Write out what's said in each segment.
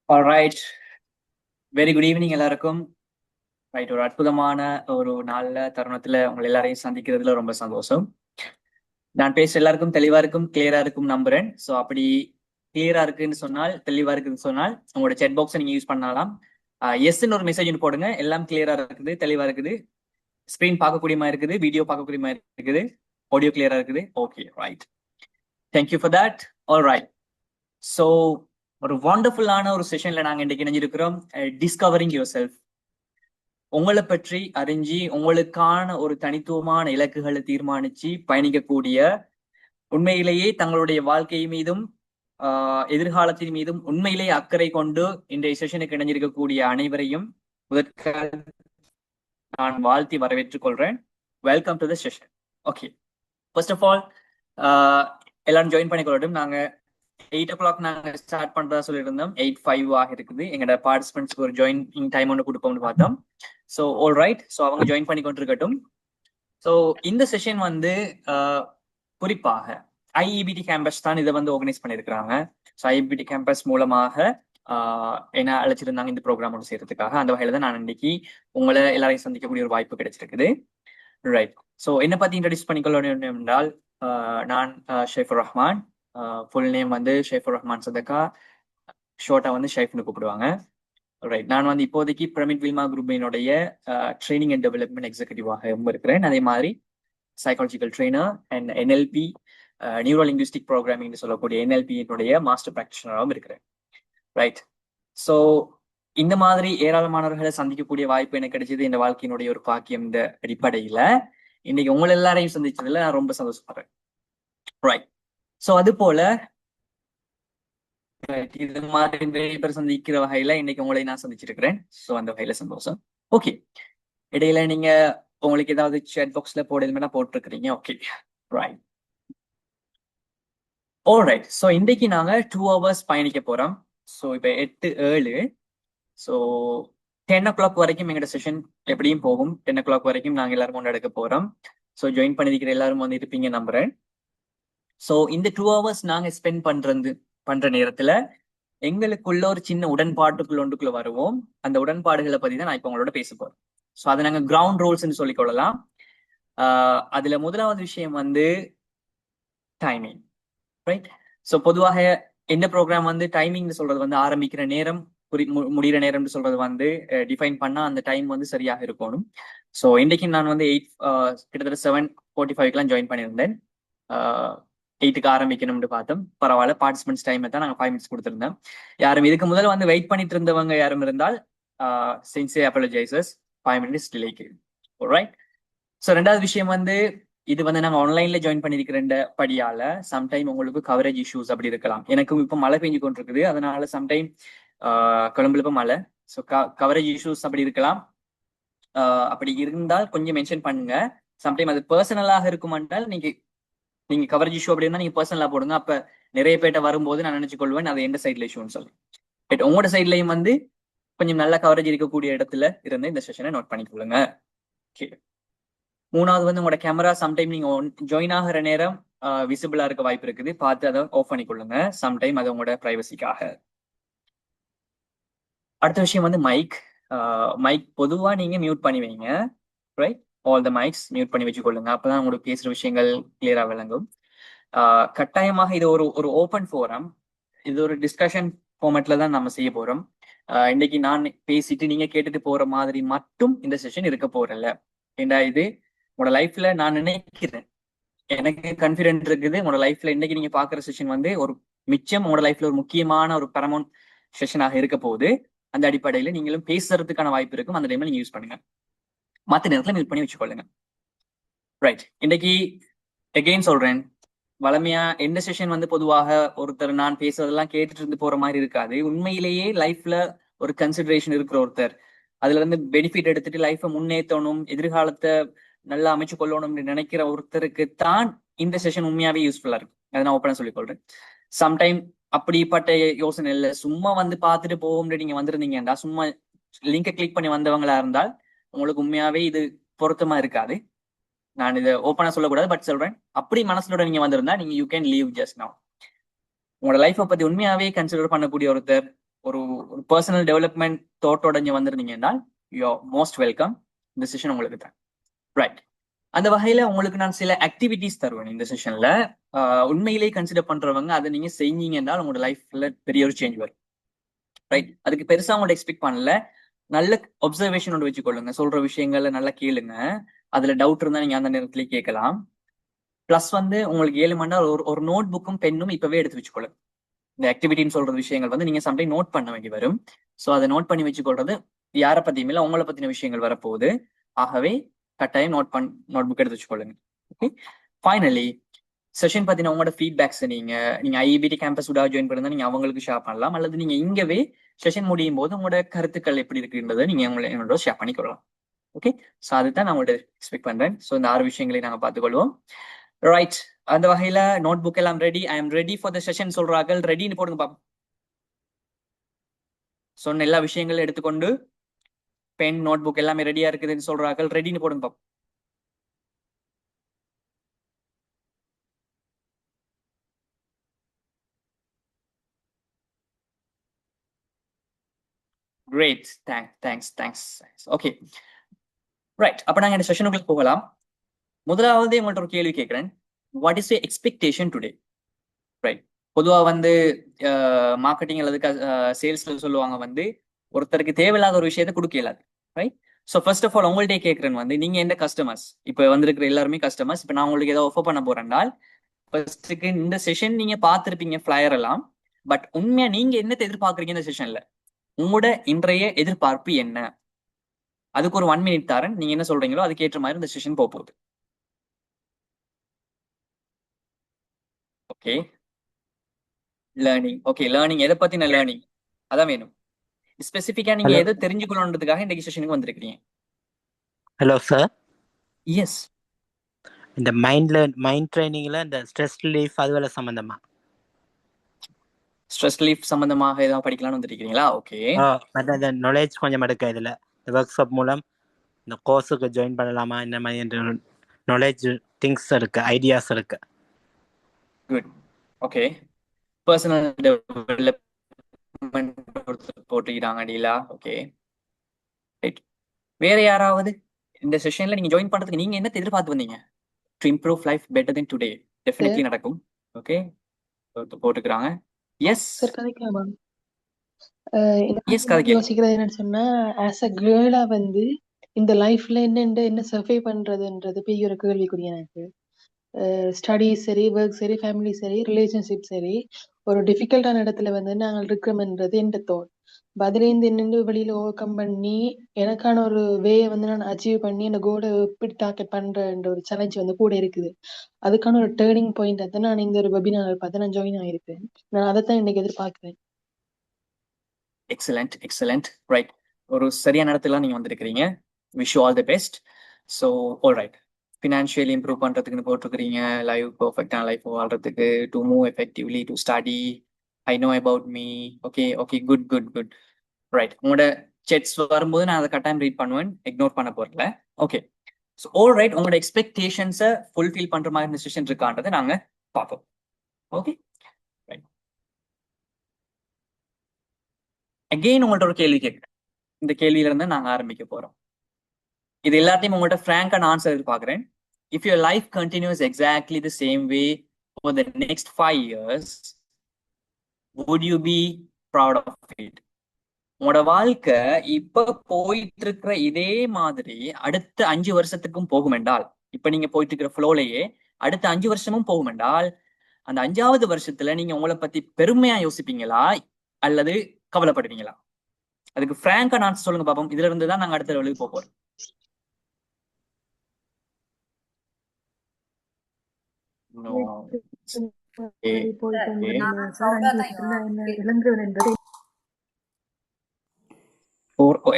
Alright, very good evening எல்லாருக்கும். Right, ஒரு அற்புதமான ஒரு நாள்ல தருணத்துல உங்களை எல்லாரையும் சந்திக்கிறதுல ரொம்ப சந்தோஷம். நான் பேச எல்லாருக்கும் தெளிவா இருக்கும், கிளியரா இருக்கும் நம்புறேன். ஸோ அப்படி கிளியரா இருக்குன்னு சொன்னால், தெளிவா இருக்குன்னு சொன்னால் உங்களோட செட் பாக்ஸை நீங்க யூஸ் பண்ணலாம். எஸ்ன்னு ஒரு மெசேஜ் போடுங்க. எல்லாம் கிளியரா இருக்குது, தெளிவா இருக்குது, ஸ்கிரீன் பார்க்கக்கூடிய மாதிரி இருக்குது, வீடியோ பார்க்கக்கூடிய மாதிரி இருக்குது, ஆடியோ கிளியரா இருக்குது. Okay, right, thank you for that. All right, so ஒரு வண்டர்ஃபுல்லான ஒரு செஷன்ல நாங்க இன்னைக்கு இணைஞ்சிருக்கிறோம். Discovering your self. உங்களை பற்றி அறிஞ்சு உங்களுக்கான ஒரு தனித்துவமான இலக்குகளை தீர்மானிச்சு பயணிக்கக்கூடிய, உண்மையிலேயே தங்களுடைய வாழ்க்கை மீதும் எதிர்காலத்தின் மீதும் உண்மையிலேயே அக்கறை கொண்டு இன்றைய செஷனுக்கு இணைஞ்சிருக்கக்கூடிய அனைவரையும் முதற்க நான் வாழ்த்தி வரவேற்றுக் கொள்றேன். Welcome to the session. Okay, first of all எல்லாரும் ஜாயின் பண்ணிக்கொள்ளட்டும். நாங்க 8 o'clock நாங்க ஸ்டார்ட் பண்றதா சொல்லியிருந்தோம். 8:05 ஆக இருக்குது. எங்களோட பார்ட்டிசிபென்ட்ஸ்க்கு ஒரு ஜாயினிங் டைம் ஒன்று கொடுப்போம்னு பார்த்தோம். ஸோ ஆல் ரைட், ஸோ அவங்க ஜாயின் பண்ணி கொண்டிருக்கட்டும். ஸோ இந்த செஷன் குறிப்பாக ஐஇபிடி கேம்பஸ் தான் இதை ஆர்கனைஸ் பண்ணியிருக்கிறாங்க. ஸோ ஐஇபிடி கேம்பஸ் மூலமாக என்ன அழைச்சிருந்தாங்க இந்த ப்ரோக்ராம் ஒன்று செய்யறதுக்காக. அந்த வகையில தான் நான் இன்னைக்கு உங்களை எல்லாரையும் சந்திக்கக்கூடிய ஒரு வாய்ப்பு கிடைச்சிருக்குது. ரைட், ஸோ என்னை பத்தி இன்ட்ரடியூஸ் பண்ணிக்கொள்ளணும் என்றால், நான் ஷைஃபுர் ரஹ்மான். ஃபுல் நேம் ஷைஃபுர் ரஹ்மான் சதகா, ஷோர்ட்டா ஷைஃப்னு கூப்பிடுவாங்க. ரைட், நான் இப்போதைக்கு பிரமிட் வில்மா குரூப்பினுடைய ட்ரைனிங் அண்ட் டெவலப்மெண்ட் எக்ஸிகூட்டிவாக இருக்கிறேன். அதே மாதிரி psychological trainer and NLP, neuro linguistic programming சொல்லக்கூடிய என்எல்பியினுடைய மாஸ்டர் ப்ராக்டிஷனராகவும் இருக்கிறேன். ரைட், ஸோ இந்த மாதிரி ஏராளமானவர்களை சந்திக்கக்கூடிய வாய்ப்பு எனக்கு கிடைச்சது இந்த வாழ்க்கையினுடைய ஒரு பாக்கியம். இந்த அடிப்படையில இன்னைக்கு உங்களை எல்லாரையும் சந்திச்சதுல நான் ரொம்ப சந்தோஷப்படுறேன். ரைட், ஸோ அது போல இது மாதிரி நிறைய பேர் சந்திக்கிற வகையில இன்னைக்கு உங்களை நான் சந்திச்சிருக்கிறேன். ஸோ அந்த வகையில சந்தோஷம். ஓகே, இடையில நீங்க உங்களுக்கு ஏதாவது சேட் பாக்ஸ்ல போடுறதுமே போட்டிருக்கிறீங்க. Okay, right. ஆல்ரைட், ஸோ இன்னைக்கு நாங்க 2 hours பயணிக்க போறோம். ஸோ இப்போ 8:07. ஸோ 10 o'clock வரைக்கும் எங்களோட செஷன் எப்படியும் போகும். 10 o'clock வரைக்கும் நாங்க எல்லாரும் கொண்டாடுக்க போறோம். ஸோ ஜாயின் பண்ணிருக்கிற எல்லாரும் இருப்பீங்க நம்புறேன். ஸோ இந்த 2 hours நாங்க ஸ்பெண்ட் பண்ற நேரத்துல எங்களுக்குள்ள ஒரு சின்ன ஒன்றுக்குள்ள வருவோம். அந்த உடன்பாடுகளை பத்தி தான் நான் இப்போ உங்களோட பேச போறேன். ஸோ அதை நாங்க கிரவுண்ட் ரூல்ஸ்ன்னு சொல்லிக் கொள்ளலாம். அதுல முதலாவது விஷயம் டைமிங். ரைட், ஸோ பொதுவாக எந்த ப்ரோக்ராம் டைமிங் சொல்றது ஆரம்பிக்கிற நேரம் முடிகிற நேரம் சொல்றது டிஃபைன் பண்ணா அந்த டைம் சரியாக இருக்கணும். ஸோ இன்னைக்கு நான் கிட்டத்தட்ட 7:45 ஜாயின் பண்ணியிருந்தேன். 8க்கு ஆரம்பிக்கணும்னு பார்த்தோம். பரவாயில்ல, பார்ட்டிசிபென்ட்ஸ் டைம் தான் நாங்கள் 5 minutes கொடுத்துருந்தோம். யாரும் இதுக்கு முதல்ல வெயிட் பண்ணிட்டு இருந்தவங்க யாரும் இருந்தால் sincere apologises, 5 minutes டிலேக்கு. Right, so ரெண்டாவது விஷயம் இது நாங்கள் ஆன்லைன்ல ஜாயின் பண்ணிருக்கிற படியால சம்டைம் உங்களுக்கு கவரேஜ் இஷ்யூஸ் அப்படி இருக்கலாம். எனக்கும் இப்போ மழை பெஞ்சு கொண்டிருக்குது, அதனால சம்டைம் கொழும்புல இப்போ மழை. ஸோ கவரேஜ் இஷ்யூஸ் அப்படி இருக்கலாம். அப்படி இருந்தால் கொஞ்சம் மென்ஷன் பண்ணுங்க. சம்டைம் அது பர்சனலாக இருக்குமாண்டால் நீங்க கவரேஜ் இஷ்யூ அப்படி இருந்தா நீங்க பர்சனலா போடுங்க. அப்ப நிறைய பேட்ட வரும்போது நான் நினைச்சு கொள்வேன் அது எந்த சைட்ல இஷ்யூன்னு சொல்லி. பட் உங்களோட சைட்லயும் கொஞ்சம் நல்ல கவரேஜ் இருக்கக்கூடிய இடத்துல இருந்து இந்த செஷனை நோட் பண்ணிக்கொள்ளுங்க. ஓகே, மூணாவது உங்களோட கேமரா சம்டைம் நீங்க ஜாயின் ஆகிற நேரம் விசிபிளா இருக்க வாய்ப்பு இருக்குது. பார்த்து அதை ஆஃப் பண்ணிக்கொள்ளுங்க. சம்டைம் அது உங்களோட பிரைவசிக்காக. அடுத்த விஷயம் மைக் பொதுவா நீங்க மியூட் பண்ணி வைங்க. Right, all the mikes mute பண்ணி வச்சுக்கொள்ளுங்க. அப்பதான் உங்களுக்கு பேசுற விஷயங்கள் கிளியரா விளங்கும். கட்டாயமாக இது ஒரு ஓப்பன் ஃபோரம். இது ஒரு டிஸ்கஷன் ஃபார்மேட்ல தான் நம்ம செய்ய போறோம். இன்னைக்கு நான் பேசிட்டு நீங்க கேட்டுட்டு போற மாதிரி மட்டும் இந்த செஷன் இருக்க போறல. ஏண்டா இது உங்களோட லைஃப்ல நான் நினைக்கிறேன், எனக்கு கான்ஃபிடென்ட் இருக்குது, உங்களோட லைஃப்ல இன்னைக்கு நீங்க பாக்குற செஷன் ஒரு மிச்சம் உங்களோட லைஃப்ல ஒரு முக்கியமான ஒரு பரமௌண்ட் செஷனாக இருக்க போகுது. அந்த அடிப்படையில நீங்களும் பேசுறதுக்கான வாய்ப்பு இருக்கும். அந்த டைம்ல நீங்க யூஸ் பண்ணுங்க. மற்ற நேரத்துல மியூட் பண்ணி வச்சுக்கொள்ளுங்க. ரைட், இன்னைக்கு எகெயின் சொல்றேன், வளமையா எந்த செஷன் பொதுவாக ஒருத்தர் நான் பேசுறதெல்லாம் கேட்டுட்டு இருந்து போற மாதிரி இருக்காது. உண்மையிலேயே லைஃப்ல ஒரு கன்சிடரேஷன் இருக்கிற ஒருத்தர், அதுல பெனிஃபிட் எடுத்துட்டு லைஃபை முன்னேற்றணும், எதிர்காலத்தை நல்லா அமைச்சு கொள்ளணும்னு நினைக்கிற ஒருத்தருக்கு தான் இந்த செஷன் உண்மையாவே யூஸ்ஃபுல்லா இருக்கு. அதை நான் ஓப்பனா சொல்லிக் கொள்றேன். சம்டைம் அப்படிப்பட்ட யோசனை இல்லை, சும்மா பார்த்துட்டு போகும்னு நீங்க வந்திருந்தீங்கன்னா, சும்மா லிங்கை கிளிக் பண்ணி வந்தவங்களா இருந்தால் உங்களுக்கு உண்மையாவே இது பொருத்தமா இருக்காது. நான் இதை ஓப்பனா சொல்லக்கூடாது, பட் சொல்றேன், அப்படி மனசுலோட நீங்க வந்திருந்தா நீங்க you can leave just now. உங்களோட லைஃப்பை பத்தி உண்மையாவே கன்சிடர் பண்ணக்கூடிய ஒருத்தர், ஒரு பர்சனல் டெவலப்மெண்ட் தோட்டோட இங்க வந்திருந்தீங்கன்னா யூ மோஸ்ட் வெல்கம். இந்த செஷன் உங்களுக்கு தான். ரைட். அந்த வகையில உங்களுக்கு நான் சில ஆக்டிவிட்டிஸ் தருவேன் இந்த செஷன்ல. உண்மையிலேயே கன்சிடர் பண்றவங்க அதை நீங்க செஞ்சீங்கன்னா உங்களோட லைஃப்ல பெரிய ஒரு சேஞ்ச் வரும். ரைட். அதுக்கு பெருசா உங்களோட எக்ஸ்பெக்ட் பண்ணல. நல்ல ஒப்சர்வேஷன் ஒன்று வச்சுக்கொள்ளுங்க. சொல்ற விஷயங்கள்ல நல்லா கேளுங்க. அதுல டவுட் இருந்தா நீங்க அந்த நேரத்திலேயே கேட்கலாம். பிளஸ் வந்து உங்களுக்கு 7 மணி நேரம் ஒரு நோட் புக்கும் பெண்ணும் இப்பவே எடுத்து வச்சுக்கொள்ளுங்க. இந்த ஆக்டிவிட்டின்னு சொல்ற விஷயங்கள் வந்து நீங்க சம்டைம் நோட் பண்ண வேண்டி வரும். ஸோ அதை நோட் பண்ணி வச்சுக்கொள்றது யாரை பத்தியும் இல்லை, உங்களை பத்தின விஷயங்கள் வரப்போகுது. ஆகவே கட்டாயம் நோட் புக் எடுத்து வச்சுக்கொள்ளுங்க. ஓகே. ஃபைனலி செஷன் பத்தின உங்களோட ஃபீட்பேக்ஸ் நீங்க ஐஇபிடி கேம்பஸ் உடா ஜாயின் பண்ணிருந்தா நீங்க அவங்களுக்கு ஷேர் பண்ணலாம். அல்லது நீங்க இங்கவே செஷன் முடியும் போது உங்களோட கருத்துக்கள் எப்படி இருக்குன்றதை நீங்க என்னோட ஷேர் பண்ணிக்கொள்ளலாம். ஓகே. ஸோ அதுதான் நான் உங்கள்ட்ட எக்ஸ்பெக்ட் பண்றேன். ஸோ இந்த 6 விஷயங்களையும் நாங்கள் பார்த்துக்கொள்வோம். ரைட். அந்த வகையில நோட் புக் எல்லாம் ready. I am ready for the session சொல்றார்கள். ரெடின்னு போடுங்க பாப்போம். சொன்ன எல்லா விஷயங்களும் எடுத்துக்கொண்டு பென் நோட் புக் எல்லாமே ரெடியா இருக்குதுன்னு சொல்றார்கள். ரெடின்னு போடுங்க பாப்போம். கிரேட். தேங்க்ஸ். ஓகே. ரைட். அப்ப நாங்க இந்த செஷனுக்குள்ள போகலாம். முதலாவது உங்கள்ட்ட ஒரு கேள்வி கேட்கிறேன். What is your expectation today? Right. பொதுவா வந்து மார்க்கெட்டிங் அல்லது சேல்ஸ்ல சொல்லுவாங்க வந்து ஒருத்தருக்கு தேவையில்லாத ஒரு விஷயத்தை கொடுக்க இயலாது. Right. So first of all உங்கள்ட்டே கேட்கிறேன் வந்து நீங்க எந்த கஸ்டமர்ஸ்? இப்போ வந்திருக்கிற எல்லாருமே கஸ்டமர்ஸ். இப்போ நான் உங்களுக்கு ஏதாவது ஆஃபர் பண்ண போறேன்னால் ஃபர்ஸ்ட்டுக்கு இந்த செஷன் நீங்க பார்த்துருப்பீங்க ஃபிளையர் எல்லாம். பட் உண்மையா நீங்க என்னத்தை எதிர்பார்க்குறீங்க இந்த செஷன்ல? உங்களோட இன்றைய எதிர்பார்ப்பு என்ன? அதுக்கு ஒரு 1 மினிட் தரேன். நீங்க என்ன சொல்றீங்களோ அதுக்கு ஏற்ற மாதிரி இந்த செஷன் போகுது. ஓகே. லேர்னிங். ஓகே. லேர்னிங் எதை பத்தின லேர்னிங்? அதான் வேணும். ஸ்பெசிஃபிக்கா நீங்க ஹலோ எதை தெரிஞ்சுக்கணுன்றதுக்காக இந்த செஷனுக்கு வந்திருக்கீங்க? Hello sir. எஸ். இந்த மைண்ட் ட்ரைனிங்ல இந்த ஸ்ட்ரெஸ் ரிலீஃப் அதுவரை சம்பந்தமா? ஸ்ட்ரெஸ் ரிலீஃப் சம்பந்தமாக ஏதாவது படிக்கலாம்னு வந்திருக்கீங்களா? ஓகே. மற்ற இந்த நாலேஜ் கொஞ்சம் எடுக்க இதில் இந்த ஒர்க் ஷாப் மூலம் இந்த கோர்ஸுக்கு ஜாயின் பண்ணலாமா இந்த மாதிரி நாலேஜ் திங்ஸ் இருக்கு, ஐடியாஸ் இருக்கு. குட். ஓகே. பர்சனல் டெவலப்மெண்ட் போட்டுக்கிறாங்க டீலா. ஓகே. ரைட். வேற யாராவது இந்த செஷன்ல நீங்க ஜாயின் பண்றதுக்கு நீங்க என்ன எதிர்பார்த்து வந்தீங்க? To improve life better then today. Definitely நடக்கும். ஓகே. போட்டுக்கிறாங்க. எஸ். சார் கதைக்கலாமா? எஸ் கதை நான் கேளுங்க. யோசிக்கிறது என்னன்னு சொன்னா, ஆஸ் அ கேர்ளா வந்து இந்த லைஃப்ல என்ன சர்வை பண்றதுன்றது பெரிய ஒரு கேள்விக்குரிய எனக்கு. ஸ்டடீஸ் சரி, ஒர்க் சரி, ஃபேமிலி சரி, ரிலேஷன்ஷிப் சரி, ஒரு டிஃபிகல்ட்டான இடத்துல வந்து நாங்கள் இருக்கிறோம்ன்றது எந்த தோட். அதுலேருந்து என்னென்று வெளியில ஓவர் கம் பண்ணி எனக்கான ஒரு வேயை வந்து நான் அச்சீவ் பண்ணி அந்த கோலை எப்படி டார்கெட் பண்றன்ற ஒரு சேலஞ்ச் வந்து கூட இருக்குது. அதுக்கான ஒரு டேர்னிங் பாயிண்ட் தான் நான் இந்த ஒரு வெபினார் பார்த்து நான் ஜாயின் ஆயிருக்கேன். நான் அதைத்தான் இன்னைக்கு எதிர்பார்க்கிறேன். எக்ஸலண்ட். ரைட். ஒரு சரியான இடத்துல நீங்க வந்திருக்கிறீங்க. Wish you all the best. So all right. Financially improve பண்றதுக்குன்னு போட்டிருக்கிறீங்க. லைஃப் பர்ஃபெக்டான லைஃப் வாழ்றதுக்கு, to move effectively, to study, I know about me. Okay. Good. Right. உங்களோட செட்ஸ் வரும்போது நான் அதை கட்டாயம் ரீட் பண்ணுவேன். இக்னோர் பண்ண போறல. ஓகே. So all right. உங்களோட எக்ஸ்பெக்டேஷன்ஸை ஃபுல்ஃபில் பண்ற மாதிரி டிசிஷன் இருக்கான்றதை நாங்க பார்ப்போம். ஓகே. ரைட். அகெயின் உங்கள்ட்ட ஒரு கேள்வி கேட்குறேன். இந்த கேள்வியில இருந்து நாங்க ஆரம்பிக்க போறோம். இது எல்லாத்தையும் உங்கள்ட்ட ஃப்ராங்கான ஆன்சர் எதிர்பார்க்கிறேன். If your life continues exactly the same way for the next 5 years, would you be proud of it? உங்களோட வாழ்க்கை இப்ப போயிட்டு இருக்கிற இதே மாதிரி அடுத்த 5 வருஷத்துக்கும் போகும் என்றால், இப்ப நீங்க போயிட்டு இருக்கிற ஃப்ளோலையே அடுத்த 5 வருஷமும் போகும் என்றால், அந்த 5வது வருஷத்துல நீங்க உங்களை பத்தி பெருமையா யோசிப்பீங்களா அல்லது கவலைப்படுவீங்களா? அதுக்கு ஃப்ராங்கான ஆன்சர் சொல்லுங்க பாப்போம். இதுல இருந்து தான் நாங்க அடுத்த லெவலுக்கு போறோம். No. Okay.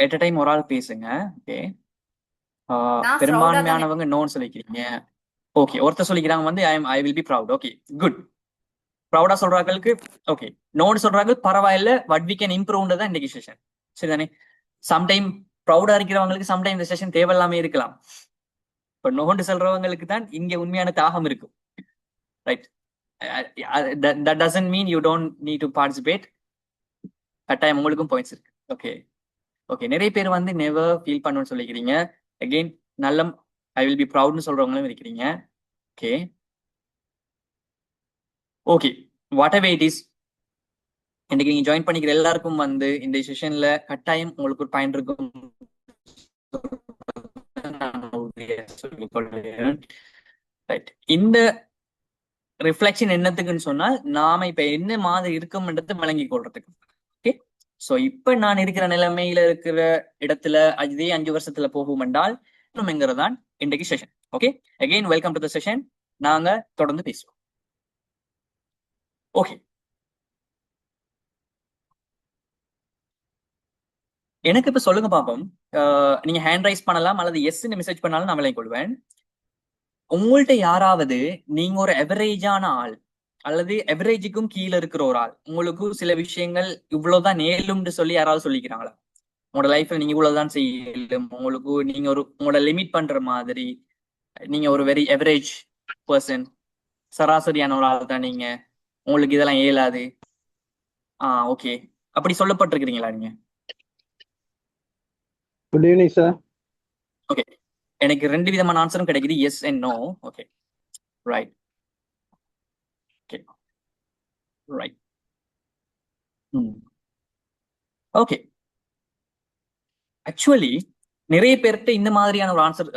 at a time ஒரு ஆள் பேசுங்க. ஓகே. பெரும்பான்மையானவங்க நோன்னு சொல்லிக்கிறீங்க. ஓகே. ஒருத்தர் சொல்லிக்கிறாங்க வந்து I will be proud. Okay good. ப்ரௌடா சொல்றாங்களுக்கு ஓகே. நோன்னு சொல்றாங்க பரவாயில்ல, பட் வி கேன் இம்ப்ரூவ்ன்றது தான் இன்னைக்கு செஷன். சரிதானே? சம்டைம் ப்ரௌடா இருக்கிறவங்களுக்கு சம்டைம் இந்த செஷன் தேவையில்லாம இருக்கலாம். இப்ப நோன்னு சொல்றவங்களுக்கு தான் இங்க உண்மையான தாகம் இருக்கும். Right. that doesn't mean you don't need to participate. கட்டாயம் உங்களுக்கும் பாயிண்ட்ஸ் இருக்கு. ஓகே ஓகே, நிறைய பேர் வந்து நெவர் ஃபீல் பண்ணுன்னு சொல்லிக்கிறீங்க. அகெயின் நல்ல ஐ வில் பி ப்ரௌட்னு சொல்றவங்களும் இருக்கிறீங்க. Okay okay, what ever it is, இன்னைக்கு நீங்க ஜாயின் பண்ணிக்கிற எல்லாருக்கும் வந்து இந்த செஷன்ல கட்டாயம் உங்களுக்கு ஒரு பாயிண்ட் இருக்கும். ரைட், இந்த ரிஃப்ளெக்ஷன் என்னத்துக்குன்னு சொன்னால் நாம இப்ப என்ன மாதிரி இருக்கோம்ன்றதை விளங்கி கொள்றதுக்கு. ஓகே, சோ இப்ப நான் இருக்கிற நிலைமையில இருக்கிற இடத்துல அதே 5 வருஷத்துல போகும் என்றால் என்கிறதான் இன்றைக்கு session. Okay, again welcome to the session. நாங்க தொடர்ந்து பேசுவோம். ஓகே, எனக்கு இப்ப சொல்லுங்க பாப்போம். நீங்க ஹேண்ட் ரைஸ் பண்ணலாம் அல்லது எஸ்ன்னு மெசேஜ் பண்ணாலும் நான் விளங்கிக் கொள்வேன். உங்கள்ட்ட யாராவது நீங்க ஒரு எவரேஜான ஆள் அல்லது எவரேஜுக்கும் கீழே இருக்கிற ஒரு ஆள், உங்களுக்கு சில விஷயங்கள் இவ்வளவுதான் நேலும்னு சொல்லி யாராவது சொல்லிக்கிறாங்களா? உங்களோட லைஃப்ல நீங்க இவ்வளவுதான் செய்யலும், உங்களுக்கு நீங்க ஒரு உங்களோட லிமிட் பண்ற மாதிரி, நீங்க ஒரு வெரி எவரேஜ் பர்சன், சராசரியான ஒரு ஆள் தான் நீங்க, உங்களுக்கு இதெல்லாம் இயலாது, ஓகே, அப்படி சொல்லப்பட்டிருக்கிறீங்களா நீங்க? Good evening sir. ஓகே, எனக்கு 2 விதமான ஆன்சரும் கிடைக்குது, yes and no. Okay right, okay right, okay. Actually நிறைய பேர்கிட்ட இந்த மாதிரியான ஒரு ஆன்சர்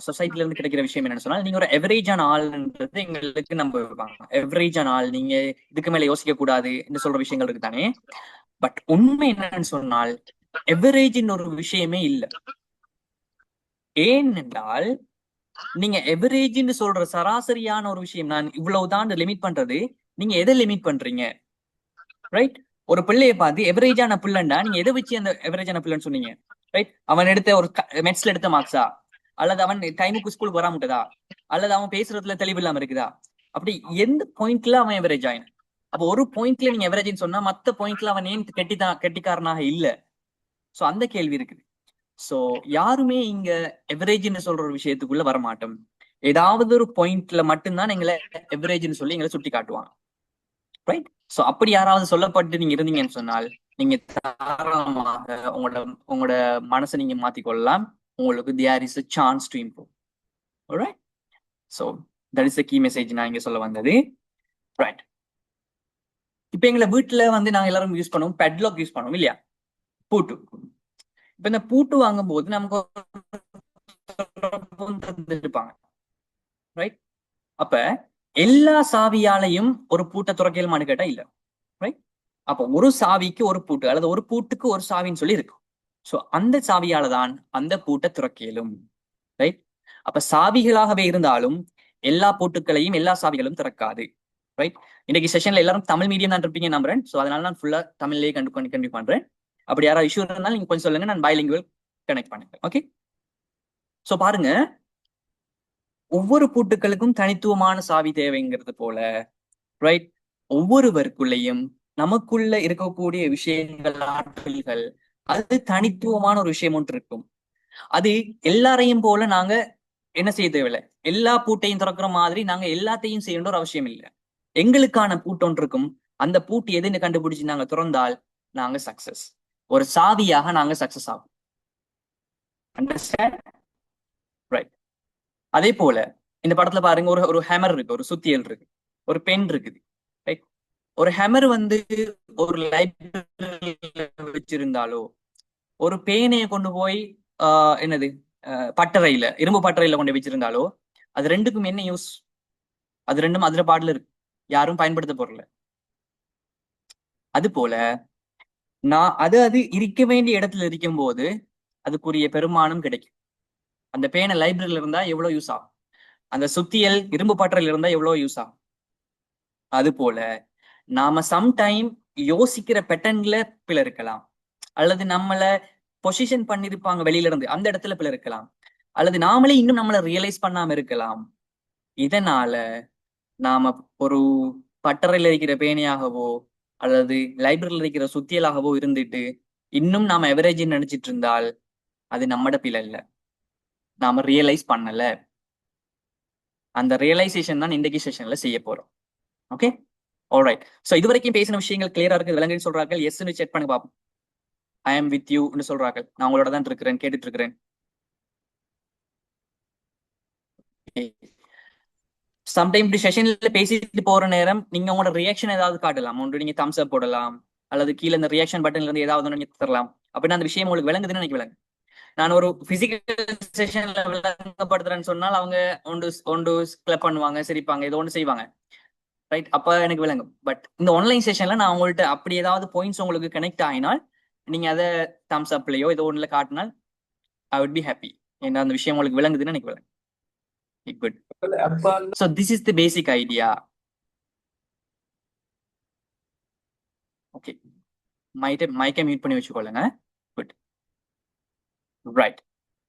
சொசைட்டில இருந்து கிடைக்கிற விஷயம் என்னன்னு சொன்னால், நீங்க ஒரு எவரேஜான ஆள்ன்றது எங்களுக்கு நம்ப வைப்பாங்க. எவரேஜான ஆள், நீங்க இதுக்கு மேல யோசிக்க கூடாது என்று சொல்ற விஷயங்கள் இருக்கு தானே. பட் உண்மை என்னன்னு சொன்னால் எவரேஜ்னு ஒரு விஷயமே இல்லை. ஏனென்றால் நீங்க எவரேஜ்னு சொல்ற சராசரியான ஒரு விஷயம், நான் இவ்வளவுதான் லிமிட் பண்றது, நீங்க எதை லிமிட் பண்றீங்க? ரைட், ஒரு பிள்ளையை பார்த்து எவரேஜான பிள்ளைண்டா நீங்க எதை வச்சு அந்த எவரேஜான பிள்ளைன்னு சொன்னீங்க? ரைட், அவன் எடுத்த ஒரு மெட்ஸ்ல எடுத்த மார்க்ஸா, அல்லது அவன் டைமுக்கு ஸ்கூலுக்கு வராமட்டதா, அல்லது அவன் பேசுறதுல தெளிவு இல்லாம இருக்குதா? அப்படி எந்த பாயிண்ட்ல அவன் எவரேஜ் ஆயின? அப்போ ஒரு பாயிண்ட்ல நீங்க எவரேஜ்னு சொன்னா மத்த பாயிண்ட்ல அவன் ஏன் கெட்டிக்காரனாக இல்ல? சோ அந்த கேள்வி இருக்குது. சோ யாருமே இங்க எவரேஜ்னு சொல்ற ஒரு விஷயத்துக்குள்ள வரமாட்டோம். ஏதாவது ஒரு பாயிண்ட்ல மட்டும்தான் எங்களை எவரேஜ்னு சொல்லி எங்களை சுட்டி காட்டுவாங்க. ரைட், சோ அப்படி யாராவது சொல்லப்பட்டு நீங்க இருந்தீங்கன்னு சொன்னால் நீங்க தாராளமாக உங்களோட உங்களோட மனசை நீங்க மாத்திக்கொள்ளலாம். உங்களுக்கு there is a chance to improve. alright, so that is the key message நான் இங்க சொல்ல வந்தது. ரைட், இப்ப எங்களை வீட்டுல வந்து நாங்க எல்லாரும் யூஸ் பண்ணுவோம், பெட்லாக் யூஸ் பண்ணுவோம் இல்லையா, பூட்டு. இப்ப இந்த பூட்டு வாங்கும் போது நமக்கு இருப்பாங்க. ரைட், அப்ப எல்லா சாவியாலையும் ஒரு பூட்டை துறக்கலுமான்னு கேட்டா இல்ல. ரைட், அப்ப ஒரு சாவிக்கு ஒரு பூட்டு அல்லது ஒரு பூட்டுக்கு ஒரு சாவின்னு சொல்லி இருக்கும். சோ அந்த சாவியால தான் அந்த பூட்டை துறக்கலும். ரைட், அப்ப சாவிகளாகவே இருந்தாலும் எல்லா பூட்டுக்களையும் எல்லா சாவிகளும் திறக்காது. ரைட், இன்னைக்கு செஷன்ல எல்லாரும் தமிழ் மீடியம் தான் இருப்பீங்க நம்புறேன். சோ அதனால நான் ஃபுல்லா தமிழ்லயே கண்டிப்பா பண்றேன். அப்படி யாராவது இஷ்யூ இருந்தாலும் நீங்க கொஞ்சம் சொல்லுங்க, நான் பைலிங்குவல் கனெக்ட் பண்ணுங்க. ஓகே, சோ பாருங்க, ஒவ்வொரு பூட்டுக்களுக்கும் தனித்துவமான சாவி தேவைங்கிறது போல, ரைட், ஒவ்வொருவருக்குள்ளேயும் நமக்குள்ள இருக்கக்கூடிய விஷயங்கள், ஆற்றல்கள், அது தனித்துவமான ஒரு விஷயம் ஒன்று இருக்கும். அது எல்லாரையும் போல நாங்க என்ன செய்ய தேவையில்லை, எல்லா பூட்டையும் திறக்கிற மாதிரி நாங்க எல்லாத்தையும் செய்யணுன்ற ஒரு அவசியம் இல்லை. எங்களுக்கான பூட்டு ஒன்று இருக்கும். அந்த பூட்டு எதுன்னு கண்டுபிடிச்சு நாங்க திறந்தால் நாங்க சக்சஸ், ஒரு சாவியாக நாங்க சக்சஸ் ஆகும். அண்டர்ஸ்டாண்ட்? ரைட், அதே போல இந்த படத்துல பாருங்க, ஒரு ஹேமர் இருக்கு, ஒரு சுத்தியல் இருக்கு, ஒரு பென் இருக்குது. ரைட், ஒரு ஹேமர் வந்து ஒரு லைப்ரரியில வச்சிருந்தாலோ, ஒரு பேனையை கொண்டு போய் என்னது பட்டறையில, இரும்பு பட்டறையில கொண்டு வச்சிருந்தாலோ, அது ரெண்டுக்கும் என்ன யூஸ்? அது ரெண்டும் அதுல பாடல இருக்கு, யாரும் பயன்படுத்த போறல. அது போல நான் அது இருக்க வேண்டிய இடத்துல இருக்கும் போது அதுக்குரிய பெருமானம் கிடைக்கும். அந்த பேனை லைப்ரரியில இருந்தா எவ்வளவு யூஸ் ஆகும், அந்த சுத்தியல் இரும்பு பட்டறையில இருந்தா எவ்வளவு யூஸ் ஆகும். அது போல நாம சம்டைம் யோசிக்கிற பேட்டர்ன்ல பிழை இருக்கலாம், அல்லது நம்மள பொசிஷன் பண்ணிருப்பாங்க வெளியில இருந்து, அந்த இடத்துல பிழை இருக்கலாம், அல்லது நாமளே இன்னும் நம்மளை ரியலைஸ் பண்ணாம இருக்கலாம். இதனால நாம ஒரு பட்டறையில இருக்கிற பேனையாகவோ அல்லது லைப்ரரியில இருக்கிற சுத்தியலாகவோ இருந்துட்டு இன்னும் நாம எவரேஜ் நினைச்சிட்டு இருந்தால் அது நம்மட பிழை இல்லை, நாம ரியலைஸ் பண்ணல. அந்த ரியலைசேஷன் தான் இன்றைக்கு செஷன்ல செய்ய போறோம். Okay, alright. சோ இது வரைக்கும் பேசின விஷயங்கள் கிளியரா இருக்கு, விலங்குன்னு சொல்றார்கள். எஸ்ன்னு செக் பண்ணி பார்ப்போம். ஐ ஆம் வித் யூன்னு சொல்றார்கள். நான் உங்களோட தான் இருக்கிறேன், கேட்டுட்டு இருக்கிறேன். சம்டைம் இப்படி செஷன்ல பேசிட்டு போற நேரம் நீங்க உங்களோட ரியாக்ஷன் ஏதாவது காட்டலாம். ஒன்று நீங்க தம்ஸ் அப் போடலாம், அல்லது கீழே இந்த ரியாக்ஷன் பட்டன்ல இருந்து ஏதாவது நீங்க தரலாம். அப்படின்னா அந்த விஷயம் உங்களுக்கு விளங்குதுன்னு எனக்கு விளங்கு. நான் ஒரு பிசிக்கல் செஷன்ல விளங்கப்படுத்துறேன்னு சொன்னால் அவங்க ஒன்று ஒன்று கிளப் பண்ணுவாங்க, சிரிப்பாங்க, ஏதோ ஒன்று செய்வாங்க, ரைட்? அப்ப எனக்கு விளங்கும். பட் இந்த ஆன்லைன் செஷன்ல நான் உங்கள்ட்ட அப்படி ஏதாவது பாயிண்ட்ஸ் உங்களுக்கு கனெக்ட் ஆகினால் நீங்க அதை தம்ஸ் அப்லயோ ஏதோ ஒன்றுல காட்டினால் ஐ வுட் பி ஹாப்பி. ஏன்னா அந்த விஷயம் உங்களுக்கு விளங்குதுன்னு எனக்கு விளங்கும். Good. So this is the basic idea. Okay, மைக்கை மியூட் பண்ணி வச்சுக்கொள்ளுங்க. Good, right.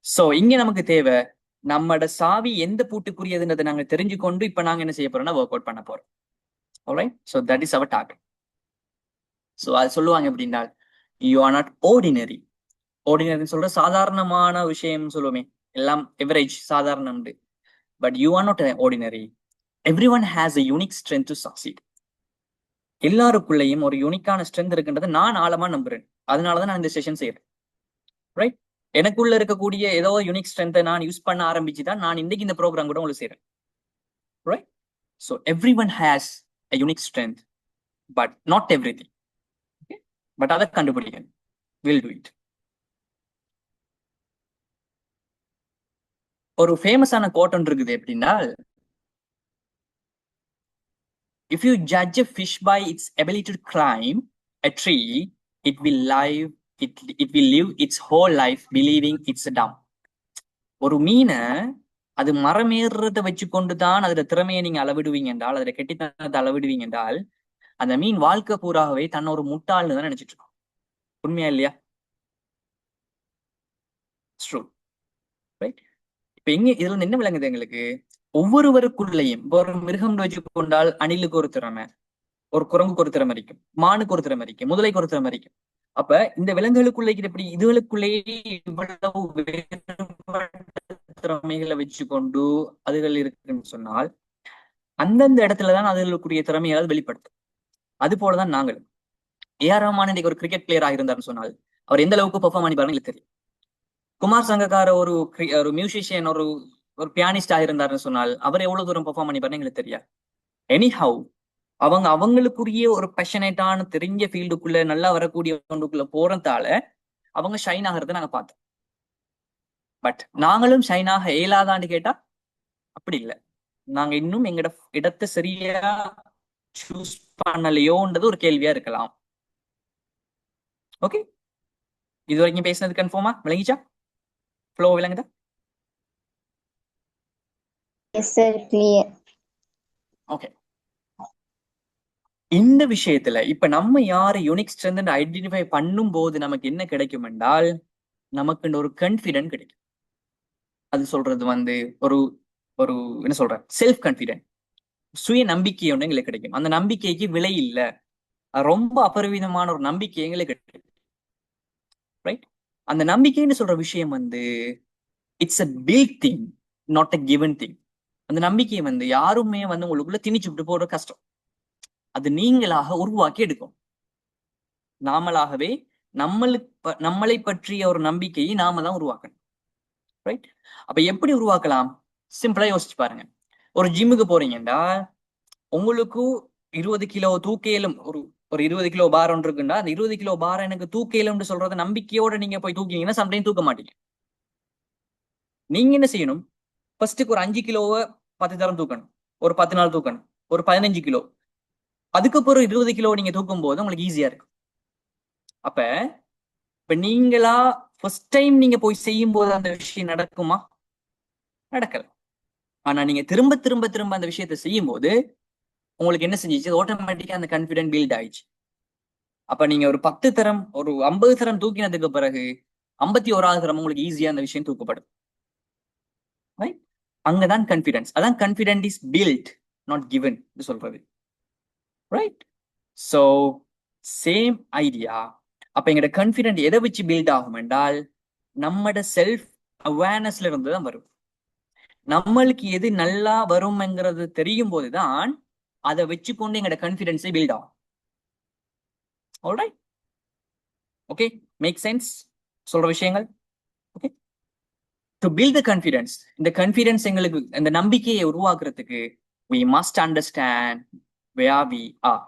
சோ இங்க நமக்கு தேவை நம்மட சாவி எந்த பூட்டுக்குரியதுன்றதை நாங்க தெரிஞ்சுக்கொண்டு இப்ப நாங்க என்ன செய்ய போறோம்னா ஒர்க் அவுட் பண்ண போறோம். Alright, so that is our target. So அது சொல்லுவாங்க எப்படின்னா, யூ ஆர் நாட் ஆர்டினரி. ஆர்டினரின்னு சொல்ற சாதாரணமான விஷயம் சொல்லுவோமே, எல்லாம் எவரேஜ் சாதாரணம். But you are not ordinary. Every one has a unique strength to succeed. எல்லாருக்குள்ளேயும் ஒரு யூனிக்கான ஸ்ட்ரென்த் இருக்குன்றதை நான் ஆழமா நம்புறேன். அதனாலதான் நான் இந்த செஷன் செய்யறேன். ரைட், எனக்குள்ள இருக்கக்கூடிய ஏதோ யூனிக் ஸ்ட்ரென்த்தை நான் யூஸ் பண்ண ஆரம்பிச்சுதான் நான் இன்னைக்கு இந்த ப்ரோக்ராம் கூட உங்களுக்கு செய்யறேன். Right, so every one has a unique strength, but not every thing. But அதை கண்டுபிடிக்கணும். Will do it. ஒரு ஃபேமஸான கோட் ஒன்று இருக்குது எப்படின்னா, if you judge a fish by its ability to climb a tree, it will live its whole life believing it's dumb. ஒரு மீனை அது மரமேறத வச்சு கொண்டுதான் அதோட திறமையை நீங்க அளவிடுவீங்க என்றால், அதோட கெட்டித்தனத்தை அளவிடுவீங்க என்றால், அந்த மீன் வாழ்க்கை பூராகவே தன்னை ஒரு முட்டாள்னு தான் நினைச்சிட்டு இருக்கோம். உண்மையா இல்லையா? ரைட். இப்ப எங்க இதுல என்ன விளங்குது எங்களுக்கு? ஒவ்வொருவருக்குள்ளேயும் ஒரு மிருகம் வச்சு கொண்டால் அணிலுக்கு ஒரு திறமை, ஒரு குரங்குக்கு ஒரு திறமை இருக்கும், மானுக்கு ஒரு திறமை இருக்கும், முதலைக்கு ஒரு திறமை இருக்கும். அப்ப இந்த விலங்குகளுக்குள்ள எப்படி இதுகளுக்குள்ளேயே இவ்வளவு வேறுபட்ட திறமைகளை வச்சுக்கொண்டு அதுகள் இருக்குன்னு சொன்னால், அந்தந்த இடத்துலதான் அதுகளுக்குரிய திறமையால் வெளிப்படுத்தும். அது போலதான் நாங்களும். ஏஆர் ரஹ்மான் இன்னைக்கு ஒரு கிரிக்கெட் பிளேயர் ஆகியிருந்தாருன்னு சொன்னால் அவர் எந்த அளவுக்கு பெர்ஃபார்ம் பண்ணி பாருங்க தெரியும். குமார் சங்கக்கார ஒரு மியூசிஷியன், ஒரு பியானிஸ்ட் ஆகியிருந்தாருன்னு சொன்னால் அவர் எவ்வளவு தூரம் பெர்ஃபார்ம் பண்ணி பாருங்க எங்களுக்கு தெரியாது. எனி ஹவ் அவங்களுக்குரிய ஒரு பேஷனேட்டான தெரிஞ்ச ஃபீல்டுக்குள்ள நல்லா வரக்கூடிய ஒன்றுக்குள்ள போறதால அவங்க ஷைன் ஆகிறத நாங்க பார்த்தோம். பட் நாங்களும் ஷைன் ஆக இயலாதான்னு கேட்டா அப்படி இல்லை. நாங்க இன்னும் எங்கட இடத்தை சரியா சூஸ் பண்ணலையோன்றது ஒரு கேள்வியா இருக்கலாம். ஓகே, இது வரைக்கும் பேசினது கன்ஃபார்மா விளங்கிச்சா? ஃப்ளோ விளங்குதா? Yes sir, clear. ஓகே, இந்த விஷயத்துல இப்ப நம்ம யாரு யூனிக் ஸ்ட்ரென்த் ஐடென்டிஃபை பண்ணும் போது நமக்கு என்ன கிடைக்கும் என்றால், நமக்கு ஒரு கான்ஃபிடென்ட் கிடைக்கும். அது சொல்றது ஒரு ஒரு என்ன சொல்ற செல்ஃப் கான்ஃபிடென்ட், சுய நம்பிக்கை ஒன்று எங்களுக்கு கிடைக்கும். அந்த நம்பிக்கைக்கு விலை இல்லை, ரொம்ப அபரிவிதமான ஒரு நம்பிக்கை எங்களுக்கு கிடைக்கும். ரைட், அந்த நம்பிக்கைன்னு சொல்ற விஷயம் it's a built thing, not a given thing. அந்த நம்பிக்கையை யாருமே உங்களுக்குள்ள திணிச்சு விட்டு போற கஷ்டம். அது நீங்களாக உருவாக்கி எடுக்கும். நாமளாகவே நம்மளை பற்றிய ஒரு நம்பிக்கையை நாம தான் உருவாக்கணும். ரைட், அப்ப எப்படி உருவாக்கலாம்? சிம்பிளா யோசிச்சு பாருங்க. ஒரு ஜிம்முக்கு போறீங்கடா, உங்களுக்கு 20 கிலோ தூக்கையிலும் ஒரு 20 கிலோ பார் ஒன்று இருக்குண்டா, அந்த 20 கிலோ பார் எனக்கு தூக்கையிலும்னு சொல்றத நம்பிக்கையோட நீங்க போய் தூக்கிங்கன்னா சம்டைம் தூக்க மாட்டீங்க. நீங்க என்ன செய்யணும்? ஃபர்ஸ்ட்டுக்கு ஒரு 5 கிலோவை 10 தரம் தூக்கணும், ஒரு 10 நாள் தூக்கணும், ஒரு 15 கிலோ, அதுக்கப்புறம் 20 கிலோ நீங்க தூக்கும் போது உங்களுக்கு ஈஸியா இருக்கும். அப்ப இப்ப நீங்களா ஃபர்ஸ்ட் டைம் நீங்க போய் செய்யும் போது அந்த விஷயம் நடக்குமா? நடக்கல. ஆனா நீங்க திரும்ப திரும்ப திரும்ப அந்த விஷயத்த செய்யும் போது உங்களுக்கு என்ன செஞ்சிச்சு? ஆட்டோமேட்டிக்கா அந்த கான்ஃபிடென்ட் பில்ட் ஆயிடுச்சு. அப்ப நீங்க ஒரு 10 தரம், ஒரு 50 தரம் தூக்கினதுக்கு பிறகு 51வது தரம் உங்களுக்கு ஈஸியா அந்த விஷயம் தூக்கப்படும். ரைட், அங்கதான் கான்ஃபிடன்ஸ். அதான் confident is built, not given சொல்றது. Right, so same idea. அப்ப எங்களோட கான்ஃபிடென்ட் எதை வச்சு பில்ட் ஆகும் என்றால், நம்மட செல்ஃப் அவேர்னஸ்ல இருந்து தான் வரும். நம்மளுக்கு எது நல்லா வரும்ங்கிறது தெரியும் போதுதான் அதை வச்சுக்கொண்டு எங்களோட கான்ஃபிடன்ஸை பில்ட் ஆகும். ஆல்ரைட், ஓகே, மேக் சென்ஸ் சொல்ற விஷயங்கள்? Okay, to build the confidence, இந்த கான்ஃபிடன்ஸ் எங்களுக்கு இந்த நம்பிக்கையை உருவாக்குறதுக்கு we must understand where we are.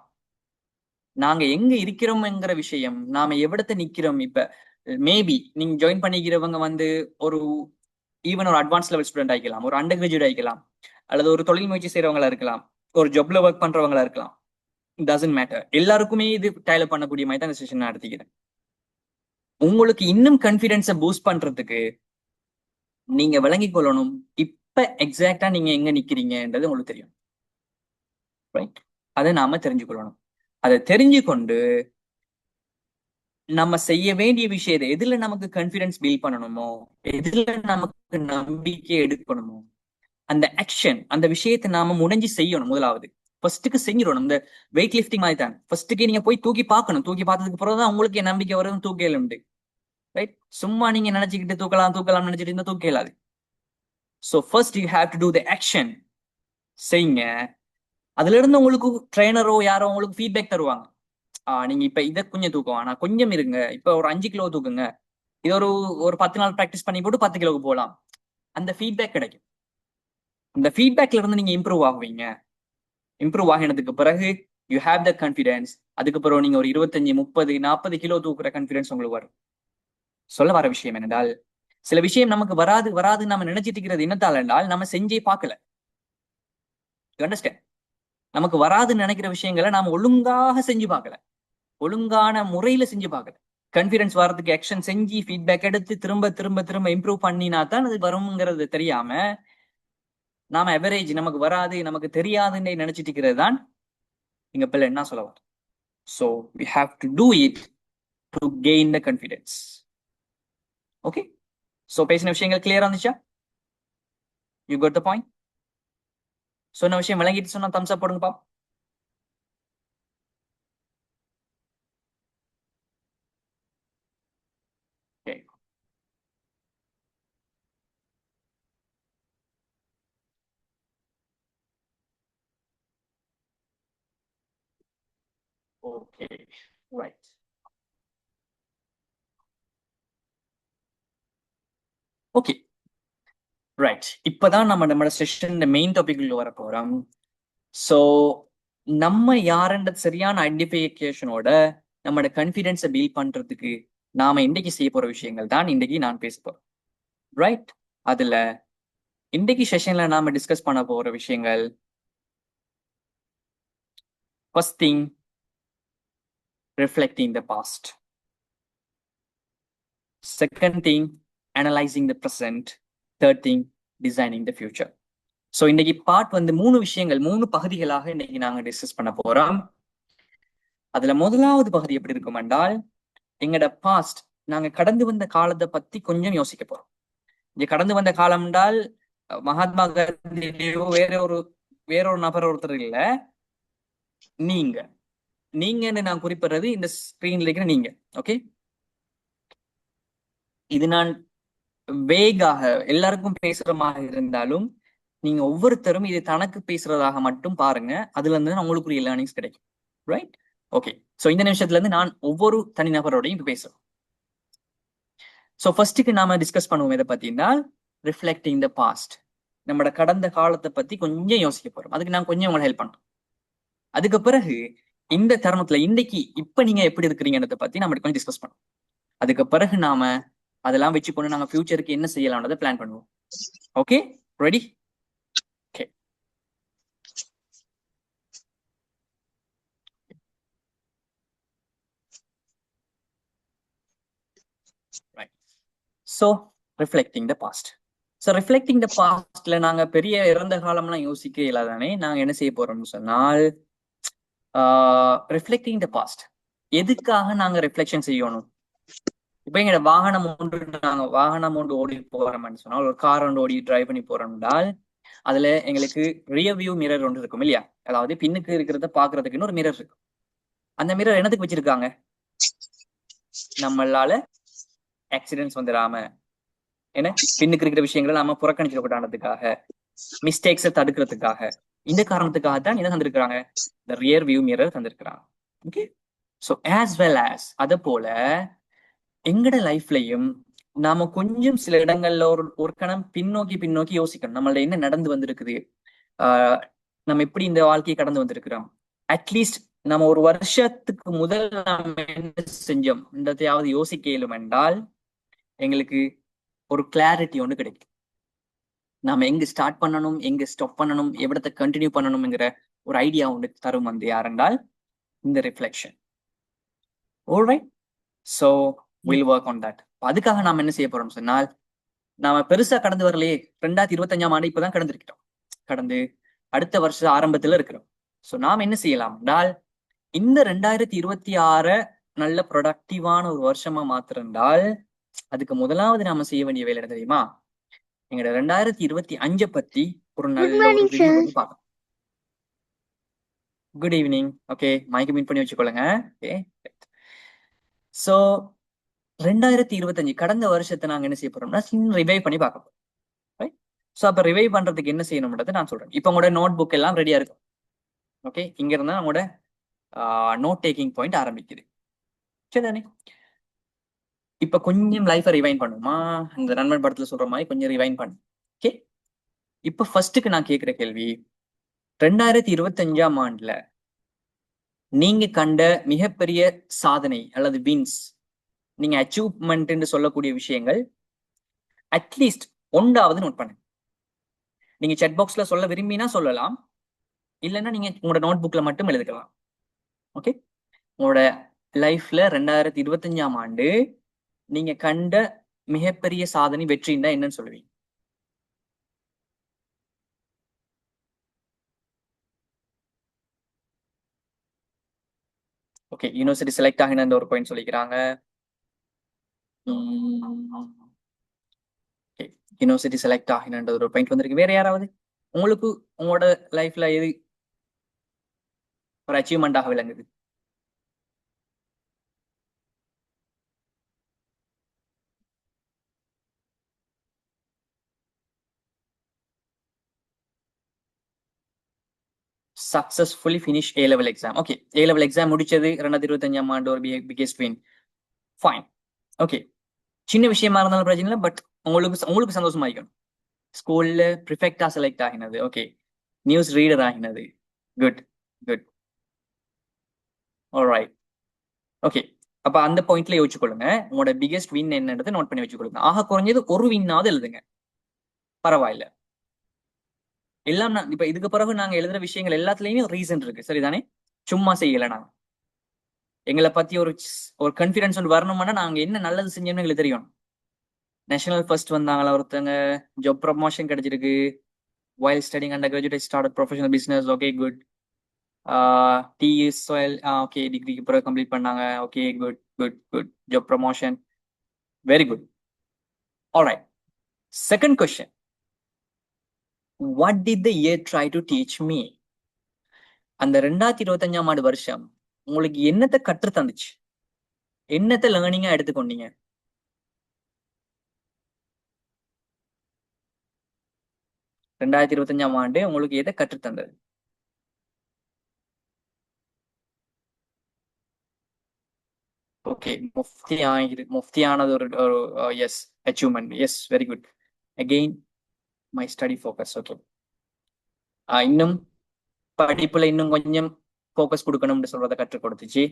நாங்க எங்க இருக்கிறோம்ங்கிற விஷயம், நாம எவ்வளத்தை நிக்கிறோம். இப்ப மேபி நீங்க ஜாயின் பண்ணிக்கிறவங்க வந்து ஒரு ஈவன் ஒரு அட்வான்ஸ் லெவல் ஸ்டூடெண்ட் ஆகிக்கலாம், ஒரு அண்டர் கிராஜுவேட் ஆகிக்கலாம், அல்லது ஒரு தொழில் முயற்சி செய்யறவங்களா இருக்கலாம், ஒரு ஜாப்ல ஒர்க் பண்றவங்களா இருக்கலாம். டசன்ட் மேட்டர், எல்லாருக்குமே இது டெவலப் பண்ணக்கூடிய மாதிரி தான் இந்த செஷன் நான் நடத்திக்கிறேன். உங்களுக்கு இன்னும் கான்ஃபிடன்ஸை பூஸ்ட் பண்றதுக்கு நீங்க விளங்கிக் கொள்ளணும் இப்ப எக்ஸாக்டா நீங்க எங்க நிக்கிறீங்கன்றது உங்களுக்கு தெரியும். ரைட், அதை நாம தெரிஞ்சுக்கொள்ளணும். அதை தெரிஞ்சு கொண்டு நம்ம செய்ய வேண்டிய விஷயத்தை, எதுல நமக்கு கான்ஃபிடன்ஸ் பில்ட் பண்ணணுமோ, எதுல நமக்கு நம்பிக்கை எடுக்கணுமோ, அந்த ஆக்ஷன், அந்த விஷயத்தை நாம முனைஞ்சு செய்யணும். முதலாவது ஃபர்ஸ்ட்டுக்கு செஞ்சிடணும். இந்த வெயிட் லிஃப்டிங் மாதிரி தான், ஃபர்ஸ்ட்டுக்கு நீங்க போய் தூக்கி பார்க்கணும். தூக்கி பார்த்ததுக்கு பிறகு தான் உங்களுக்கு நம்பிக்கை வரும், தூக்கல உண்டு. ரைட், சும்மா நீங்க நினைச்சுக்கிட்டு தூக்கலாம் நினைச்சிட்டு இருந்தா தூக்க இயலாது. So first you have to do the action. செய்யுங்க. அதுல இருந்து உங்களுக்கு ட்ரெயினரோ யாரோ உங்களுக்கு ஃபீட்பேக் தருவாங்க. நீங்க இப்ப இதை கொஞ்சம் தூக்கம், ஆனா கொஞ்சம் இருங்க, இப்ப ஒரு 5 கிலோ தூக்குங்க, இது ஒரு 10 நாள் ப்ராக்டிஸ் பண்ணி போட்டு 10 கிலோவுக்கு போகலாம். அந்த ஃபீட்பேக் கிடைக்கும். இந்த ஃபீட்பேக்ல இருந்து நீங்க இம்ப்ரூவ் ஆகுவீங்க. இம்ப்ரூவ் ஆகினதுக்கு பிறகு யூ ஹேவ் த கான்ஃபிடன்ஸ். அதுக்கு பிறகு நீங்க ஒரு 25, 30, 40 கிலோ தூக்குற கான்ஃபிடன்ஸ் உங்களுக்கு வரும். சொல்ல வர விஷயம் என்னென்றால், சில விஷயம் நமக்கு வராது நம்ம நினைச்சிட்டு இருக்கிறது என்னத்தால் என்றால் நம்ம செஞ்சே பார்க்கல. You understand? நமக்கு வராதுன்னு நினைக்கிற விஷயங்களை நாம ஒழுங்காக செஞ்சு பார்க்கல, ஒழுங்கான முறையில செஞ்சு பார்க்கல. கான்ஃபிடன்ஸ் வர்றதுக்கு ஆக்ஷன் செஞ்சு ஃபீட்பேக் எடுத்து திரும்ப திரும்ப திரும்ப இம்ப்ரூவ் பண்ணினா தான் அது வரும்ங்கிறது தெரியாம நாம எவரேஜ், நமக்கு வராது நமக்கு தெரியாதுன்னு நினைச்சிட்டு இருக்கிறது தான் இங்க பிள்ளை என்ன சொல்ல வர. So we have to do it to gain the confidence. Okay, so பேசின விஷயங்கள் கிளியரா இருந்துச்சா? You got the point? சொன்ன விஷயம் விளங்கிட்டு சொன்னா தம்ஸ் அப் போடுங்கப்பா. Okay, right. Okay, right. இப்பதான் நம்மளோட செஷன் மெயின் டாபிக்ல வர போறோம். ஸோ நம்ம யாருன்ற சரியான ஐடென்டிஃபிகேஷனோட நம்மளோட கான்ஃபிடன்ஸை பில்ட் பண்றதுக்கு நாம இன்றைக்கு செய்ய போற விஷயங்கள் தான் இன்றைக்கு நான் பேச போறேன். ரைட், அதுல இன்றைக்கு செஷன்ல நாம டிஸ்கஸ் பண்ண போற விஷயங்கள், first thing reflecting the past, second thing analyzing the present, third thing designing the future. So இன்னைக்கு பார்ட் வந்து 3 விஷயங்கள், 3 பகுதிகளாக இன்னைக்கு நாங்க டிஸ்கஸ் பண்ண போறோம். அதுல முதலாவது பகுதி எப்படி இருக்கும் என்றால், எங்களோட பாஸ்ட், நாங்க கடந்து வந்த காலத்தை பத்தி கொஞ்சம் யோசிக்க போறோம். இங்க கடந்து வந்த காலம் என்றால் மகாத்மா காந்தியோ வேறொரு நபர் ஒருத்தர் இல்ல, நீங்கன்னு நான் குறிப்பிடுறது இந்த ஸ்கிரீன்ல இருக்கிற நீங்க. ஓகே, இது நான் வேகாக எல்லாருக்கும் பேசுறமாக இருந்தாலும் நீங்க ஒவ்வொருத்தரும் இது தனக்கு பேசுறதாக மட்டும் பாருங்க. அதுல இருந்து உங்களுக்குரிய லேர்னிங்ஸ் கிடைக்கும். Right, okay. ஸோ இந்த நிமிஷத்துல இருந்து நான் ஒவ்வொரு தனிநபரோடையும் இப்ப பேசுறேன். ஸோ ஃபர்ஸ்ட்டுக்கு நாம டிஸ்கஸ் பண்ணுவோம் எதை பத்தினா, ரிஃப்ளெக்டிங் த பாஸ்ட். நம்மளோட கடந்த காலத்தை பத்தி கொஞ்சம் யோசிக்க போறோம். அதுக்கு நான் கொஞ்சம் உங்களை ஹெல்ப் பண்றேன். அதுக்கு பிறகு இந்த தருணத்துல இன்னைக்கு இப்ப நீங்க எப்படி இருக்கிறீங்கன்றத பத்தி நம்ம கொஞ்சம் டிஸ்கஸ் பண்ணுவோம். அதுக்கு பிறகு நாம அதெல்லாம் வச்சுக்கொண்டு நாங்க ஃபியூச்சருக்கு என்ன செய்யலாம்ன்றதை பிளான் பண்ணுவோம். Okay, ready? Okay, right. So reflecting the past. So reflecting the பாஸ்ட்ல நாங்க பெரிய இறந்த காலம்லாம் யோசிக்க இல்லாதானே நாங்க என்ன செய்ய போறோம்னு சொன்னால், ரிஃப்ளெக்டிங் த பாஸ்ட் எதுக்காக நாங்க ரிஃப்ளெக்ஷன் செய்யணும்? இப்ப எங்க வாகனம் ஒன்று ஓடி போறோம்னு சொன்னால், ஒரு கார் ஒன்று ஓடி டிரைவ் பண்ணி போறோம்னால் அதுல எங்களுக்கு ரியர் வியூ மிரர் ஒன்று இருக்கும் இல்லையா? அதாவது பின்னுக்கு இருக்கிறத பாக்குறதுக்குன்னு ஒரு மிரர் இருக்கும். அந்த மிரர் என்னத்துக்கு வச்சிருக்காங்க? நம்மளால ஆக்சிடென்ட்ஸ் வந்துடாம, என்ன பின்னுக்கு இருக்கிற விஷயங்களை நாம புறக்கணிச்சிடக்கூடாதுக்காக, மிஸ்டேக்ஸை தடுக்கிறதுக்காக. இந்த காரணத்துக்காகத்தான் என்ன தந்திருக்கிறாங்க, இந்த ரியர் வியூ மிரர் தந்திருக்கிறாங்க. Okay, so as well as அதை போல எங்கட லைஃப்லயும் நாம கொஞ்சம் சில இடங்கள்ல ஒரு கணம் பின்னோக்கி யோசிக்கணும். நம்மள என்ன நடந்து வந்திருக்குது, நம்ம எப்படி இந்த வாழ்க்கையை கடந்து வந்திருக்கிறோம், அட்லீஸ்ட் நம்ம ஒரு வருஷத்துக்கு முதல் நம்ம என்ன செஞ்சோம் என்றதையாவது யோசிக்க இயலும் என்றால் எங்களுக்கு ஒரு கிளாரிட்டி ஒன்று கிடைக்கும். நாம எங்க ஸ்டார்ட் பண்ணணும், எங்க ஸ்டாப் பண்ணணும், எவ்வளத்தை கண்டினியூ பண்ணணும்ங்கிற ஒரு ஐடியா ஒன்று தரும் வந்து யாரென்றால் இந்த reflection. Alright, so will work on that. அதுக்காக நாம என்ன செய்ய போறோம் சொன்னால், நாம பெருசா கடந்து வரலையே, 2025ஆம் ஆண்டு இப்பதான் கடந்திருக்கிறோம், கடந்து அடுத்த வருஷ ஆரம்பத்துல இருக்கிறோம். ஸோ நாம் என்ன செய்யலாம் என்றால், இந்த 2026 நல்ல ப்ரொடக்டிவான ஒரு வருஷமா மாத்திருந்தால் அதுக்கு முதலாவது நாம செய்ய வேண்டிய வேலை என்ன தெரியுமா, எங்களோட 2025 பத்தி ஒரு நல்ல ஒரு ரிவ்யூ பண்ணி பார்க்கணும். Good evening. ஓகே, மைக்கு மீட் பண்ணி வச்சுக்கொள்ளுங்க. ஓகே, ஸோ 2025 கடந்த வருஷத்தை நாங்க என்ன செய்ய போறோம்னா ரிவைவ் பண்ணி பார்க்க போறோம். ரைட், ஸோ அப்ப ரிவைவ் பண்றதுக்கு என்ன செய்யணும்ன்றதை நான் சொல்றேன். இப்போ உங்களோட நோட் புக் எல்லாம் ரெடியா இருக்கும். ஓகே, இங்க இருந்தா நம்மளோட நோட் டேக்கிங் பாயிண்ட் ஆரம்பிக்குது. சரிதானே? இப்ப கொஞ்சம் லைஃபை ரிவைன் பண்ணுமா, இந்த நண்பன் படத்துல சொல்ற மாதிரி கொஞ்சம் ரிவைன் பண்ணு. ஓகே, இப்ப ஃபர்ஸ்ட்டுக்கு நான் கேட்கிற கேள்வி, 2025ஆம் ஆண்டுல நீங்க கண்ட மிகப்பெரிய சாதனை அல்லது வின்ஸ், நீங்க அச்சீவ்மெண்ட் சொல்லக்கூடிய விஷயங்கள் அட்லீஸ்ட் ஒன்றாவது நோட் பண்ணுங்க. நீங்க செட் பாக்ஸ்ல சொல்ல விரும்பினா சொல்லலாம், இல்லைன்னா நீங்க உங்களோட நோட் புக்ல மட்டும் எழுதிக்கலாம். ஓகே, உங்களோட லைஃப்ல 2025ஆம் ஆண்டு நீங்க கண்ட மிகப்பெரிய சாதனை வெற்றின்னா என்னன்னு சொல்லுவீங்க? ஓகே, யூனிவர்சிட்டி செலக்ட் ஆகின ஒரு பாயிண்ட் சொல்லிக்கிறாங்க. யூனிவர்சிட்டி செலக்ட் ஆகின ஒரு பாயிண்ட் வந்திருக்கு. வேற யாராவது உங்களுக்கு உங்களோட லைஃப்ல எது ஒரு அச்சீவ்மெண்டாக விளங்குது? சக்சஸ்ஃபுல்லி ஃபினிஷ் ஏ லெவல் எக்ஸாம். ஓகே, ஏ லெவல் எக்ஸாம் முடிச்சது 2025ஆம் ஆண்டு ஒரு பிகெஸ்ட் வின். ஃபைன். ஓகே, சின்ன விஷயமா இருந்தாலும் பிரச்சனை இல்லை, பட் உங்களுக்கு சந்தோஷமா இருக்கணும். ஸ்கூல்ல ப்ரிஃபெக்டா செலக்ட் ஆகினது. ஓகே, நியூஸ் ரீடர் ஆகினது. Good good. ஆல்ரைட். ஓகே, அப்ப அந்த பாயிண்ட்ல யோசிச்சுக்கொள்ளுங்க, உங்களோட பிகெஸ்ட் வின் என்னன்றதை நோட் பண்ணி வச்சுக்கொள்ளுங்க. ஆக குறைஞ்சது ஒரு வின்னாவது எழுதுங்க, பரவாயில்ல. எல்லாம் இப்ப இதுக்கு பிறகு நாங்க எழுதுற விஷயங்கள் எல்லாத்துலயுமே ஒரு ரீசன் இருக்கு, சரிதானே? சும்மா செய்யல. நாங்க எங்களை பத்தி ஒரு கான்ஃபிடன்ஸ் ஒன்று வரணும்னா நாங்க என்ன நல்லது செஞ்சோம்னு எங்களுக்கு தெரியும். நேஷனல் ஃபர்ஸ்ட் வந்தாங்களா ஒருத்தங்க, ஜாப் ப்ரமோஷன் கிடைச்சிருக்கு, while studying undergraduate I started professional business. Okay, good. TESOL okay, டிகிரிக்கு பிறகு கம்ப்ளீட் பண்ணாங்க. Okay, good good good. Job promotion, very good. Alright, second question, what did the year try to teach me? அந்த 2025ஆம் ஆண்டு வருஷம் உங்களுக்கு என்னத்தை கற்று தந்துச்சு, என்னத்தை லேர்னிங்கா எடுத்துக்கொண்டீங்க? ரெண்டாயிரத்தி 25ஆம் ஆண்டு உங்களுக்கு எதை கற்று தந்தது? ஓகே, முஃப்தியானது ஒரு yes achievement. Yes, very good. Again my study focus. Okay, இன்னும் படிப்புல இன்னும் கொஞ்சம் ஃபோக்கஸ் கொடுக்கணும்னு சொல்றதை கற்றுக் கொடுத்துச்சு.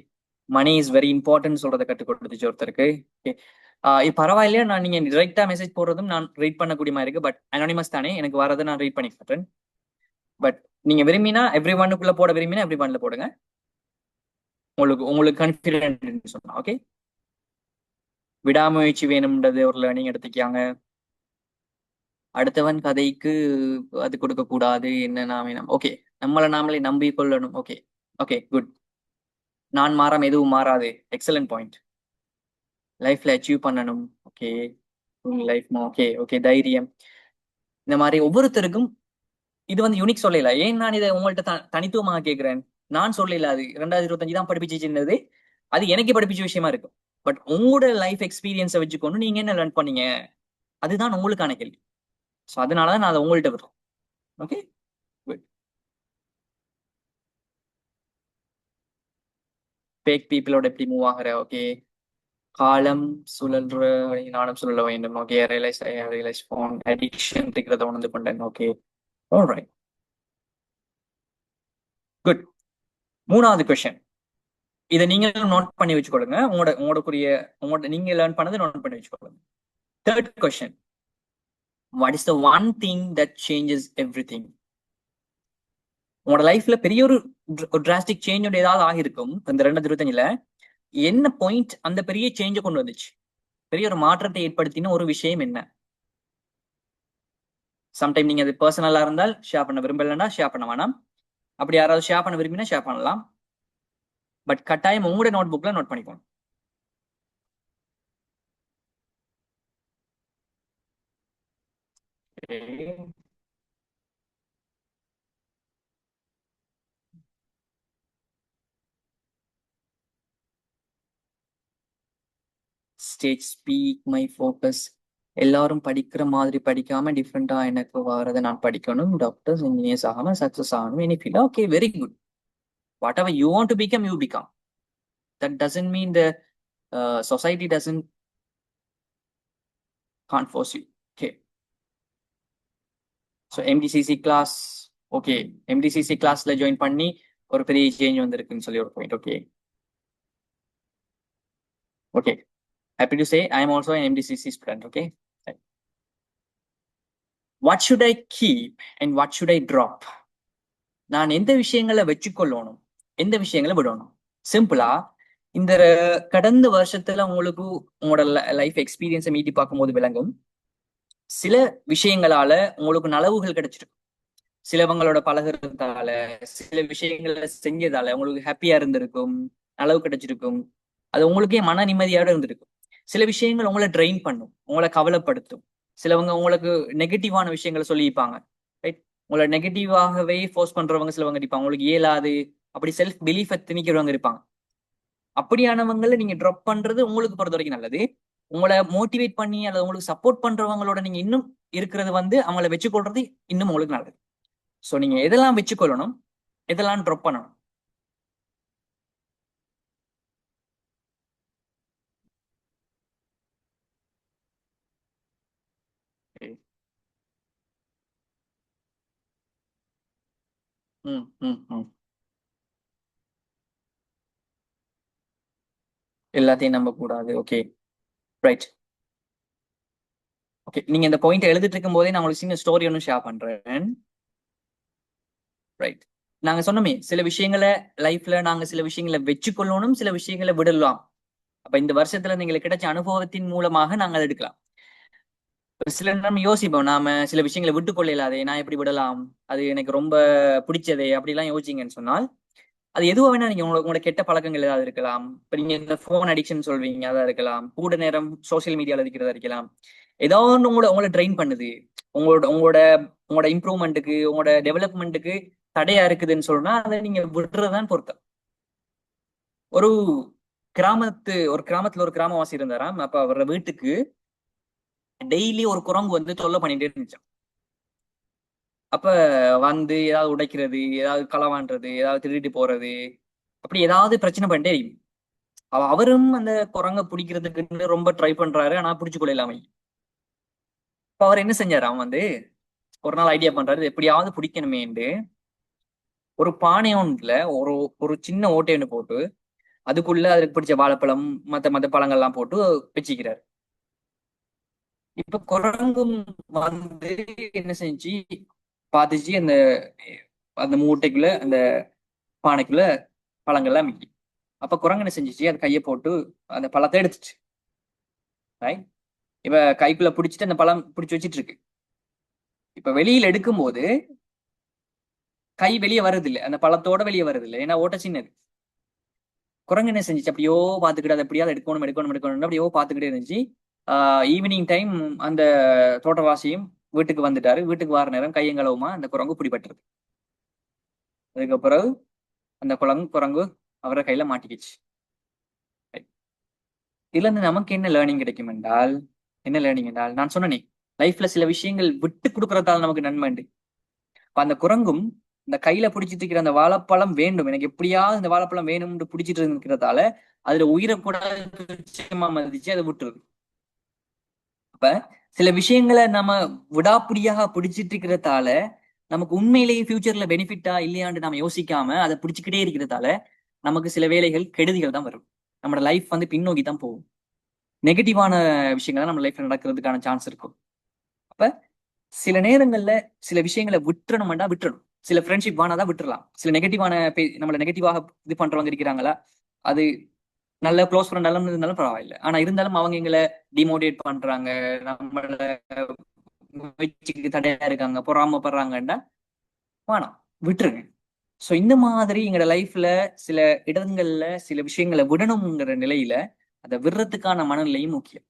மணி இஸ் வெரி இம்பார்ட்டன்ட் சொல்றதை கற்றுக் கொடுத்துச்சு ஒருத்தருக்கு. ஓகே, இது பரவாயில்லையா, நான் நீங்க டிரெக்டா மெசேஜ் போடுறதும் நான் ரீட் பண்ணக்கூடிய மாதிரி இருக்கு, பட் அனானிமஸ் தானே, எனக்கு வரதை நான் ரீட் பண்ணி காட்டுறேன். பட் நீங்க விரும்பினா எவ்ரி ஒன்னுக்குள்ள போட விரும்பினா எவ்ரி ஒன்ல போடுங்க, உங்களுக்கு கான்ஃபிடென்ட் சொன்னா. ஓகே, விடாமுயற்சி வேணும்ன்றது ஒரு லேர்னிங் எடுத்துக்காங்க. அடுத்தவன் கதைக்கு அது கொடுக்க கூடாது, என்ன வேணும். ஓகே, நம்மளை நாமளே நம்பி கொள்ளணும். Okay okay, good. நான் மாறாம எதுவும் மாறாது. Excellent point. லைஃப்ல அச்சீவ் பண்ணணும். Okay, life. ஓகே ஓகே, தைரியம். இந்த மாதிரி ஒவ்வொருத்தருக்கும் இது வந்து யூனிக் சொல்லல. ஏன் நான் இதை உங்கள்கிட்ட தனித்துவமாக கேட்கிறேன், நான் சொல்லல அது 2025 தான் படிப்பிச்சு சின்னது, அது எனக்கு படிப்பிச்ச விஷயமா இருக்கும். பட் உங்களோட லைஃப் எக்ஸ்பீரியன்ஸை வச்சுக்கொண்டு நீங்க என்ன லேர்ன் பண்ணீங்க, அதுதான் உங்களுக்கான கேள்வி. ஸோ அதனாலதான் நான் அதை உங்கள்கிட்ட விடுறேன். Okay, good. ஃபேக் பீப்புளோட எப்படி மூவ் ஆகுற, ஓகே. காலம் சுழல்ற நானும் சுழல வேண்டும், ஓகே. ரியலைஸ் ஃபோன் அடிக்ஷன் இருக்கிறத உணர்ந்து கொண்டேன், ஓகே. Alright, good. மூணாவது கொஸ்டின், இதை நீங்க நோட் பண்ணி வச்சுக்கொள்ளுங்க. நீங்க லேர்ன் பண்ணதை நோட் பண்ணி வச்சுக்கொள்ளுங்க. Third question, what is the one thing that changes everything? உங்களோட லைஃப்ல பெரிய ஒரு டிராஸ்டிக் சேஞ்சோட ஏதாவது ஆகிருக்கும் இந்த 2025ல. என்ன பாயிண்ட் அந்த பெரிய சேஞ்சை கொண்டு வந்துச்சு, பெரிய ஒரு மாற்றத்தை ஏற்படுத்தின ஒரு விஷயம் என்ன? சம்டைம் நீங்க அது பர்சனலா இருந்தால் ஷேர் பண்ண விரும்பலன்னா ஷேர் பண்ண வேணாம். அப்படி யாராவது ஷேர் பண்ண விரும்பினா ஷேர் பண்ணலாம். பட் கட்டாயம் உங்களோட நோட் புக்ல நோட் பண்ணிக்கோங்க. Stage speak my focus. எல்லாரும் படிக்கிற மாதிரி படிக்காம டிஃப்ரெண்டா எனக்கு வரதை நான் படிக்கணும். டாக்டர்ஸ், இன்ஜினியர்ஸ் ஆகாம சக்சஸ் ஆகணும். Any feel okay, very good. What ever you want to become, you become. That doesn't mean the society can't force you. Okay. So MDCC class, okay. MDCC classல join பண்ணி ஒரு பெரிய change வந்திருக்குன்னு சொல்லி ஒரு point. Okay, okay. Happy to say I am also an MDCC student. Okay. What should I keep and what should I drop? நான் எந்த விஷயங்களை வச்சுக்கொள்ளணும், எந்த விஷயங்களை விடணும்? சிம்பிளா, இந்த கடந்த வருஷத்துல உங்களுக்கு உங்களோட லைஃப் எக்ஸ்பீரியன்ஸை மீட்டி பார்க்கும்போது விளங்கும். சில விஷயங்களால உங்களுக்கு நலவுகள் கிடைச்சிருக்கும். சிலவங்களோட பழகிறதால, சில விஷயங்களை செஞ்சதால உங்களுக்கு ஹாப்பியா இருந்திருக்கும், நலவு கிடைச்சிருக்கும். அது உங்களுக்கே மன நிம்மதியோட இருந்திருக்கும். சில விஷயங்கள் உங்களை ட்ரெயின் பண்ணும், உங்களை கவலைப்படுத்தும். சிலவங்க உங்களுக்கு நெகட்டிவான விஷயங்களை சொல்லியிருப்பாங்க, ரைட்? உங்களை நெகட்டிவாகவே ஃபோர்ஸ் பண்றவங்க சிலவங்க இருப்பாங்க. உங்களுக்கு இயலாது அப்படி செல்ஃப் பிலீஃபை திணிக்கிறவங்க இருப்பாங்க. அப்படியானவங்களை நீங்க ட்ராப் பண்றது உங்களுக்கு பொறுத்த வரைக்கும் நல்லது. உங்களை மோட்டிவேட் பண்ணி அல்லது உங்களுக்கு சப்போர்ட் பண்றவங்களோட நீங்க இன்னும் இருக்கிறது அவங்கள வச்சுக்கொள்றது இன்னும் உங்களுக்கு நல்லது. ஸோ நீங்க எதெல்லாம் வச்சுக்கொள்ளணும், எதெல்லாம் ட்ராப் பண்ணணும்? எல்லாத்தையும் நம்ப கூடாது. Okay, right. ஓகே, நீங்க இந்த பாயிண்ட் எழுதிட்டு இருக்கும் போதே நான் உங்களுக்கு சின்ன ஸ்டோரி ஒன்று ஷேர் பண்றேன். ரைட், நாங்க சொன்னோமே சில விஷயங்களை லைஃப்ல நாங்க சில விஷயங்களை வச்சுக்கொள்ளணும், சில விஷயங்களை விடலாம். அப்ப இந்த வருஷத்துல நீங்களுக்கு கிடைச்ச அனுபவத்தின் மூலமாக நாங்க அதை எடுக்கலாம். சில நம்ம யோசிப்போம், நாம சில விஷயங்களை விட்டு கொள்ளலாதே, நான் எப்படி விடலாம், அது எனக்கு ரொம்ப பிடிச்சதே அப்படிலாம் யோசிச்சிங்கன்னு சொன்னால் அது எதுவா வேணா நீங்க உங்களோட கெட்ட பழக்கங்கள் ஏதாவது இருக்கலாம். இப்ப நீங்க இந்த போன் அடிக்ஷன் சொல்வீங்க, அதான் இருக்கலாம். கூட நேரம் சோசியல் மீடியால இருக்கிறதா இருக்கலாம். ஏதாவது ஒன்று உங்களை ட்ரெயின் பண்ணுது, உங்களோட உங்களோட உங்களோட இம்ப்ரூவ்மெண்ட்டுக்கு, உங்களோட டெவலப்மெண்ட்டுக்கு தடையா இருக்குதுன்னு சொன்னா அதை நீங்க விடுறதான் பொருத்தம். ஒரு கிராமத்துல ஒரு கிராமவாசி இருந்தாராம். அப்ப அவரோட வீட்டுக்கு டெய்லி ஒரு குரங்கு தொல்லை பண்ணிட்டே இருந்துச்சான். அப்ப ஏதாவது உடைக்கிறது, ஏதாவது களவான்றது, ஏதாவது திருடிட்டு போறது, அப்படி ஏதாவது பிரச்சனை பண்ணிட்டே இருக்கும். அவரும் அந்த குரங்க பிடிக்கிறதுக்குன்னு ரொம்ப ட்ரை பண்றாரு, ஆனா பிடிச்சு கொள்ளலாம. இப்ப அவர் என்ன செஞ்சாரு, அவன் ஒரு நாள் ஐடியா பண்றாரு, எப்படியாவது பிடிக்கணுமேண்டு ஒரு பானை ஒன்றுல ஒரு ஒரு சின்ன ஓட்டை ஒன்று போட்டு அதுக்குள்ள அதுக்கு பிடிச்ச வாழைப்பழம் மத்த பழங்கள்லாம் போட்டு வச்சுக்கிறாரு. இப்ப குரங்கும் என்ன செஞ்சு பாத்துச்சு, அந்த அந்த மூட்டைக்குள்ள அந்த பானைக்குள்ள பழங்கள்லாம் மிக்கி. அப்ப குரங்கு என்ன செஞ்சிச்சு, அது கையை போட்டு அந்த பழத்தை எடுத்துச்சு. இப்ப கைக்குள்ள பிடிச்சிட்டு அந்த பழம் பிடிச்சி வச்சிட்டு இருக்கு. இப்ப வெளியில எடுக்கும் போது கை வெளியே வருது இல்லை, அந்த பழத்தோட வெளியே வருது இல்லை, ஏன்னா ஓட்ட சின்னது. குரங்கு என்ன செஞ்சிச்சு, அப்படியோ பாத்துக்கிட்டு அதை எப்படியாவது எடுக்கணும் அப்படியோ பாத்துக்கிட்டே இருந்துச்சு. ஈவினிங் டைம் அந்த தோட்டவாசியும் வீட்டுக்கு வந்துட்டாரு. வீட்டுக்கு வர நேரம் கையங்களவுமா அந்த குரங்கு பிடிபட்டுருது. அதுக்கு பிறகு அந்த குரங்கு அவரை கையில மாட்டிக்கிச்சு. இதுல இருந்து நமக்கு என்ன லேர்னிங் கிடைக்கும் என்றால், நான் சொன்னேனே லைஃப்ல சில விஷயங்கள் விட்டு கொடுக்கறதால நமக்கு நன்மை உண்டு. அந்த குரங்கும் இந்த கையில பிடிச்சிட்டு இருக்கிற அந்த வாழைப்பழம் வேண்டும், எனக்கு எப்படியாவது இந்த வாழைப்பழம் வேணும்னு பிடிச்சிட்டு இருக்கிறதால அதுல உயிரை கூட துச்சமா மதிச்சு அதை விட்டுருது. அப்ப சில விஷயங்களை நம்ம விடாப்பிடியாக பிடிச்சிட்டு இருக்கிறதால நமக்கு உண்மையிலேயே ஃபியூச்சர்ல பெனிஃபிட்டா இல்லையான்னு நம்ம யோசிக்காம அதை பிடிச்சிக்கிட்டே இருக்கிறதால நமக்கு சில வேலைகள் கெடுதிகள் தான் வரும். நம்மளோட லைஃப் வந்து பின்னோக்கி தான் போகும். நெகட்டிவான விஷயங்கள் தான் நம்ம லைஃப்ல நடக்கிறதுக்கான சான்ஸ் இருக்கும். அப்ப சில நேரங்கள்ல சில விஷயங்களை விட்டுறணும்டா விட்டுறணும். சில ஃப்ரெண்ட்ஷிப் வானாதான் விட்டுறலாம். சில நெகட்டிவான நம்மள நெகட்டிவாக இது பண்றவங்க இருக்கிறாங்களா, அது நல்ல க்ளோஸ் ஃப்ரெண்ட் இருந்தாலும் பரவாயில்ல. ஆனா இருந்தாலும் அவங்க எங்களை டிமோட்டிவேட் பண்றாங்க, நம்மள முயற்சிக்கு தடையா இருக்காங்க, பொறாமப்படுறாங்கன்னா வேணாம், விட்டுருங்க. ஸோ இந்த மாதிரி எங்களோட லைஃப்ல சில இடங்கள்ல சில விஷயங்களை விடணுங்கிற நிலையில அதை விடுறதுக்கான மனநிலையும் முக்கியம்.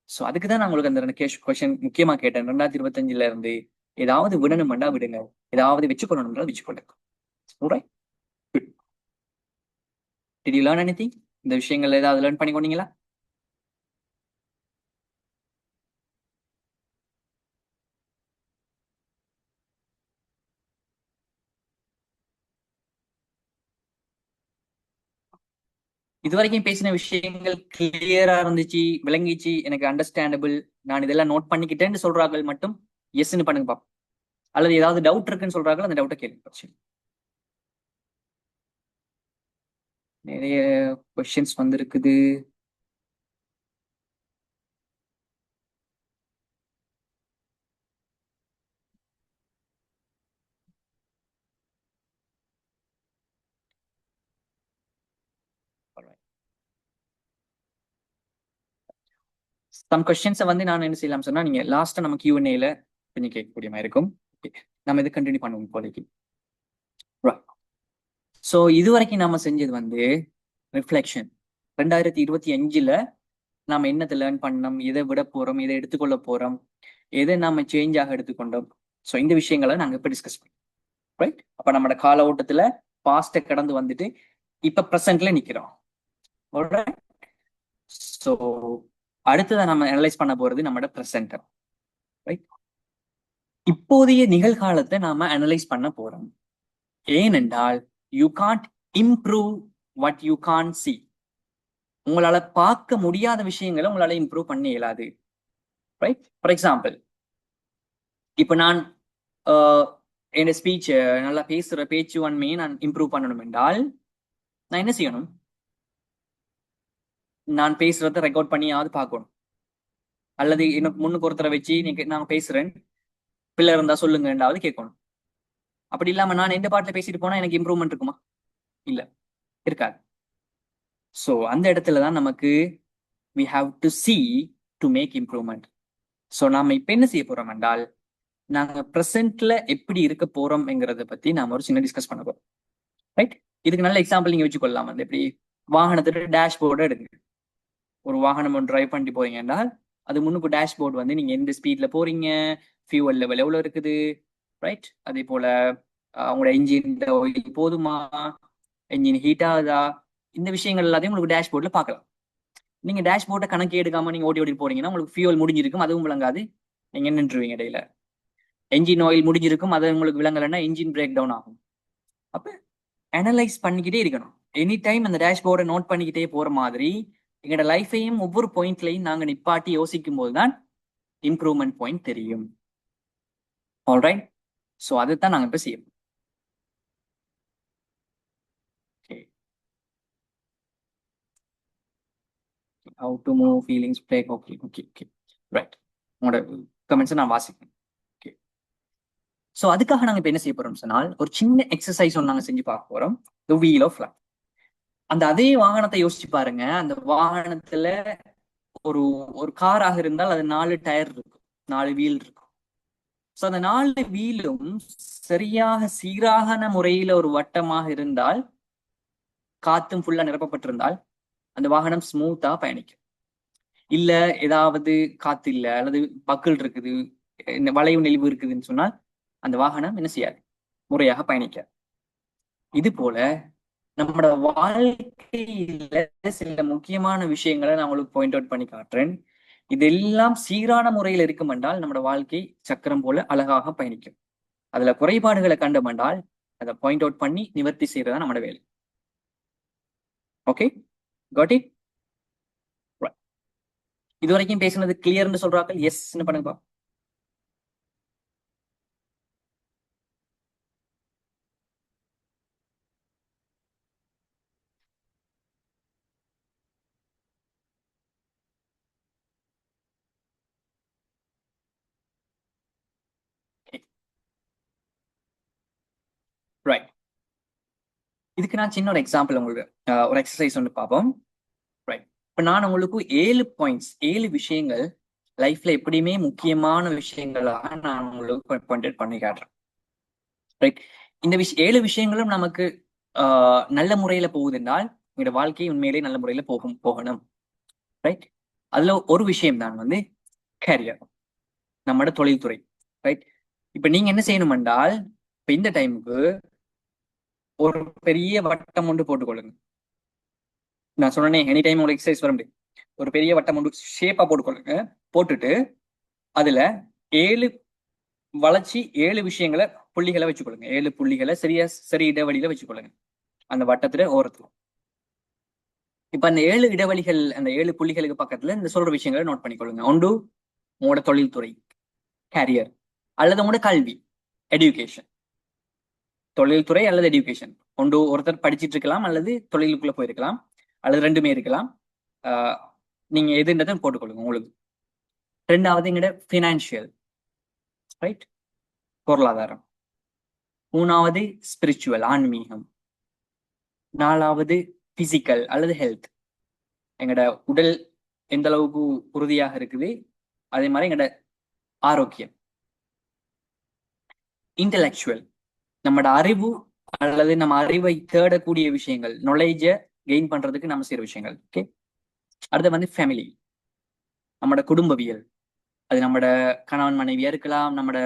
ஸோ அதுக்குதான் நான் உங்களுக்கு அந்த கொஸ்டின் முக்கியமா கேட்டேன். 2025 இருந்து ஏதாவது விடணும்னா விடுங்க, ஏதாவது வச்சுக்கொள்ளணும்னா வச்சுக்கொள்ளுங்க. Did you learn anything? இந்த விஷயங்கள் ஏதாவது லேர்ன் பண்ணி கொண்டீங்களா? இது வரைக்கும் பேசின விஷயங்கள் கிளியரா இருந்துச்சு, விளங்கிச்சு, எனக்கு அண்டர்ஸ்டாண்டபிள், நான் இதெல்லாம் நோட் பண்ணிக்கிட்டேன்னு சொல்றார்கள் மட்டும் எஸ்ன்னு பண்ணுங்க பாப்போம். அல்லது ஏதாவது டவுட் இருக்குன்னு சொல்றார்கள், அந்த டவுட்டை கேள்வி. நிறைய கொஸ்டின்ஸ் வந்திருக்குது. சம் கொஸ்டின்ஸை வந்து நான் என்ன செய்யலாம் சொன்னா, நீங்க லாஸ்டா நம்ம Q&A-ல கொஞ்சம் கேட்கக்கூடிய மாதிரி இருக்கும். நம்ம இது கண்டினியூ பண்ணுவோம் இப்போதைக்கு. ஸோ இது வரைக்கும் நாம செஞ்சது வந்து ரிஃப்ளெக்ஷன். 2025 நாம என்னத்தை லேர்ன் பண்ணோம், எதை விட போறோம், எதை எடுத்துக்கொள்ள போறோம், எதை நாம சேஞ்ச் ஆக எடுத்துக்கொண்டோம். ஸோ இந்த விஷயங்களை நாங்க இப்ப டிஸ்கஸ் பண்ணோம். ரைட்? அப்ப நம்மளோட கால ஓட்டத்துல பாஸ்ட கடந்து வந்துட்டு இப்ப ப்ரெசென்ட்ல நிக்கிறோம். ஸோ அடுத்ததான் நம்ம அனலைஸ் பண்ண போறது நம்மளோட ப்ரெசென்ட். ரைட்? இப்போதைய நிகழ்காலத்தை நாம அனலைஸ் பண்ண போறோம். ஏனென்றால் you can't improve what you can see. உங்களால பார்க்க முடியாத விஷயங்களை உங்களால இம்ப்ரூவ் பண்ண இயலாது. ரைட்? ஃபார் எக்ஸாம்பிள், இப்ப நான் என் ஸ்பீச் நல்லா பேசுற பேச்சு வன்மையை நான் இம்ப்ரூவ் பண்ணணும் என்றால் நான் என்ன செய்யணும்? நான் பேசுறத ரெக்கார்ட் பண்ணியாவது பார்க்கணும். அல்லது எனக்கு முன்னுக்கு ஒருத்தரை வச்சு நான் பேசுறேன், பிள்ளை இருந்தா சொல்லுங்கன்றாவது கேட்கணும். அப்படி இல்லாம நான் எந்த பாட்டுல பேசிட்டு போனா எனக்கு இம்ப்ரூவ்மெண்ட் இருக்குமா? இல்ல, இருக்காது. ஸோ அந்த இடத்துலதான் நமக்கு we have to see to make improvement. So நாம இப்ப என்ன செய்ய போறோம் என்றால், நாங்க ப்ரெசென்ட்ல எப்படி இருக்க போறோம்ங்கிறத பத்தி நாம ஒரு சின்ன டிஸ்கஸ் பண்ண போறோம். ரைட்? இதுக்கு நல்ல எக்ஸாம்பிள் நீங்க வச்சுக்கொள்ளலாம். வந்து எப்படி வாகனத்தோட டேஷ்போர்டை எடுங்க. ஒரு வாகனம் டிரைவ் பண்ணிட்டு போறீங்க என்றால் அது முன்னுக்கு டேஷ்போர்டு வந்து நீங்க எந்த ஸ்பீட்ல போறீங்க, ஃபியூவல் லெவல் எவ்வளவு இருக்குது, ரைட்? அதே போல உங்களோட இன்ஜின் ஆயில் போதுமா, இன்ஜின் ஹீட் ஆகுதா, இந்த விஷயங்கள் எல்லாத்தையும் உங்களுக்கு டேஷ்போர்ட்ல பார்க்கலாம். நீங்க டேஷ்போர்ட்டை கணக்கு எடுக்காம நீங்க ஓடி போறீங்கன்னா உங்களுக்கு ஃபியூவல் முடிஞ்சிருக்கும், அதுவும் விளங்காது, நீங்க நின்றுவீங்க இடையில. என்ஜின் ஆயில் முடிஞ்சிருக்கும், அது உங்களுக்கு விளங்கலைன்னா இன்ஜின் பிரேக் டவுன் ஆகும். அப்ப அனலைஸ் பண்ணிக்கிட்டே இருக்கணும். எனி டைம் அந்த டேஷ்போர்டை நோட் பண்ணிக்கிட்டே போற மாதிரி எங்களோட லைஃபையும் ஒவ்வொரு பாயிண்ட்லையும் நாங்க நிப்பாட்டி யோசிக்கும் போதுதான் இம்ப்ரூவ்மெண்ட் பாயிண்ட் தெரியும். ஆல்ரைட்? ஸோ அதைத்தான் நாங்க இப்ப செய்யணும். How to move feelings break. Okay. Right. உங்களோட கமெண்ட்ஸை நான் வாசிக்கிறேன். ஓகே. ஸோ அதுக்காக நாங்க இப்ப என்ன செய்ய போறோம் சொன்னால், ஒரு சின்ன எக்ஸசைஸ் ஒன்று நாங்க செஞ்சு பார்க்க போறோம். The wheel of life. அந்த அதே வாகனத்தை யோசிச்சு பாருங்க. அந்த வாகனத்துல ஒரு ஒரு காராக இருந்தால் அது 4 டயர் இருக்கும், 4 வீல் இருக்கும். ஸோ அந்த 4 வீலும் சரியாக சீரான முறையில ஒரு வட்டமாக இருந்தால், காத்தும் ஃபுல்லா நிரப்பப்பட்டிருந்தால் அந்த வாகனம் ஸ்மூத்தா பயணிக்கும். இல்ல ஏதாவது காத்து இல்ல அல்லது பக்கிள் இருக்குது, வளைவு நெளிவு இருக்குதுன்னு சொன்னால் அந்த வாகனம் என்ன செய்யாது, முறையாக பயணிக்காது. இது போல நம்மளோட வாழ்க்கையில சில முக்கியமான விஷயங்களை நான் உங்களுக்கு பாயிண்ட் அவுட் பண்ணி காட்டுறேன். இதெல்லாம் சீரான முறையில் இருக்கும் என்றால் நம்மளோட வாழ்க்கை சக்கரம் போல அழகாக பயணிக்கும். அதுல குறைபாடுகளை கண்டோம் என்றால் அதை பாயிண்ட் அவுட் பண்ணி நிவர்த்தி செய்யறதா நம்மளோட வேலை. Okay, got it. இது வரைக்கும் பேசுனது கிளியர்னு சொல்றாங்க? எஸ் பண்ணுங்கப்பா. ரைட், இதுக்கு நான் சின்ன ஒரு எக்ஸாம்பிள் உங்களுக்கு ஒரு எக்ஸசைஸ் ஒன்று பார்ப்போம். ரைட், இப்போ நான் உங்களுக்கு 7 பாயிண்ட்ஸ் 7 விஷயங்கள் லைஃப்ல எப்படியுமே முக்கியமான விஷயங்களாக நான் உங்களுக்கு பாயிண்ட் பண்ணி காட்டுறேன். ரைட், இந்த 7 விஷயங்களும் நமக்கு நல்ல முறையில போகுதுன்னால் எங்களோட வாழ்க்கை உண்மையிலேயே நல்ல முறையில போகணும். ரைட், அதுல ஒரு விஷயம் தான் வந்து கேரியர், நம்மளோட தொழில்துறை. ரைட், இப்ப நீங்க என்ன செய்யணும் என்றால், இப்ப இந்த டைமுக்கு ஒரு பெரிய வட்டம் ஒன்று போட்டுக்கொள்ளுங்க. நான் சொன்னேன் எனி டைம் உங்களுக்கு எக்ஸசைஸ் வர முடியும். ஒரு பெரிய வட்டம் ஒன்று ஷேப்பா போட்டுக்கொள்ளுங்க. போட்டுட்டு அதுல 7 வளர்ச்சி 7 விஷயங்களை புள்ளிகளை வச்சுக்கொள்ளுங்க. 7 புள்ளிகளை சரி இடைவெளியில வச்சுக்கொள்ளுங்க அந்த வட்டத்துல ஓரத்துல. இப்ப அந்த 7 இடைவெளிகள், அந்த 7 புள்ளிகளுக்கு பக்கத்துல இந்த சொல்ற விஷயங்களை நோட் பண்ணிக்கொள்ளுங்க. ஒன்று உங்களோட தொழில்துறை, கேரியர், அல்லது உங்களோட கல்வி, எடுகேஷன். தொழில்துறை அல்லது எடுகேஷன், ஒன்று ஒருத்தர் படிச்சுட்டு இருக்கலாம் அல்லது தொழிலுக்குள்ள போயிருக்கலாம் அல்லது ரெண்டுமே இருக்கலாம். நீங்க எதுன்றதை போட்டுக்கொள்ளுங்க உங்களுக்கு. ரெண்டாவது எங்கட ஃபினான்ஷியல், ரைட், பொருளாதாரம். மூணாவது ஸ்பிரிச்சுவல், ஆன்மீகம். நாலாவது பிசிக்கல் அல்லது ஹெல்த், எங்கட உடல் எந்த அளவுக்கு உறுதியாக இருக்குது, அதே மாதிரி எங்கட ஆரோக்கியம். இன்டலெக்சுவல், நம்மட அறிவு அல்லது நம்ம அறிவை தேடக்கூடிய விஷயங்கள், நாலேஜ கெயின் பண்றதுக்கு நம்ம செய்யற விஷயங்கள். ஓகே, அடுத்து வந்து ஃபேமிலி, நம்மட குடும்பவியல். அது நம்மட கணவன் மனைவியா இருக்கலாம், நம்மட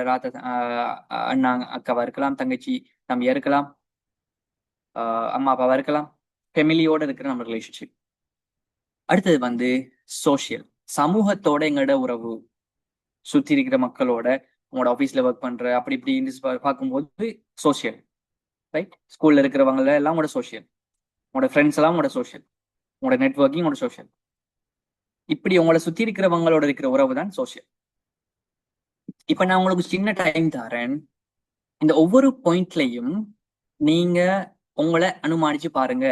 அண்ணா அக்காவா இருக்கலாம், தங்கச்சி தம்பியா இருக்கலாம், அம்மா அப்பாவா இருக்கலாம். ஃபேமிலியோட இருக்கிற நம்ம ரிலேஷன்ஷிப். அடுத்தது வந்து சோசியல், சமூகத்தோட எங்களோட உறவு, சுத்தி இருக்கிற மக்களோட, உங்களோட ஆஃபீஸ்ல ஒர்க் பண்ற அப்படி இப்படி பார்க்கும்போது சோசியல். ரைட், ஸ்கூல்ல இருக்கிறவங்கள எல்லாம் உங்களோட சோசியல், உங்களோட ஃப்ரெண்ட்ஸ் எல்லாம் உங்களோட சோசியல், உங்களோட நெட்வொர்க்கிங் உங்களோட சோசியல். இப்படி உங்களை சுத்தி இருக்கிறவங்களோட இருக்கிற உறவு தான் சோசியல். இப்ப நான் உங்களுக்கு சின்ன டைம் தரேன். இந்த ஒவ்வொரு பாயிண்ட்லையும் நீங்க உங்களை அனுமானிச்சு பாருங்க,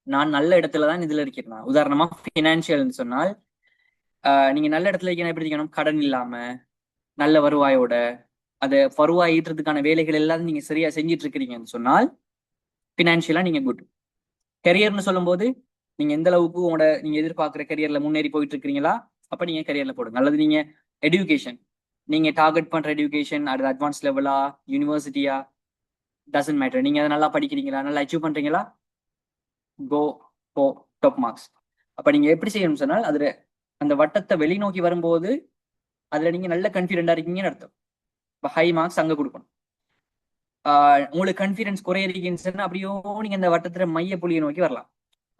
நான் நல்ல இடத்துலதான் இதுல இருக்கிறேன். உதாரணமா பினான்சியல்னு சொன்னால், நீங்க நல்ல இடத்துல இருக்கணும். எப்படி இருக்கணும்? கடன் இல்லாம, நல்ல வருவாயோட, அதை வருவாய் ஈட்டுறதுக்கான வேலைகள் எல்லாம் நீங்க சரியா செஞ்சிட்டு இருக்கிறீங்கன்னு சொன்னால் பினான்சியலா நீங்க குட். கெரியர்னு சொல்லும் போது நீங்க எந்த அளவுக்கு உங்களோட நீங்க எதிர்பார்க்குற கெரியர்ல முன்னேறி போயிட்டு இருக்கிறீங்களா, அப்ப நீங்க கெரியர்ல போடுங்க. அல்லது நீங்க எடுகேஷன், நீங்க டார்கெட் பண்ற எடுகேஷன் அது அட்வான்ஸ் லெவலா, யூனிவர்சிட்டியா, டசன்ட் மேட்டர். நீங்க அதை நல்லா படிக்கிறீங்களா, நல்லா அச்சீவ் பண்றீங்களா, கோ கோ டாப் மார்க்ஸ். அப்ப நீங்க எப்படி செய்யணும்னு சொன்னால், அதுல அந்த வட்டத்தை வெளிநோக்கி வரும்போது அதுல நீங்க நல்ல கான்ஃபிடென்டா இருக்கீங்கன்னு அர்த்தம். இப்போ ஹை மார்க்ஸ் அங்க கொடுக்கணும். உங்களுக்கு கான்ஃபிடன்ஸ் குறையிருக்கீங்கன்னு சொன்னா அப்படியோ நீங்க அந்த வட்டத்துல மைய புள்ளியை நோக்கி வரலாம்,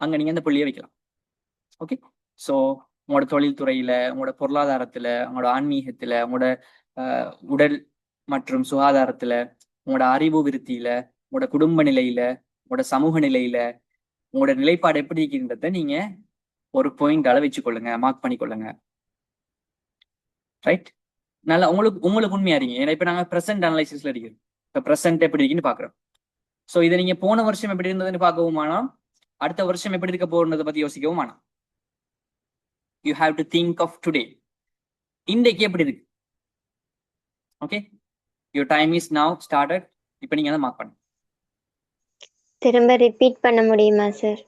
அங்க நீங்க அந்த புள்ளியை வைக்கலாம். ஓகே, ஸோ உங்களோட தொழில்துறையில, உங்களோட பொருளாதாரத்துல, உங்களோட ஆன்மீகத்துல, உங்களோட உடல் மற்றும் சுகாதாரத்துல, உங்களோட அறிவு விருத்தியில, உங்களோட குடும்ப நிலையில, உங்களோட சமூக நிலையில, உங்களோட நிலைப்பாடு எப்படி இருக்கின்றத நீங்க ஒரு பாயிண்டால வச்சுக்கொள்ளுங்க, மார்க் பண்ணிக்கொள்ளுங்க. ரைட், நல்லா உங்களுக்கு உண்மையா இருங்க. ஏன்னா இப்ப நாங்க ப்ரெசென்ட் அனலைசிஸ்ல இருக்கிறோம். இப்ப ப்ரெசென்ட் எப்படி இருக்குன்னு பாக்குறோம். ஸோ இதை நீங்க போன வருஷம் எப்படி இருந்ததுன்னு பார்க்கவும் வேணாம், அடுத்த வருஷம் எப்படி இருக்க போறதை பத்தி யோசிக்கவும் வேணாம். You have to think of today, இன்றைக்கு எப்படி இருக்கு. Okay, your time is now started. இப்போ நீங்க அதை மார்க் பண்ணுங்க. திரும்ப ரிப்பீட் பண்ண முடியுமா சார்?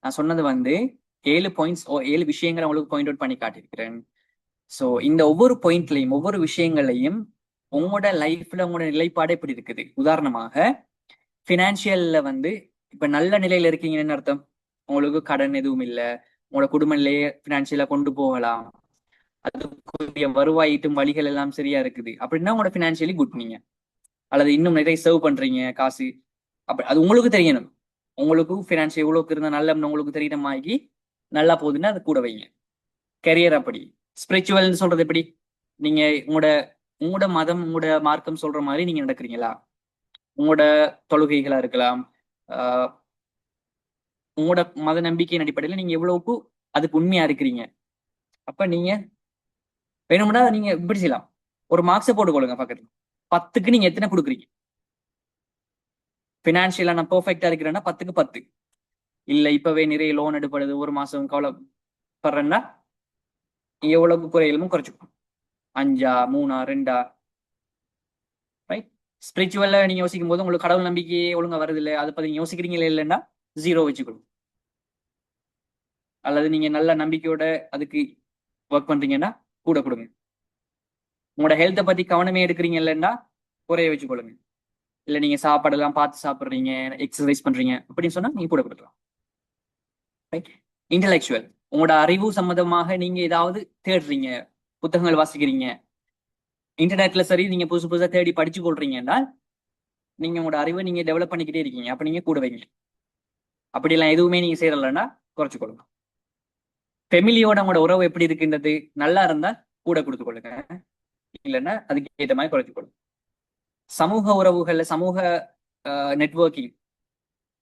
நான் சொன்னது வந்து 7 பாயிண்ட்ஸ், 7 விஷயங்களை உங்களுக்கு பாயிண்ட் அவுட் பண்ணி காட்டியிருக்கிறேன். ஸோ இந்த ஒவ்வொரு பாயிண்ட்லையும், ஒவ்வொரு விஷயங்களையும் உங்களோட லைஃப்ல உங்களோட நிலைப்பாடு எப்படி இருக்குது. உதாரணமாக பினான்சியல்ல வந்து இப்ப நல்ல நிலையில இருக்கீங்கன்னு அர்த்தம். உங்களுக்கு கடன் எதுவும் இல்லை, உங்களோட குடும்ப நிலையை பினான்சியலா கொண்டு போகலாம், அதுக்குரிய வருவாய் ஈட்டும் வழிகள் எல்லாம் சரியா இருக்குது அப்படின்னா உங்களோட பினான்சியலி குட் நீங்க. அல்லது இன்னும் நிறைய சேவ் பண்றீங்க காசு, அப்படி அது உங்களுக்கு தெரியணும். உங்களுக்கு பினான்சியல் எவ்வளவுக்கு இருந்தா நல்ல உங்களுக்கு தெரியற மாதிரி நல்லா போகுதுன்னா அது கூட வைங்க. கெரியர் அப்படி. ஸ்பிரிச்சுவல்னு சொல்றது எப்படி, நீங்க உங்களோட உங்களோட மதம் உங்களோட மார்க்கம் சொல்ற மாதிரி நீங்க நடக்கிறீங்களா? உங்களோட தொழுகைகளா இருக்கலாம், ஆஹ் உங்களோட மத நம்பிக்கையின் அடிப்படையில நீங்க எவ்வளவுக்கு அதுக்கு உண்மையா இருக்கிறீங்க. அப்ப நீங்க வேணும்னா நீங்க இப்படி செய்யலாம், ஒரு மார்க்ஸை போட்டுக்கொள்ளுங்க பக்கத்துல. 10க்கு நீங்க எத்தனை கொடுக்குறீங்க? பினான்சியலா நான் பெர்ஃபெக்டா இருக்கிறேன்னா 10க்கு 10. இல்ல இப்பவே நிறைய லோன் எடுப்படுது, ஒரு மாசம் கவலைப்படுறேன்னா எவ்வளவு குறையிலுமோ குறைச்சிக்கணும். 5, 3, 2. ரைட்? ஸ்பிரிச்சுவல்ல நீங்க யோசிக்கும் போது உங்களுக்கு கடவுள் நம்பிக்கையே ஒழுங்கா வருது இல்லை, அதை பத்தி நீங்க யோசிக்கிறீங்களே இல்லைன்னா 0 வச்சுக்கணும். அல்லது நீங்க நல்ல நம்பிக்கையோட அதுக்கு ஒர்க் பண்றீங்கன்னா கூட கொடுங்க. உங்களோட ஹெல்த்தை பத்தி கவனமே எடுக்கிறீங்க இல்லைன்னா குறைய வச்சுக்கொள்ளுங்க. இல்ல நீங்க சாப்பாடெல்லாம் பார்த்து சாப்பிடுறீங்க, எக்ஸசைஸ் பண்றீங்க அப்படின்னு சொன்னா நீங்க கூட கொடுக்கலாம். ரைட்? இன்டலெக்சுவல், உங்களோட அறிவு சம்பந்தமாக நீங்க ஏதாவது தேடுறீங்க, புத்தகங்கள் வாசிக்கிறீங்க, இன்டர்நெட்ல சரி நீங்க புதுசு புதுசா தேடி படிச்சு கொள்றீங்கன்னா நீங்க உங்களோட அறிவை நீங்க டெவலப் பண்ணிக்கிட்டே இருக்கீங்க. அப்ப நீங்க கூட வைங்க. அப்படிலாம் எதுவுமே நீங்க செய்யறலன்னா குறைச்சுக்கொள்ளுங்க. ஃபெமிலியோட உங்களோட உறவு எப்படி இருக்குன்றது நல்லா இருந்தா கூட கொடுத்து கொள்ளுங்க, இல்லைன்னா அதுக்கு ஏற்ற மாதிரி குறைச்சுக்கொள்ளுங்க. சமூக உறவுகள்ல சமூக நெட்வொர்க்கிங்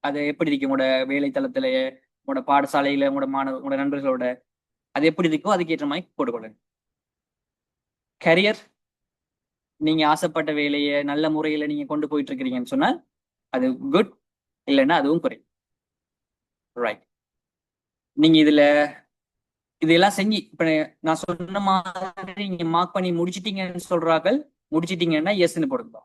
அது எப்படி இருக்கு உங்களோட வேலை தளத்துல, உங்களோட பாடசாலையில, உங்களோட நண்பர்களோட அது எப்படி இருக்கோ அதுக்கு ஏற்ற மாதிரி போட்டுக்கொள்ளுங்க. கரியர், நீங்க ஆசைப்பட்ட வேலையை நல்ல முறையில நீங்க கொண்டு போயிட்டு இருக்கிறீங்கன்னு சொன்னா அது குட், இல்லைன்னா அதுவும் குறை. ரைட்? நீங்க இதெல்லாம் செஞ்சு இப்ப நான் சொன்ன மாதிரி நீங்க மார்க் பண்ணி முடிச்சிட்டீங்கன்னு சொல்றார்கள். முடிச்சிட்டீங்கன்னா எஸ்ன்னு போடுங்க.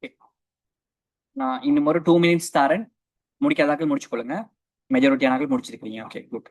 Okay. நான் இன்னும் ஒரு 2 minutes தரேன், முடிக்காதாக்கள் முடிச்சு கொள்ளுங்க. மெஜாரிட்டியானாக்கள் முடிச்சிருக்கீங்க. Okay, good.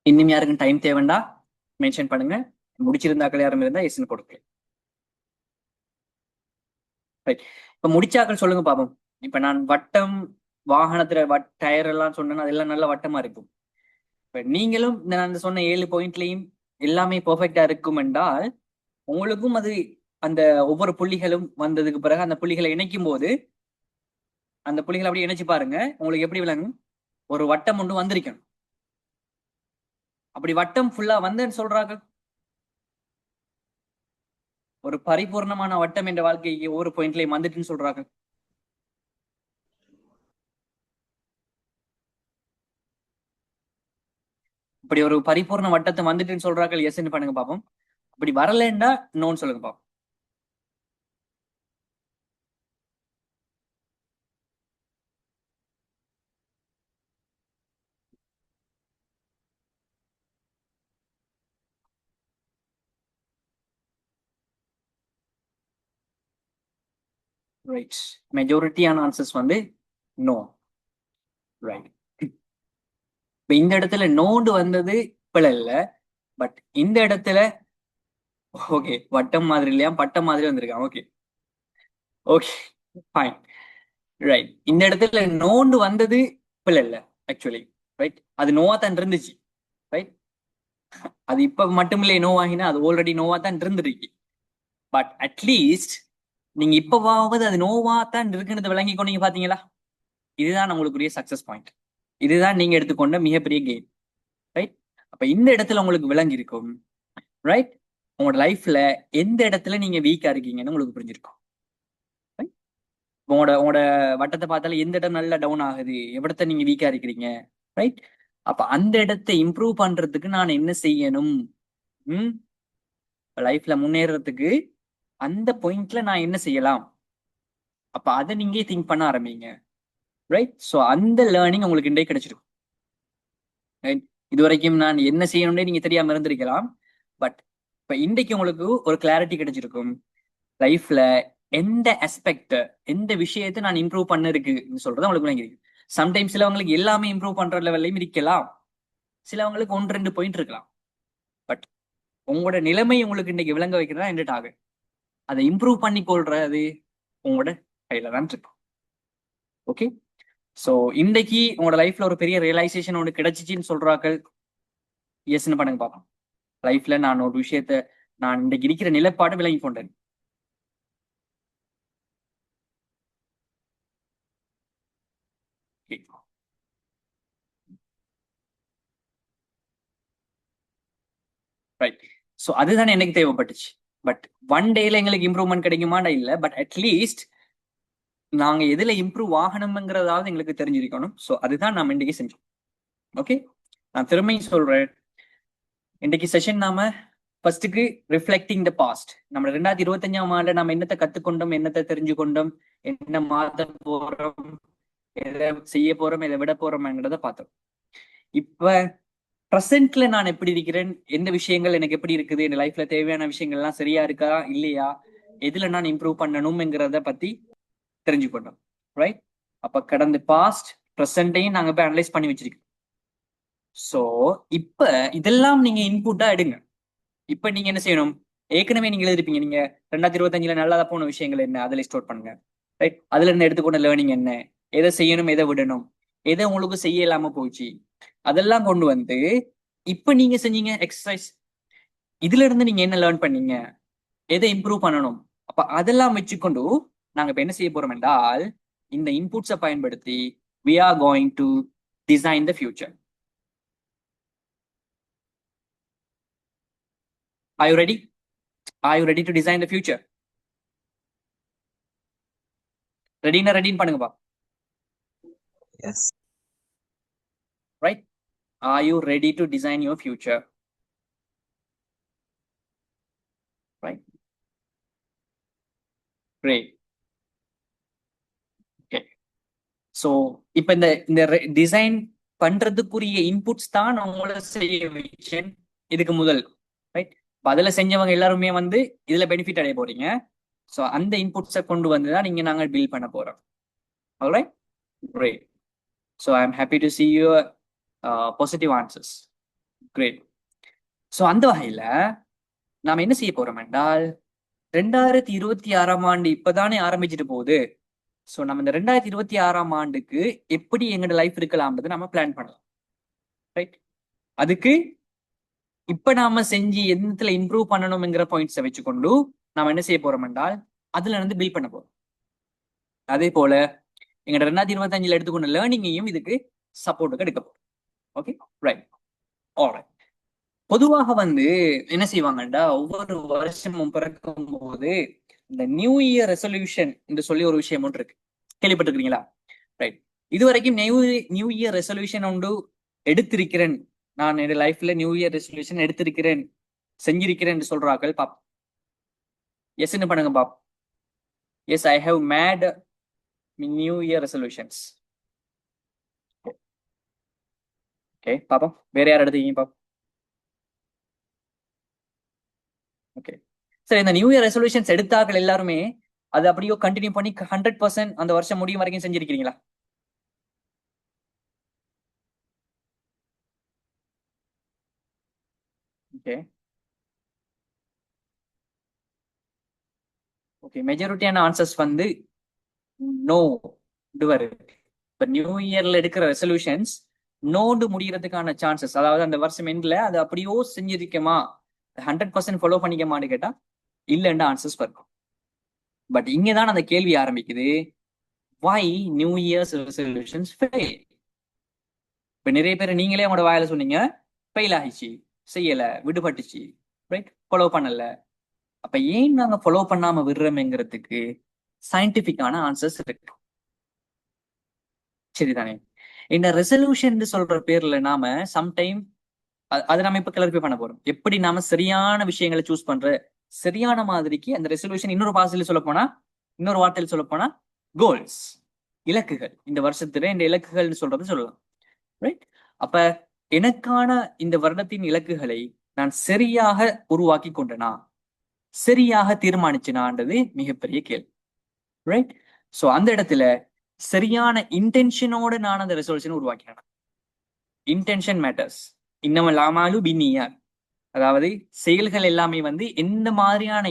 இன்னும் யாருக்கும் டைம் தேவைண்டா மென்ஷன் பண்ணுங்க. முடிச்சிருந்தாக்கள் யாரும் இருந்தா எஸ்ன்னு போடுங்க. ரைட்? இப்ப முடிச்சாக்கள் சொல்லுங்க பாப்போம். இப்ப நான் வட்டம் வாகனத்துல டயர் எல்லாம் சொன்னேன்னா அதெல்லாம் நல்ல வட்டமா இருக்கும். இப்ப நீங்களும் நான் சொன்ன 7 பாயிண்ட்லயும் எல்லாமே பெர்ஃபெக்டா இருக்கும் என்றால் உங்களுக்கும் அது அந்த ஒவ்வொரு புள்ளிகளும் வந்ததுக்கு பிறகு அந்த புள்ளிகளை இணைக்கும் போது அந்த புள்ளிகளை அப்படியே இணைச்சு பாருங்க, உங்களுக்கு எப்படி விளங்கும்? ஒரு வட்டம் ஒன்று வந்திருக்கணும். அப்படி வட்டம் ஃபுல்லா வந்தேன்னு சொல்றாங்க. ஒரு பரிபூர்ணமான வட்டம் என்ற வாழ்க்கைக்கு ஒவ்வொரு பாயிண்ட்லயும் வந்துட்டுன்னு சொல்றாங்க. இப்படி ஒரு பரிபூர்ண வட்டத்தை வந்துட்டுன்னு சொல்றாங்க, எஸ்ன்னு பண்ணுங்க பாப்போம். அப்படி வரலன்னா நோன்னு சொல்லுங்க பாப்போம். ரைட்? மெஜாரிட்டியான ஆன்சர்ஸ் வந்து நோ. ரைட்? இப்ப இந்த இடத்துல நோண்டு வந்தது பிழை இல்ல, பட் இந்த இடத்துல ஓகே வட்டம் மாதிரி இல்லையா, பட்டம் மாதிரி வந்திருக்கான். Okay, okay, fine. ரைட்? இந்த இடத்துல நோண்டு வந்தது பிழை இல்ல ஆக்சுவலி. ரைட்? அது நோவா தான் இருந்துச்சு. ரைட்? அது இப்ப மட்டும் இல்லை நோ ஆகினா, அது ஆல்ரெடி நோவா தான் இருந்துருக்கு. பட் அட்லீஸ்ட் நீங்க இப்பவாவது அது நோவா தான் இருக்குன்னு விளங்கி கொண்டீங்க. பாத்தீங்களா? இதுதான் உங்களுக்குரிய சக்சஸ் பாயிண்ட். இதுதான் நீங்க எடுத்துக்கொண்ட மிகப்பெரிய கெயின். ரைட்? அப்ப இந்த இடத்துல உங்களுக்கு விளங்கி இருக்கும். ரைட்? உங்களோட லைஃப்ல எந்த இடத்துல நீங்க வீக்கா இருக்கீங்கன்னு உங்களுக்கு புரிஞ்சிருக்கும். உங்களோட உங்களோட வட்டத்தை பார்த்தாலும் எந்த இடம் நல்லா டவுன் ஆகுது, எவ்வளத்த நீங்க வீக்கா இருக்கிறீங்க. ரைட்? அப்ப அந்த இடத்தை இம்ப்ரூவ் பண்றதுக்கு நான் என்ன செய்யணும்? லைஃப்ல முன்னேறதுக்கு அந்த பாயிண்ட்ல நான் என்ன செய்யலாம்? அப்ப அதை நீங்க திங்க் பண்ண ஆரம்பிங்க. ரைட்? ஸோ அந்த லேர்னிங் உங்களுக்கு இன்றைக்கு கிடைச்சிருக்கும். ரைட்? இது வரைக்கும் நான் என்ன செய்யணும்னு நீங்க தெரியாம இருந்திருக்கலாம். பட் இப்ப இன்றைக்கு உங்களுக்கு ஒரு கிளாரிட்டி கிடைச்சிருக்கும். லைஃப்ல எந்த ஆஸ்பெக்ட், எந்த விஷயத்தை நான் இம்ப்ரூவ் பண்ண இருக்குன்னு சொல்றது உங்களுக்கு விளங்கிருக்கு. சம்டைம்ஸ் சிலவங்களுக்கு எல்லாமே இம்ப்ரூவ் பண்ற லெவல்லையும் இருக்கலாம், சிலவங்களுக்கு 1-2 பாயிண்ட் இருக்கலாம். பட் உங்களோட நிலைமை உங்களுக்கு இன்னைக்கு விளங்க வைக்கிறதா என்னட்டாக அதை இம்ப்ரூவ் பண்ணி கொள்றது உங்களோட கையில தான் இருக்கும். ஓகே, ஸோ இன்னைக்கு உங்களோட லைஃப்ல ஒரு பெரிய ரியலைசேஷன் ஒன்று கிடைச்சிச்சின்னு சொல்றாக்கள் எஸ்ன்னு பண்ணுங்க பார்ப்போம். லைஃப்ல நான் ஒரு விஷயத்த நான் இன்னைக்கு இருக்கிற நிலைப்பாடு விளங்கி கொண்டேன். ரைட், ஸோ அதுதான் எனக்கு தேவைப்பட்டுச்சு. பட் ஒன் டேல எங்களுக்கு இம்ப்ரூவ்மெண்ட் கிடைக்குமாண்டா இல்லை, பட் அட்லீஸ்ட் நாங்க எதுல இம்ப்ரூவ் ஆகணும்ங்கிறதாவது எங்களுக்கு தெரிஞ்சிருக்கணும். ஸோ அதுதான் நாம இன்னைக்கு செஞ்சோம். ஓகே, நான் திரும்பியும் சொல்றேன், இன்னைக்கு செஷன் நாம ஃபர்ஸ்ட்டுக்கு ரிஃப்ளெக்டிங் த பாஸ்ட். நம்ம 2025ஆம் ஆண்டு நம்ம என்னத்தை கத்துக்கொண்டோம், என்னத்தை தெரிஞ்சு கொண்டோம், என்ன மாத்த போறோம், எதை செய்ய போறோம், எதை விட போறோம்ங்கிறத பார்த்தோம். இப்ப ப்ரெசென்ட்ல நான் எப்படி இருக்கிறேன், எந்த விஷயங்கள் எனக்கு எப்படி இருக்குது, என் லைஃப்ல தேவையான விஷயங்கள் எல்லாம் சரியா இருக்கா இல்லையா, எதுல நான் இம்ப்ரூவ் பண்ணணும்ங்கிறத பத்தி தெரிஞ்சுக்கொண்டோம். ரைட்? அப்ப கடந்த பாஸ்ட் ப்ரெசென்ட்டையும் நாங்க போய் அனலைஸ் பண்ணி வச்சிருக்கோம். சோ இப்ப இதெல்லாம் நீங்க இன்புட்டா எடுங்க. இப்ப நீங்க என்ன செய்யணும்? ஏற்கனவே நீங்க எழுதிருப்பீங்க, நீங்க 2025ல நல்லா போன விஷயங்கள் என்ன, அதுல ஸ்டோர் பண்ணுங்க. ரைட்? அதுல இருந்து எடுத்துக்கொண்ட லேர்னிங் என்ன, எதை செய்யணும், எதை விடணும், எதை உங்களுக்கு செய்ய இல்லாம போச்சு, அதெல்லாம் கொண்டு வந்து இப்ப நீங்க செஞ்சீங்க எக்ஸசைஸ், இதுல இருந்து நீங்க என்ன லேர்ன் பண்ணீங்க, எதை இம்ப்ரூவ் பண்ணணும். அப்ப அதெல்லாம் வச்சுக்கொண்டு நாங்க இப்ப என்ன செய்ய போறோம் என்றால், இந்த இன்புட்ஸை பயன்படுத்தி we are going to design the future. Are you ready? Are you ready to design the future? ரெடினா ரெடின்னு பண்ணுங்கப்பா. Yes. Right? Are you ready to design your future? Right? Great. Okay. So இப்ப இந்த டிசைன் பண்றதுக்குரிய இன்புட்ஸ் தான் உங்களை செய்ய வச்சேன் இதுக்கு முதல். Right? அதுல செஞ்சவங்க எல்லாருமே வந்து இதுல பெனிஃபிட் அடைய போறீங்க. ஸோ அந்த இன்புட்ஸை கொண்டு வந்து தான் நீங்க நாங்க பில்ட் பண்ண போறோம். Alright? Great. So I am happy to see your positive answers. Great. So அந்த வகையில நாம என்ன செய்ய போறோம் என்றால், 2026ஆம் ஆண்டு இப்பதானே ஆரம்பிச்சுட்டு போகுது. ஸோ நம்ம இந்த 2026ஆம் ஆண்டுக்கு எப்படி எங்களோட லைஃப் இருக்கலாம்ன்றது நம்ம பிளான் பண்ணலாம். ரைட்? அதுக்கு இப்ப நாம செஞ்சு எந்தத்துல இம்ப்ரூவ் பண்ணணும்ங்கிற பாயிண்ட்ஸை வச்சுக்கொண்டு நாம என்ன செய்ய போறோம் என்றால் அதுல இருந்து பில்ட் பண்ண போறோம். அதே போல எங்களோட 2025ல எடுத்துக்கொண்ட லேர்னிங்கையும் இதுக்கு சப்போர்ட்டுக்கு எடுக்க போறோம். Okay, right. ஆல்ரைட். பொதுவாக வந்து என்ன செய்வாங்கடா, ஒவ்வொரு வருஷமும் பிறக்கும் போது இந்த நியூ இயர் ரெசல்யூஷன் என்று சொல்லி ஒரு விஷயம் ஒன்று இருக்கு. கேள்விப்பட்டிருக்கீங்களா? ரைட். இது வரைக்கும் நியூ இயர் ரெசல்யூஷன் ஒன்று எடுத்திருக்கிறேன், நான் என் லைஃப்ல நியூ இயர் ரெசல்யூஷன் எடுத்திருக்கிறேன், செஞ்சிருக்கிறேன் சொல்றார்கள். பாப் எஸ்ன்னு பண்ணுங்க பாப். Yes, I have made new year resolutions. Okay பாப்போம், வேற யார் எடுத்தீங்க பாப்போம். ஓகே, சரி. இந்த நியூ இயர் ரெசல்யூஷன்ஸ் எடுத்தார்கள் எல்லாருமே அது அப்படியோ கண்டினியூ பண்ணி 100% அந்த வருஷம் முடியும் வரைக்கும் செஞ்சிருக்கீங்களா? ஓகே ஓகே, மெஜாரிட்டியான ஆன்சர்ஸ் வந்து நோ டுவர். இப்ப நியூ இயர்ல எடுக்கிற ரெசல்யூஷன்ஸ் நோண்டு முடியறதுக்கான சான்சஸ், அதாவது அந்த வருஷம் எண்ட்ல அது அப்படியோ செஞ்சிருக்கமா 100% ஃபாலோ பண்ணிக்கமான்னு கேட்டா இல்லைன்னு ஆன்சர்ஸ் வரும். பட் இங்கதான் அந்த கேள்வி ஆரம்பிக்குது, why new years resolutions fail? இப்ப நிறைய பேர் நீங்களே உங்களோட வாயில சொன்னீங்க, ஃபெயில் ஆயிடுச்சு, செய்யல, விடுபட்டுச்சு, ரைட், ஃபாலோ பண்ணல. அப்ப ஏன் நாங்க ஃபாலோ பண்ணாம விடுறோம்ங்கிறதுக்கு சயின்டிபிக்கான ஆன்சர்ஸ் இருக்கு. சரிதானே? இந்த ரெசல்யூஷன் சொல்ற பேர்ல நாம சம்டைம் அதை நம்ம இப்ப கிளரிஃபை பண்ண போறோம். எப்படி நாம சரியான விஷயங்களை சூஸ் பண்ற சரியான மாதிரிக்கு அந்த ரெசல்யூஷன் இன்னொரு பாசில சொல்ல போனா, இன்னொரு வார்த்தையில் சொல்ல போனா கோல்ஸ், இலக்குகள். இந்த வருஷத்துல இந்த இலக்குகள்னு சொல்றது சொல்லலாம். ரைட்? அப்ப எனக்கான இந்த வருடத்தின் இலக்குகளை நான் சரியாக உருவாக்கி கொண்டனா, சரியாக தீர்மானிச்சனான்றது மிகப்பெரிய கேள்வி. ரைட்? சோ அந்த இடத்துல சரியான இன்டென்ஷனோட நான் அந்த ரெசல்யூஷன் உருவாக்கினேன். Intention matters. இன்னமும் லாமாலு பின்னியார், அதாவது செயல்கள் எல்லாமே வந்து எந்த மாதிரியான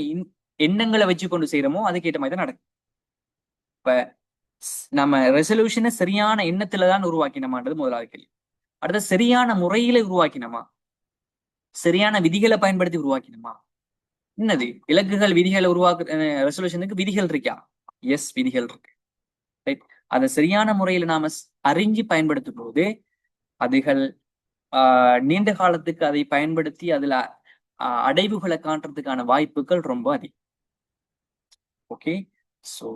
எண்ணங்களை வச்சு கொண்டு செய்யறோமோ அதுக்கேற்ற மாதிரி தான் நடக்கும். இப்ப நம்ம ரெசல்யூஷனை சரியான எண்ணத்துலதான் உருவாக்கினமான்றது முதலாவது கேள்வி. அடுத்த சரியான முறையில உருவாக்கினமா, சரியான விதிகளை பயன்படுத்தி உருவாக்கினமா. என்னது இலக்குகள் விதிகளை ரெசல்யூஷனுக்கு விதிகள் இருக்கா? எஸ், விதிகள் இருக்கு. ரைட்? அதை சரியான முறையில நாம அறிஞ்சு பயன்படுத்தும் போது அதுகள் நீண்ட காலத்துக்கு அதை பயன்படுத்தி அதுல அடைவுகளை காட்டுறதுக்கான வாய்ப்புகள் ரொம்ப அதிகம். ஓகே, சோ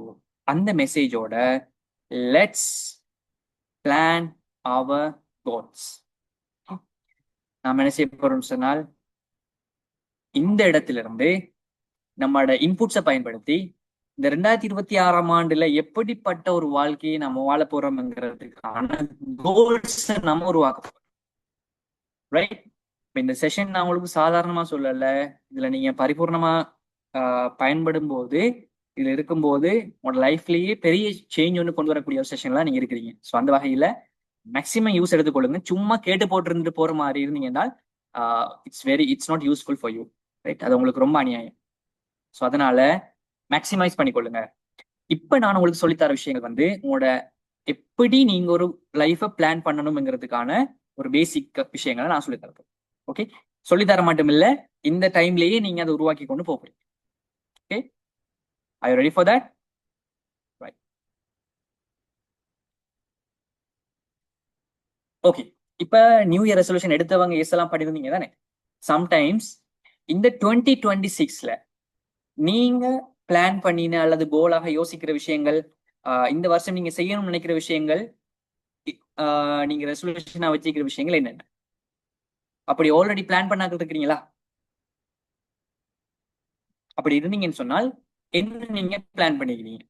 அந்த மெசேஜோட லெட்ஸ் பிளான் அவர் கோல்ஸ். நாம என்ன செய்ய போறோம் சொன்னால், இந்த இடத்துல இருந்து நம்மளோட இன்புட்ஸை பயன்படுத்தி இந்த 2026ஆம் ஆண்டுல எப்படிப்பட்ட ஒரு வாழ்க்கையை நம்ம வாழ போறோம்ங்கிறதுக்கான கோல்ஸ் நம்ம உருவாக்க போறோம். ரைட்? இந்த செஷன் நான் உங்களுக்கு சாதாரணமா சொல்லல, இதுல நீங்க பரிபூர்ணமா பயன்படும் போது, இதுல இருக்கும்போது உங்களோட லைஃப்லயே பெரிய சேஞ்ச் ஒன்று கொண்டு வரக்கூடிய ஒரு செஷன்லாம் நீங்க இருக்கிறீங்க. ஸோ அந்த வகையில மேக்சிமம் யூஸ் எடுத்துக்கொள்ளுங்க. சும்மா கேட்டு போட்டு இருந்துட்டு போற மாதிரி இருந்தீங்கன்னா it's not useful for you. Right? அது உங்களுக்கு ரொம்ப அநியாயம். ஸோ அதனால மேக்சிமைஸ் பண்ணிக்கொள்ளுங்க. இப்ப நான் உங்களுக்கு சொல்லித்தர விஷயங்கள் வந்து உங்களோட எப்படி நீங்க ஒரு லைஃபை பிளான் பண்ணணும்ங்கிறதுக்கான ஒரு பேசிக் விஷயங்களை நான் சொல்லித்தரேன். ஓகே, சொல்லித்தர மட்டும் இல்ல, இந்த டைம்லயே நீங்க அதை உருவாக்கி கொண்டு போறீங்க. Okay, are you ready for that? Right. Okay, இப்ப நியூ இயர் ரெசல்யூஷன் எடுத்தவங்க எல்லாம் பண்ணிருந்தீங்க தானே. சம்டைம்ஸ் இந்த 2026ல நீங்க பிளான் பண்ணின அல்லது கோலாக யோசிக்கிற விஷயங்கள், இந்த வருஷம் நீங்க செய்யணும்னு நினைக்கிற விஷயங்கள், நீங்க ரெசல்யூஷனா வச்சுக்கிற விஷயங்கள் என்னென்ன? அப்படி ஆல்ரெடி பிளான் பண்ணாக்க இருக்கிறீங்களா? அப்படி இருந்தீங்கன்னு சொன்னால் என்ன நீங்க பிளான் பண்ணிக்கிறீங்க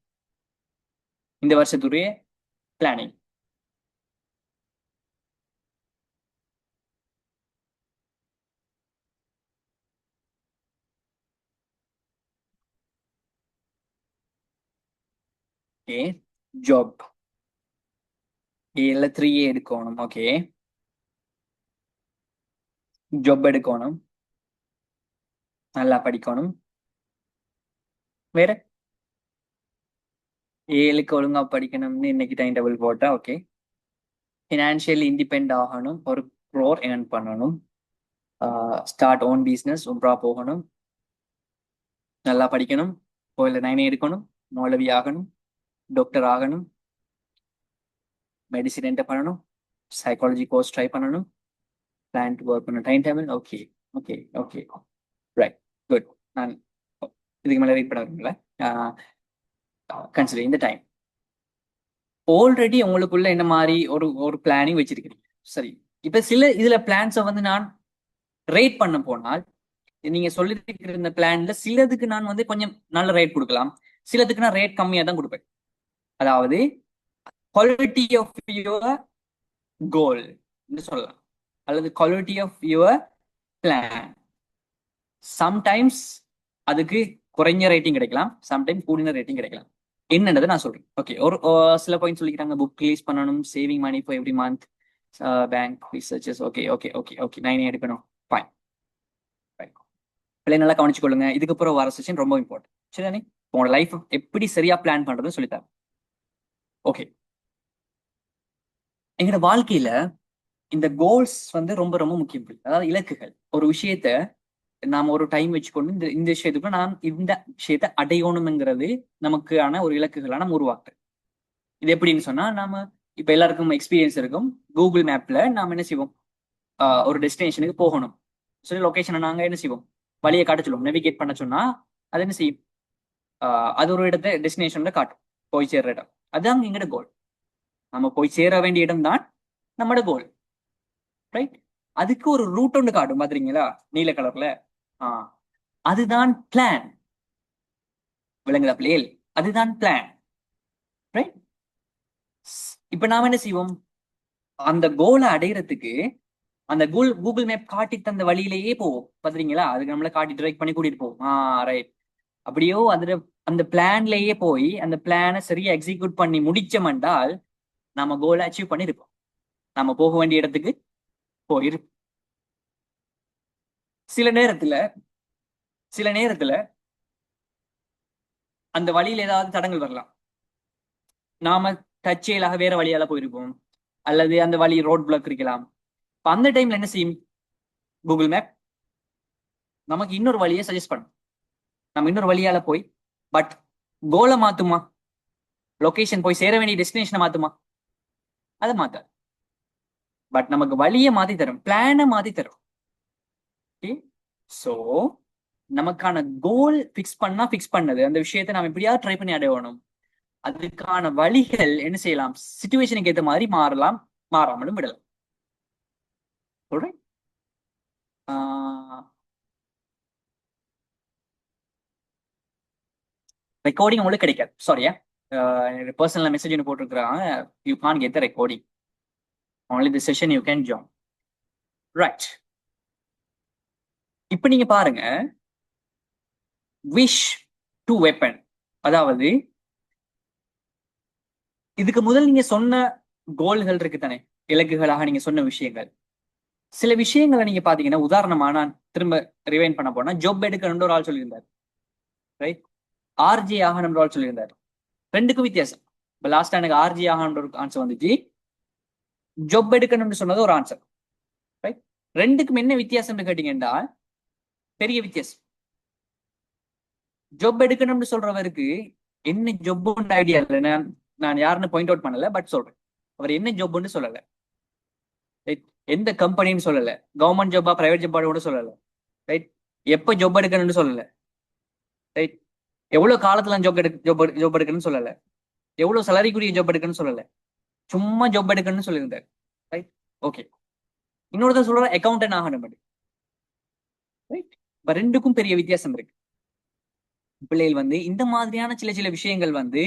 இந்த வருஷத்துடைய பிளானிங்? ஓகே, ஜாப் ஏல 3A எடுக்கணும். ஓகே, ஜாப் எடுக்கணும், நல்லா படிக்கணும். வேற? ஏழுக்கு ஒழுங்கா படிக்கணும்னு இன்னைக்கு டைம் டேபிள் போட்டா. ஓகே, ஃபினான்ஷியலி இண்டிபெண்ட் ஆகணும், ஒரு க்ரோர் ஏர்ன் பண்ணணும், ஸ்டார்ட் ஓன் பிஸ்னஸ், உம்ரா போகணும், நல்லா படிக்கணும், கோயில 9A எடுக்கணும், மௌலவி ஆகணும், டாக்டர் ஆகணும், மெடிசின் என்டர் பண்ணணும், சைக்காலஜி கோர்ஸ் ட்ரை பண்ணணும், பிளான் டு ஒர்க் பண்ண time table. Okay okay okay, right, good. நான் இதுக்கு மேலே வெயிட் பண்ண வரீங்களா? கன்சிடர் இந்த டைம். ஆல்ரெடி உங்களுக்குள்ள என்ன மாதிரி ஒரு பிளானிங் வச்சிருக்கீங்க. சரி, இப்ப சில இதுல பிளான்ஸை வந்து நான் ரேட் பண்ண போனால், நீங்க சொல்லிருக்கிற இந்த பிளான்ல சிலதுக்கு நான் வந்து கொஞ்சம் நல்ல ரேட் கொடுக்கலாம், சிலதுக்கு நான் ரேட் கம்மியா தான் கொடுப்பேன். அதாவது குவாலிட்டி ஆஃப் யுவர் கோல் சொல்லலாம், அல்லது quality of your plan. Sometimes அதுக்கு குறைஞ்ச ரேட்டிங் கிடைக்கலாம், சம்டைம்ஸ் கூடின ரேட்டிங் கிடைக்கலாம். என்னன்றதை நான் சொல்றேன். ஓகே, ஒரு சில பாயிண்ட் சொல்லிக்கிறாங்க. புக் ரிலீஸ் பண்ணணும், saving money for every month, bank researches. Okay okay okay okay, 9A எடுக்கணும். ஃபைன், பிள்ளை நல்லா கவனிச்சுக்கொள்ளுங்க. இதுக்கப்புறம் வர செஷன் ரொம்ப இம்பார்ட்டன்ட். சரிதானே? உங்களோட லைஃப் எப்படி சரியா பிளான் பண்றதுன்னு சொல்லித்தரேன். ஓகே, எங்களோட வாழ்க்கையில இந்த கோல்ஸ் வந்து ரொம்ப ரொம்ப முக்கியம். அதாவது இலக்குகள். ஒரு விஷயத்த நாம ஒரு டைம் வச்சுக்கொண்டு இந்த விஷயத்துக்கு நான் இந்த விஷயத்த அடையணும்ங்கிறது நமக்கான ஒரு இலக்குகளை நம்ம உருவாக்குறோம். இது எப்படின்னு சொன்னா, நாம இப்ப எல்லாருக்கும் எக்ஸ்பீரியன்ஸ் இருக்கும். கூகுள் மேப்ல நாம என்ன செய்வோம், ஒரு டெஸ்டினேஷனுக்கு போகணும் சொல்லி லொகேஷனை நாங்க என்ன செய்வோம், வழியை காட்ட சொல்லுவோம். நேவிகேட் பண்ண சொன்னா அது என்ன செய்யும், அது ஒரு இடத்த டெஸ்டினேஷன்ல காட்டும், போய் சேர்ற இடம். அதுதான் எங்களோட கோல். நம்ம போய் சேர வேண்டிய இடம் தான் நம்மட கோல். ரைட்? அதுக்கு ஒரு ரூட் ஒன்று காட்டும் பாத்துறீங்களா நீல கலர்ல. அதுதான் பிளான். விளங்குதா பிள்ளைகள்? அதுதான் பிளான். ரைட்? இப்ப நாம என்ன செய்வோம்? அந்த கோலை அடையறதுக்கு அந்த கூகுள் மேப் காட்டி தந்த வழியிலேயே போவோம் பாத்துறீங்களா. அதுக்கு நம்மள காட்டி டிரைவ் பண்ணி கூட்டிட்டு போவோம். ரைட். அப்படியோ அதுல அந்த பிளான்லயே போய் அந்த பிளானை சரியா எக்ஸிக்யூட் பண்ணி முடிச்சோம்னால் நம்ம கோலை அச்சீவ் பண்ணிருப்போம். நம்ம போக வேண்டிய இடத்துக்கு போயிருப்போம். சில நேரத்துல அந்த வழியில ஏதாவது தடங்கள் வரலாம். நாம தற்செயலாக வேற வழியால போயிருப்போம், அல்லது அந்த வழி ரோட் பிளாக் இருக்கலாம். அந்த டைம்ல என்ன செய்யும் கூகுள் மேப்? நமக்கு இன்னொரு வழியை சஜஸ்ட் பண்ணும். நம்ம இன்னொரு வழியால போய் பட் கோலை மாத்துமா? லொகேஷன் போய் சேர வேண்டிய டெஸ்டினேஷனை மாத்துமா? அதை மாத்தாது. பட் நமக்கு வழியை மாத்தி தரும், பிளானை மாத்தி தரும். சோ நமக்கான கோல் பிக்ஸ் பண்ணது அந்த விஷயத்தை நம்ம எப்படியாவது ட்ரை பண்ணி அடையணும். அதுக்கான வழிகள் என்ன செய்யலாம்? சிச்சுவேஷனுக்கு ஏற்ற மாதிரி மாறலாம், மாறாமலும் விடலாம். சொல்றேன். ரெக்கார்டிங் உங்களுக்கு கிடைக்காது. சாரியா, பர்சனல் மெசேஜ் ஒன்று போட்டிருக்கிறாங்க. You can get the recording. only the session you can join. ரைட். இப்ப நீங்க பாருங்க, விஷ் டு வெப்பன். அதாவது இதுக்கு முதல் நீங்க சொன்ன கோல்கள் இருக்கு தானே, இலக்குகளாக நீங்க சொன்ன விஷயங்கள். சில விஷயங்களை நீங்க பாத்தீங்கன்னா, உதாரணமா நான் திரும்ப ரிவைண்ட் பண்ண போனா, ஜாப் எடுக்கணும்னு ஒரு ஆள் சொல்லியிருந்தார். ரைட்? ஆர்ஜி ஆகணும்னு ஒரு ஆள் சொல்லியிருந்தார். ரெண்டுக்கும் வித்தியாசம். இப்ப லாஸ்டா எனக்கு ஆர்ஜி ஆகணும்னு ஒரு ஆன்சர் வந்துச்சு, ஜாப் எடுக்கணும்னு சொன்னது ஒரு ஆன்சர். ரைட்? ரெண்டுக்கும் என்ன வித்தியாசம்னு கேட்டீங்கன்னா, பெரிய வித்தியாசம். ஜாப் எடுக்கணும்னு சொல்றவருக்கு என்ன ஜாப்னு ஐடியா இல்லை. நான் யாருன்னு பாயிண்ட் அவுட் பண்ணல, பட் சொல்றேன். அவர் என்ன ஜாப்னு சொல்லல. ரைட்? எந்த கம்பெனின்னு சொல்லல. கவர்மெண்ட் ஜாபா பிரைவேட் ஜாபா கூட சொல்லல. ரைட்? எப்ப ஜாப் எடுக்கணும்னு சொல்லல. ரைட்? எவ்வளவு காலத்துல ஜாப் எடுக்கணும்னு சொல்லல. எவ்வளவு சலரிக்குரிய ஜாப் எடுக்கணும்னு சொல்லல. சும்மா ஜாப் எடுக்கணும்னு சொல்லியிருந்தார். ரைட்? ஓகே. இன்னொருத்தர் சொல்ற அக்கௌண்டன்ட் ஆகணும். ரைட்? இப்ப ரெண்டுக்கும் பெரிய வித்தியாசம் இருக்கு. பிள்ளைகள் வந்து இந்த மாதிரியான சில விஷயங்கள் வந்து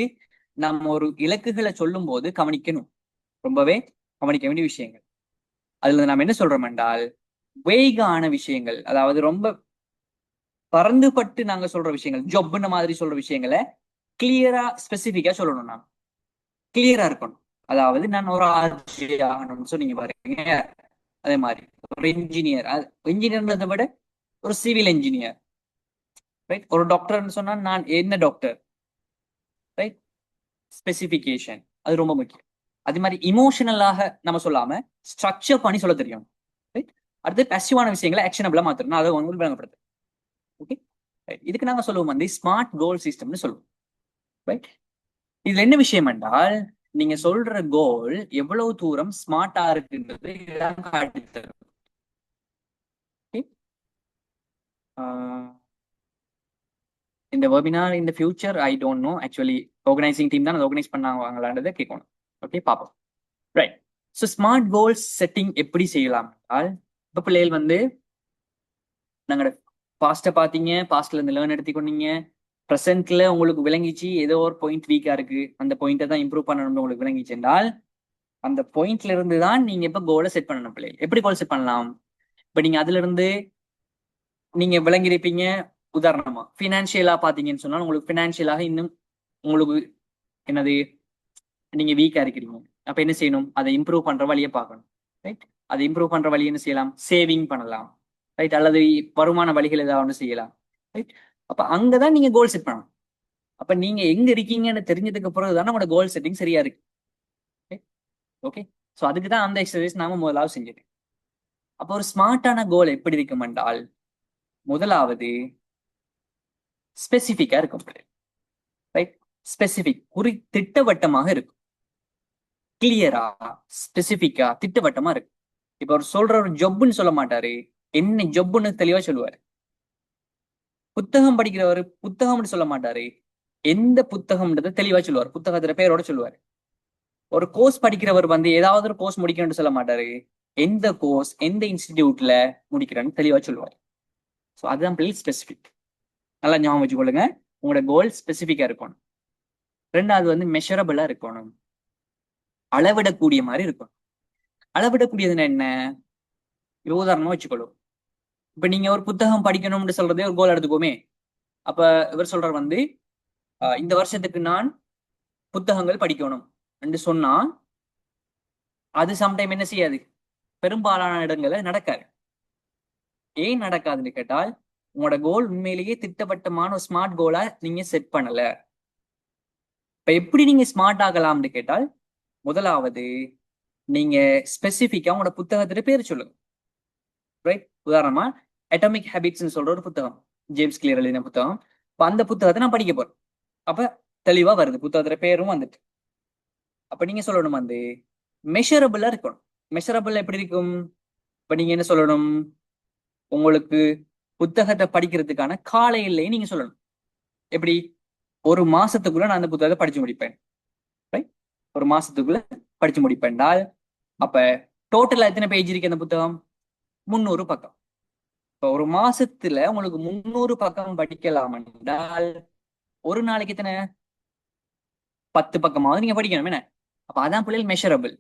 நம்ம ஒரு இலக்குகளை சொல்லும் போது கவனிக்கணும். ரொம்பவே கவனிக்க வேண்டிய விஷயங்கள். அதுல நம்ம என்ன சொல்றோம் என்றால், வேகான விஷயங்கள், அதாவது ரொம்ப பறந்துபட்டு நாங்க சொல்ற விஷயங்கள், ஜொப்ன மாதிரி சொல்ற விஷயங்களை கிளியரா ஸ்பெசிபிக்கா சொல்லணும். நான் கிளியரா இருக்கணும். அதாவது நான் ஒரு ஆர்ஜி ஆகணும்னு சொன்னீங்க பாருங்க, அதே மாதிரி ஒரு இன்ஜினியர்ன்றதை விட ஒரு சிவில் இன்ஜினியர். ரைட்? ஒரு டாக்டர்னு சொன்னா நான் என்ன டாக்டர். ரைட்? ஸ்பெசிபிகேஷன் அது ரொம்ப முக்கியம். அது மாதிரி இமோஷனலாக நம்ம சொல்லாம ஸ்ட்ரக்சர் பண்ணி சொல்ல தெரியும். ரைட்? அடுத்து பாசிவான விஷயங்களை ஆக்ஷனபிளா மாத்தணும். அதை உங்களுக்கு விளங்கப்படுது. ஓகே. இதுக்கு நாங்க சொல்லுவோம் வந்து ஸ்மார்ட் கோல் சிஸ்டம்னு சொல்லுவோம். ரைட்? இதுல என்ன விஷயம் என்றால், நீங்க சொல்ற கோல் எவ்வளவு தூரம் ஸ்மார்ட்டா இருக்குன்றது காட்டி தரும். இந்த வெபினார் இந்த future I don't know. Actually organising team தான் ஆர்கனைஸ் பண்ணாங்களான்றதை கேட்கணும். ஓகே, பார்ப்போம். Right. So smart goals setting எப்படி செய்யலாம்? இப்போ பிள்ளைகள் வந்து நாங்கள் பாஸ்ட்டை பார்த்தீங்க, பாஸ்ட்ல இருந்து லேர்ன் எடுத்துக்கொண்டீங்க, ப்ரெசென்ட்ல உங்களுக்கு விளங்கிச்சு ஏதோ ஒரு பாயிண்ட் வீக்கா இருக்கு, அந்த பாயிண்ட்டை தான் இம்ப்ரூவ் பண்ணணும்னு உங்களுக்கு விளங்கிச்சு என்றால், அந்த பாயிண்ட்ல இருந்து தான் நீங்க இப்ப கோலை செட் பண்ணணும். பிள்ளைகள் எப்படி கோல் செட் பண்ணலாம்? இப்ப நீங்க அதுல இருந்து நீங்க விளங்கிருப்பீங்க. உதாரணமா பினான்சியலா பாத்தீங்கன்னு சொன்னா, உங்களுக்கு பினான்சியலாக இன்னும் உங்களுக்கு என்னது, நீங்க வீக்கா இருக்கிறீங்க. அப்ப என்ன செய்யணும்? அதை இம்ப்ரூவ் பண்ற வழியை பார்க்கணும். ரைட்? அதை இம்ப்ரூவ் பண்ற வழி என்ன செய்யலாம்? சேவிங் பண்ணலாம். ரைட்? அல்லது வருமான வழிகள் ஏதாவது ஒன்று செய்யலாம். ரைட்? அப்ப அங்கதான் நீங்க கோல் செட் பண்ணணும். அப்ப நீங்க எங்க இருக்கீங்கன்னு தெரிஞ்சதுக்கு பிறகுதான் உங்களோட கோல் செட்டிங் சரியா இருக்கு. ஓகே. ஸோ அதுக்கு தான் அந்த எக்ஸசைஸ் நாம முதலாவது செஞ்சது. அப்போ ஒரு ஸ்மார்ட்டான கோல் எப்படி இருக்கும் என்றால், முதலாவது ஸ்பெசிபிக்கா இருக்கும். ரைட்? ஸ்பெசிபிக், திட்டவட்டமாக இருக்கும். கிளியரா, ஸ்பெசிபிக்கா, திட்டவட்டமா இருக்கு. இப்ப அவர் சொல்ற ஒரு ஜொப்புன்னு சொல்ல மாட்டாரு, என்ன ஜொப்புன்னு தெளிவா சொல்லுவாரு. புத்தகம் படிக்கிறவர் புத்தகம்னு சொல்ல மாட்டாரு, எந்த புத்தகம்ன்றதை தெளிவா சொல்லுவார். புத்தகத்துல பேரோட சொல்லுவாரு. ஒரு கோர்ஸ் படிக்கிறவர் வந்து ஏதாவது ஒரு கோர்ஸ் முடிக்கணும்னு சொல்ல மாட்டாரு, எந்த கோர்ஸ் எந்த இன்ஸ்டிடியூட்ல முடிக்கிறேன்னு தெளிவா சொல்லுவார். ஸோ அதுதான் பிள்ளைகள் ஸ்பெசிஃபிக். நல்லா ஞாபகம் வச்சுக்கொள்ளுங்க, உங்களோட கோல் ஸ்பெசிஃபிக்கா இருக்கணும். ரெண்டாவது வந்து மெஷரபிளா இருக்கணும், அளவிடக்கூடிய மாதிரி இருக்கணும். அளவிடக்கூடியதுன்னா என்ன? உதாரணமா வச்சுக்கொள்ளும், இப்ப நீங்க ஒரு புத்தகம் படிக்கணும்னு சொல்றதே ஒரு கோல் எடுத்துக்கோமே. அப்ப இவர் சொல்றார் வந்து இந்த வருஷத்துக்கு நான் புத்தகங்கள் படிக்கணும் என்று சொன்னா அது சம்டைம் என்ன செய்யாது, பெரும்பாலான இடங்கள்ல நடக்காது. ஏன் நடக்காதுன்னு கேட்டால், உங்களோட கோல் உண்மையிலேயே திட்டவட்டமான ஒரு ஸ்மார்ட் கோலா நீங்க செட் பண்ணல. இப்ப எப்படி நீங்க ஸ்மார்ட் ஆகலாம்னு கேட்டால், முதலாவது நீங்க ஸ்பெசிபிக்கா உங்களோட புத்தகத்துல பேர் சொல்லுங்க. ரைட்? உதாரணமா அட்டாமிக் ஹேபிட்ஸ் சொல்ற ஒரு புத்தகம், ஜேம்ஸ் கிளியர் எழுதின புத்தகம். இப்ப அந்த புத்தகத்தை நான் படிக்க போறேன். அப்ப தெளிவா வருது, புத்தகத்துல பேரும் வந்துட்டு. அப்ப நீங்க சொல்லணும் வந்து மெஷரபிளா இருக்கணும். மெஷரபிள் எப்படி இருக்கும்? இப்ப நீங்க என்ன சொல்லணும், உங்களுக்கு புத்தகத்தை படிக்கிறதுக்கான கால எல்லையை நீங்க சொல்லணும். எப்படி? ஒரு மாசத்துக்குள்ள நான் அந்த புத்தகத்தை படிச்சு முடிப்பேன். ரைட்? ஒரு மாசத்துக்குள்ள படிச்சு முடிப்பேன்டால் அப்ப டோட்டலா எத்தனை பேஜ் இருக்கு அந்த புத்தகம்? 300 பக்கம். இப்ப ஒரு மாசத்துல உங்களுக்கு 300 பக்கம் படிக்கலாம் என்றால் ஒரு நாளைக்கு எத்தனை? 10 பக்கமாவது நீங்க படிக்கணும். என்ன? அப்ப அதான் பிள்ளைகள் மெஷரபிள்.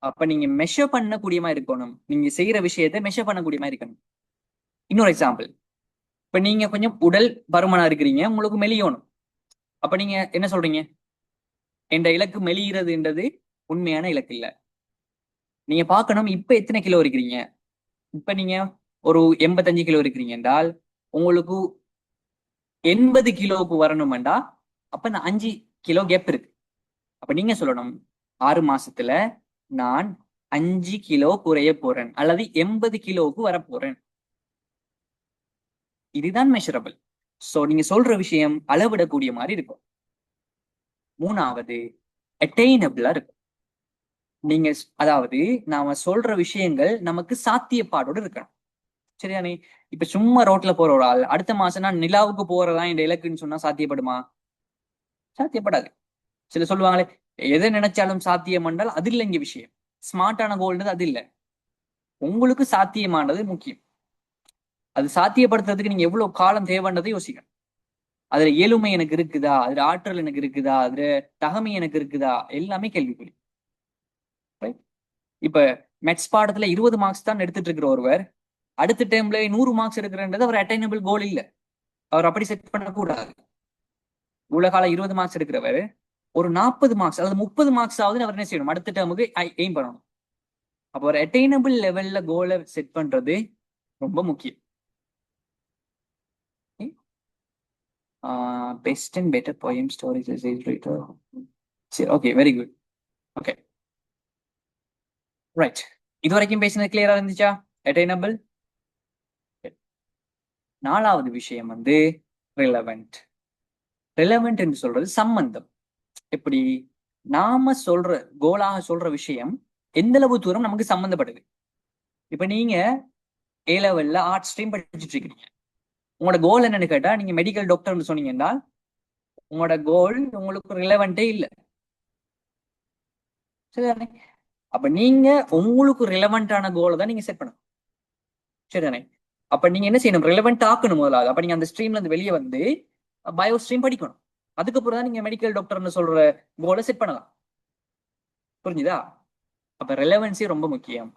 அப்ப நீங்க மெஷர் பண்ணக்கூடிய மாதிரி இருக்கணும், நீங்க செய்யற விஷயத்தை மெஷர் பண்ணக்கூடிய மாதிரி இருக்கணும். இன்னொரு எக்ஸாம்பிள், இப்ப நீங்க கொஞ்சம் உடல் பருமனா இருக்கிறீங்க, உங்களுக்கு மெலியணும். அப்ப நீங்க என்ன சொல்றீங்க, என்ற இலக்கு மெலிகிறதுன்றது உண்மையான இலக்கு இல்ல. நீங்க பார்க்கணும் இப்ப எத்தனை கிலோ இருக்கிறீங்க. இப்ப நீங்க ஒரு 85 கிலோ இருக்கிறீங்க என்றால் உங்களுக்கு 80 கிலோவுக்கு வரணும்டா அப்ப நான் 5 கிலோ கேப் இருக்கு. அப்ப நீங்க சொல்லணும் 6 மாசத்துல நான் 5 கிலோ குறைய போறேன் அல்லது 80 கிலோவுக்கு வர போறேன். இதுதான் மெஷரபிள். சோ நீங்க சொல்ற விஷயம் அளவிடக்கூடிய மாதிரி இருக்கும். மூணாவது அட்டைனபிளா இருக்கும். நீங்க அதாவது நாம சொல்ற விஷயங்கள் நமக்கு சாத்தியப்பாடோடு இருக்கணும். சரியானே? இப்ப சும்மா ரோட்ல போற ஒரு ஆள் அடுத்த மாசம் நான் நிலாவுக்கு போறதா என் இலக்குன்னு சொன்னா சாத்தியப்படுமா? சாத்தியப்படாது. சில சொல்லுவாங்களே எதை நினைச்சாலும் சாத்தியம் என்றால் அது இல்லை இங்க விஷயம். ஸ்மார்ட்டான கோல்ன்றது அது இல்லை. உங்களுக்கு சாத்தியமானது முக்கியம். அது சாத்தியப்படுத்துறதுக்கு நீங்க எவ்வளவு காலம் தேவைன்றதை யோசிக்கணும். அதுல இயலுமை எனக்கு இருக்குதா, அதுல ஆற்றல் எனக்கு இருக்குதா, அதுல தகமை எனக்கு இருக்குதா, எல்லாமே கேள்விக்குறி. இப்ப மெட்ஸ் பாடத்துல 20 மார்க்ஸ் தான் எடுத்துட்டு இருக்கிற ஒருவர் அடுத்த டைம்ல 100 மார்க்ஸ் எடுக்கிறன்றது அவர் அட்டைனபிள் கோல் இல்ல. அவர் அப்படி செட் பண்ணக்கூடாது. இவ்வளவு காலம் 20 மார்க்ஸ் எடுக்கிறவர் ஒரு 40 மார்க்ஸ் அல்லது 30 மார்க்ஸ் ஆகுது அவர் என்ன செய்யணும், அடுத்த டேர்முக்கு எய்ம் பண்ணணும். அப்போ ஒரு அட்டைனபிள் லெவல்ல கோலை செட் பண்றது ரொம்ப முக்கியம். Best and better poem stories. சரி, okay, very good. Okay, right. இது வரைக்கும் பேசினது கிளியரா இருந்துச்சா? அட்டைனபிள். நாலாவது விஷயம் வந்து ரிலவெண்ட். ரிலவெண்ட் என்று சொல்றது சம்பந்தம். எப்படி? நாம சொல்ற கோலாக சொல்ற விஷயம் எந்த அளவு தூரம் நமக்கு சம்பந்தப்படுது. இப்ப நீங்க ஏ லெவல்ல ஆர்ட்ஸ் ஸ்ட்ரீம் படிச்சுட்டு இருக்கீங்க, உங்களோட கோல் என்னன்னு கேட்டா நீங்க மெடிக்கல் டாக்டர்னு சொன்னீங்கன்னா உங்களோட கோல் உங்களுக்கு ரிலவெண்டே இல்லை. சரிதானே? அப்ப நீங்க உங்களுக்கு ரிலவெண்டான கோலை தான் நீங்க செட் பண்ணணும். சரிதானே? அப்ப நீங்க என்ன செய்யணும், ரிலவெண்ட் ஆக்கணும் முதலாவது. அப்ப நீங்க அந்த ஸ்ட்ரீம்ல இருந்து வெளியே வந்து பயோ ஸ்ட்ரீம் படிக்கணும். அதுக்கப்புறம் தான் நீங்க மெடிக்கல் டாக்டர்னு சொல்ற கோலை செட் பண்ணலாம். புரிஞ்சுதா? அப்ப ரெலவென்சி ரொம்ப முக்கியம்.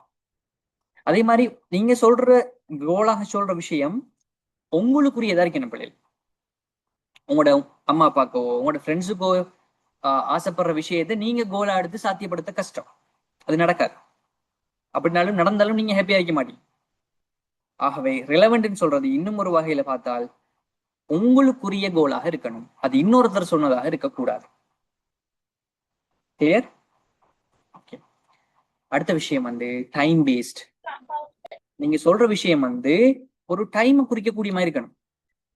அதே மாதிரி நீங்க சொல்ற கோலாக சொல்ற விஷயம் உங்களுக்குரியதா இருக்கணும். பிள்ளைகள் உங்களோட அம்மா அப்பாக்கோ உங்களோட ஃப்ரெண்ட்ஸுக்கோ ஆசைப்படுற விஷயத்தை நீங்க கோலா எடுத்து சாத்தியப்படுத்த கஷ்டம், அது நடக்காது. அப்படின்னாலும் நடந்தாலும் நீங்க ஹாப்பியா இருக்க மாட்டீங்க. ஆகவே ரிலவெண்ட்னு சொல்றது இன்னும் ஒரு வகையில பார்த்தால் உங்களுக்குரிய கோலாக இருக்கணும், அது இன்னொருத்தர் சொன்னதாக இருக்கக்கூடாது. கிளியர்? ஓகே. அடுத்த விஷயம் வந்து டைம் பேஸ்ட். நீங்க சொல்ற விஷயம் வந்து ஒரு டைம் குறிக்கக்கூடிய மாதிரி இருக்கணும்.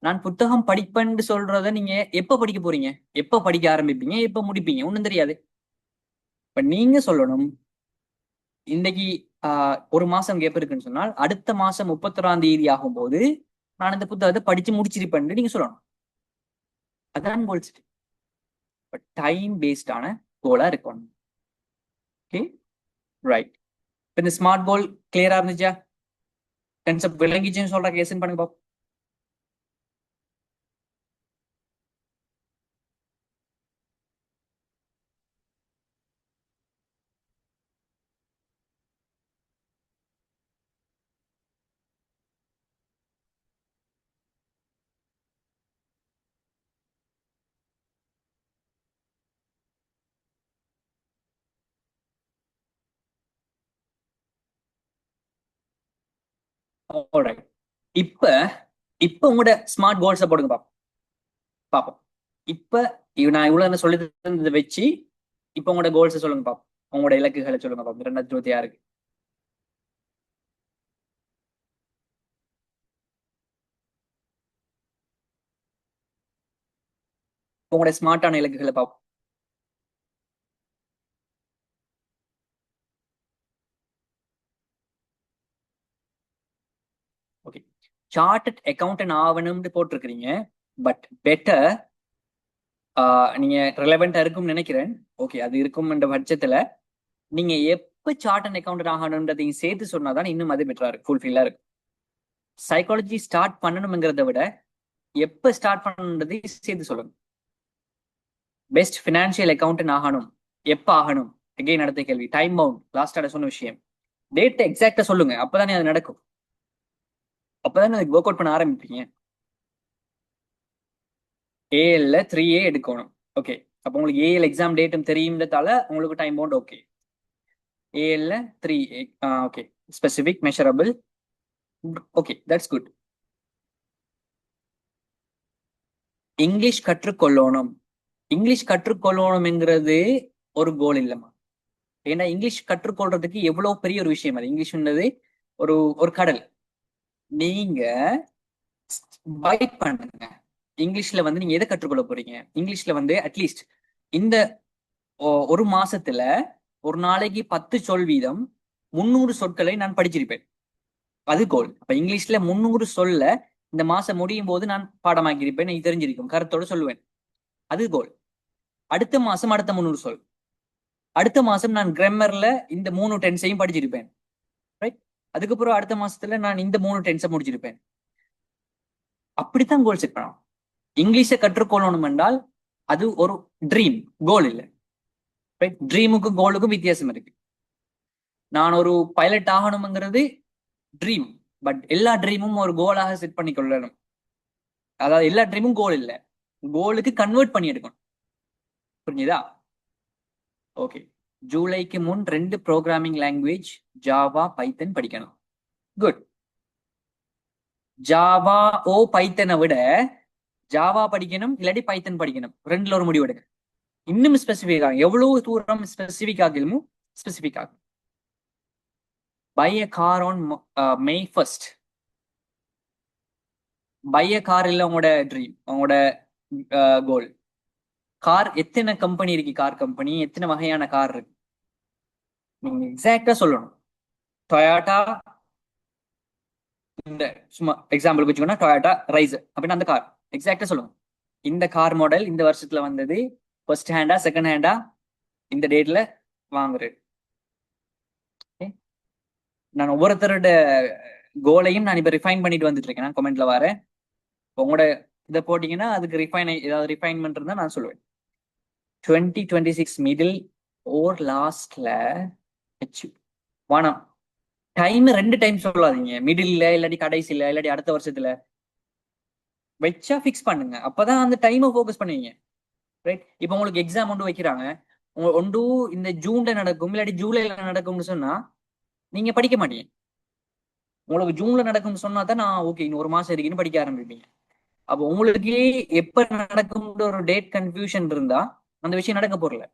நான் புத்தகம் படிப்பேன்னு சொல்றத நீங்க எப்ப படிக்க போறீங்க, எப்ப படிக்க ஆரம்பிப்பீங்க, எப்ப முடிப்பீங்க, ஒண்ணும் தெரியாது. இப்ப நீங்க சொல்லணும் இன்னைக்கு ஒரு மாசம் கேப் இருக்குன்னு சொன்னால் அடுத்த மாசம் 31ஆம் தேதி ஆகும்போது நான் இந்த புத்தகத்தை படிச்சு முடிச்சிருப்பேன்னு நீங்க சொல்லணும். அதான் கோல் செட். டைம் பேஸ்டான கோலா இருக்கணும். Okay right. இப்போ இந்த ஸ்மார்ட் கோல் கிளியரா இருந்துச்சா? கன்செப்ட் விளங்கிச்சுன்னு சொல்ற கேஸ் பண்ணுங்க பாப்போம். Alright. இப்ப இப்ப உங்களோட ஸ்மார்ட் கோல்ஸை போடுங்க பாப்போம். இப்ப நான் இவ்வளவு சொல்லி தந்ததை வச்சு இப்ப உங்களோட கோல்ஸை சொல்லுங்க பாப்போம். உங்களோட இலக்குகளை சொல்லுங்க பாப்போம். 2026 உங்களோட ஸ்மார்ட்டான இலக்குகளை பார்ப்போம். ஓகே, சார்ட்டட் அக்கௌண்டன்ட் ஆகணும்னு போட்டிருக்கிறீங்க. பட் பெட்டர் நீங்க ரெலவெண்டா இருக்கும்னு நினைக்கிறேன். ஓகே, அது இருக்கும் என்ற பட்சத்துல நீங்க எப்ப சார்ட் அண்ட் அக்கௌண்டன்ட் ஆகணும்ன்றதையும் சேர்த்து சொன்னாதான் இன்னும் அது பெட்டரா இருக்கு, ஃபுல்ஃபில்லா இருக்கு. சைக்காலஜி ஸ்டார்ட் பண்ணணுங்கிறத விட எப்ப ஸ்டார்ட் பண்ணணுன்றதையும் சேர்த்து சொல்லுங்க. பெஸ்ட் ஃபினான்ஷியல் அக்கௌண்டன்ட் ஆகணும், எப்ப ஆகணும்? எகைன் அடுத்த கேள்வி, டைம் பவுண்ட். லாஸ்டா சொன்ன விஷயம், டேட் எக்ஸாக்டா சொல்லுங்க, அப்பதானே அது நடக்கும். அப்பதானே அதுக்கு ஒர்க் அவுட் பண்ண ஆரம்பிப்பீங்க. ஏஎல்ல 3A எடுக்கணும். ஓகே, அப்போ உங்களுக்கு ஏஎல் எக்ஸாம் டேட்டும் தெரியும்ன்றதால உங்களுக்கு டைம் பவுண்ட். ஓகே, ஏஎல்ல 3A. Okay, specific, measurable. Okay, that's good. English கற்றுக்கொள்ளணும். இங்கிலீஷ் கற்றுக்கொள்ளணும்ங்கிறது ஒரு கோல் இல்லைம்மா. ஏன்னா இங்கிலீஷ் கற்றுக்கொள்றதுக்கு எவ்வளவு பெரிய ஒரு விஷயம் அது. இங்கிலீஷ்ன்றது ஒரு ஒரு கடல். நீங்க பைட் பண்ணுங்க. இங்கிலீஷ்ல வந்து நீங்க எதை கற்றுக்கொள்ள போறீங்க? இங்கிலீஷ்ல வந்து அட்லீஸ்ட் இந்த ஒரு மாசத்துல ஒரு நாளைக்கு 10 சொல் வீதம் 300 சொற்களை நான் படிச்சிருப்பேன். அது கோல். அப்ப இங்கிலீஷ்ல 300 சொல்ல இந்த மாசம் முடியும் போது நான் பாடமாக்கியிருப்பேன், எனக்கு தெரிஞ்சிருக்கும், கருத்தோட சொல்லுவேன். அது கோல். அடுத்த மாசம் அடுத்த 300 சொல். அடுத்த மாசம் நான் கிராமர்ல இந்த 3 டென்ஸையும் படிச்சிருப்பேன். ரைட். அதுக்கப்புறம் அடுத்த மாசத்துல நான் இந்த 3 டென்ஸை முடிச்சிருப்பேன். அப்படித்தான் கோல் செட் பண்ணணும். இங்கிலீஷை கற்றுக்கொள்ளணும் என்றால் அது ஒரு ட்ரீம், கோல் இல்லை. ரைட். ட்ரீமுக்கும் கோலுக்கும் வித்தியாசம் இருக்கு. நான் ஒரு பைலட் ஆகணும்ங்கிறது ட்ரீம். பட் எல்லா ட்ரீமும் ஒரு கோலாக செட் பண்ணி கொள்ளணும். அதாவது எல்லா ட்ரீமும் கோல் இல்லை, கோலுக்கு கன்வெர்ட் பண்ணி எடுக்கணும். புரிஞ்சுதா? ஓகே, ஜூலைக்கு முன் 2 ப்ரோக்ராமிங் லாங்குவேஜ் ஜாவா பைத்தன் படிக்கணும். குட். ஜாவா பைத்தனை விட ஜாவா படிக்கணும் இல்லாட்டி பைத்தன் படிக்கணும், ரெண்டுல ஒரு முடிவு எடுங்க. இன்னும் ஸ்பெசிபிக் ஆகும். எவ்வளவு தூரம் ஸ்பெசிபிக் ஆகலுமோ ஸ்பெசிபிக் ஆகும். Buy a car on May 1st. Buy a car இல்ல உங்களோட ட்ரீம், உங்களோட கோல். கார் எத்தனை கம்பெனி இருக்கு? கார் கம்பெனி எத்தனை வகையான கார் இருக்கு? நீங்க எக்ஸாக்டா சொல்லணும். டொயாட்டா, இந்த சும்மா எக்ஸாம்பிளுக்கு வச்சுக்கோன்னா டொயாட்டா ரைஸ் அப்படின்னு அந்த கார் எக்ஸாக்டா சொல்லுங்க. இந்த கார் மாடல் இந்த வருஷத்துல வந்தது, ஃபர்ஸ்ட் ஹேண்டா செகண்ட் ஹேண்டா, இந்த டேட்ல வாங்குறேன். நான் ஒவ்வொருத்தரோட கோலையும் நான் இப்ப ரிஃபைன் பண்ணிட்டு வந்துட்டு இருக்கேன். நான் கமெண்ட்ல வரேன். உங்களோட இதை போட்டீங்கன்னா அதுக்கு ஏதாவது ரிஃபைன்மெண்ட் இருந்தா நான் சொல்லுவேன். 2026 மிடில் ஓர் லாஸ்ட்ல வானம். டைம் 2 டைம் சொல்லாதீங்க. மிடில்ல இல்லாட்டி கடைசியில இல்லாட்டி அடுத்த வருஷத்துல வச்சா ஃபிக்ஸ் பண்ணுங்க. அப்பதான் அந்த டைமை ஃபோக்கஸ் பண்ணுவீங்க. ரைட். இப்போ உங்களுக்கு எக்ஸாம் ஒன்று வைக்கிறாங்க, ஒன்று இந்த ஜூன்ல நடக்கும் இல்லாட்டி ஜூலைல நடக்கும்னு சொன்னா நீங்க படிக்க மாட்டீங்க. உங்களுக்கு ஜூன்ல நடக்கும்னு சொன்னா தான் நான் ஓகே இன்னும் ஒரு மாசம் இருக்குன்னு படிக்க ஆரம்பிப்பீங்க. அப்போ உங்களுக்கு எப்ப நடக்கும்ன்ற ஒரு டேட் கன்ஃபியூஷன் இருந்தா அந்த விஷயம் நடக்க போறல.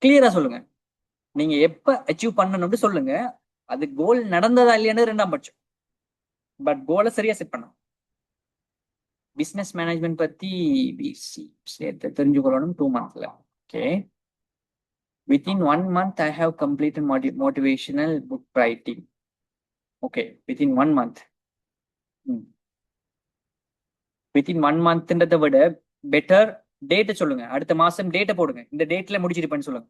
கிளியரா சொல்லுங்க. நீங்க எப்ப அச்சீவ் பண்ணணும்னு சொல்லுங்க. அது கோல் நடந்ததா இல்லையான்னு 2ஆம் பட்சம். பட் கோலை சரியா செட் பண்ணும். பிசினஸ் மேனேஜ்மெண்ட் பத்தி சேர்த்து தெரிஞ்சுக்கொள்ளணும் 2 monthsல. Okay, within 1 month I have completed motivational book writing. Okay, within 1 month. within 1 monthன்றதை விட பெட்டர் டேட்டை சொல்லுங்க. அடுத்த மாசம் டேட்டை போடுங்க, இந்த டேட்ல முடிச்சிருப்பேன்னு சொல்லுங்க.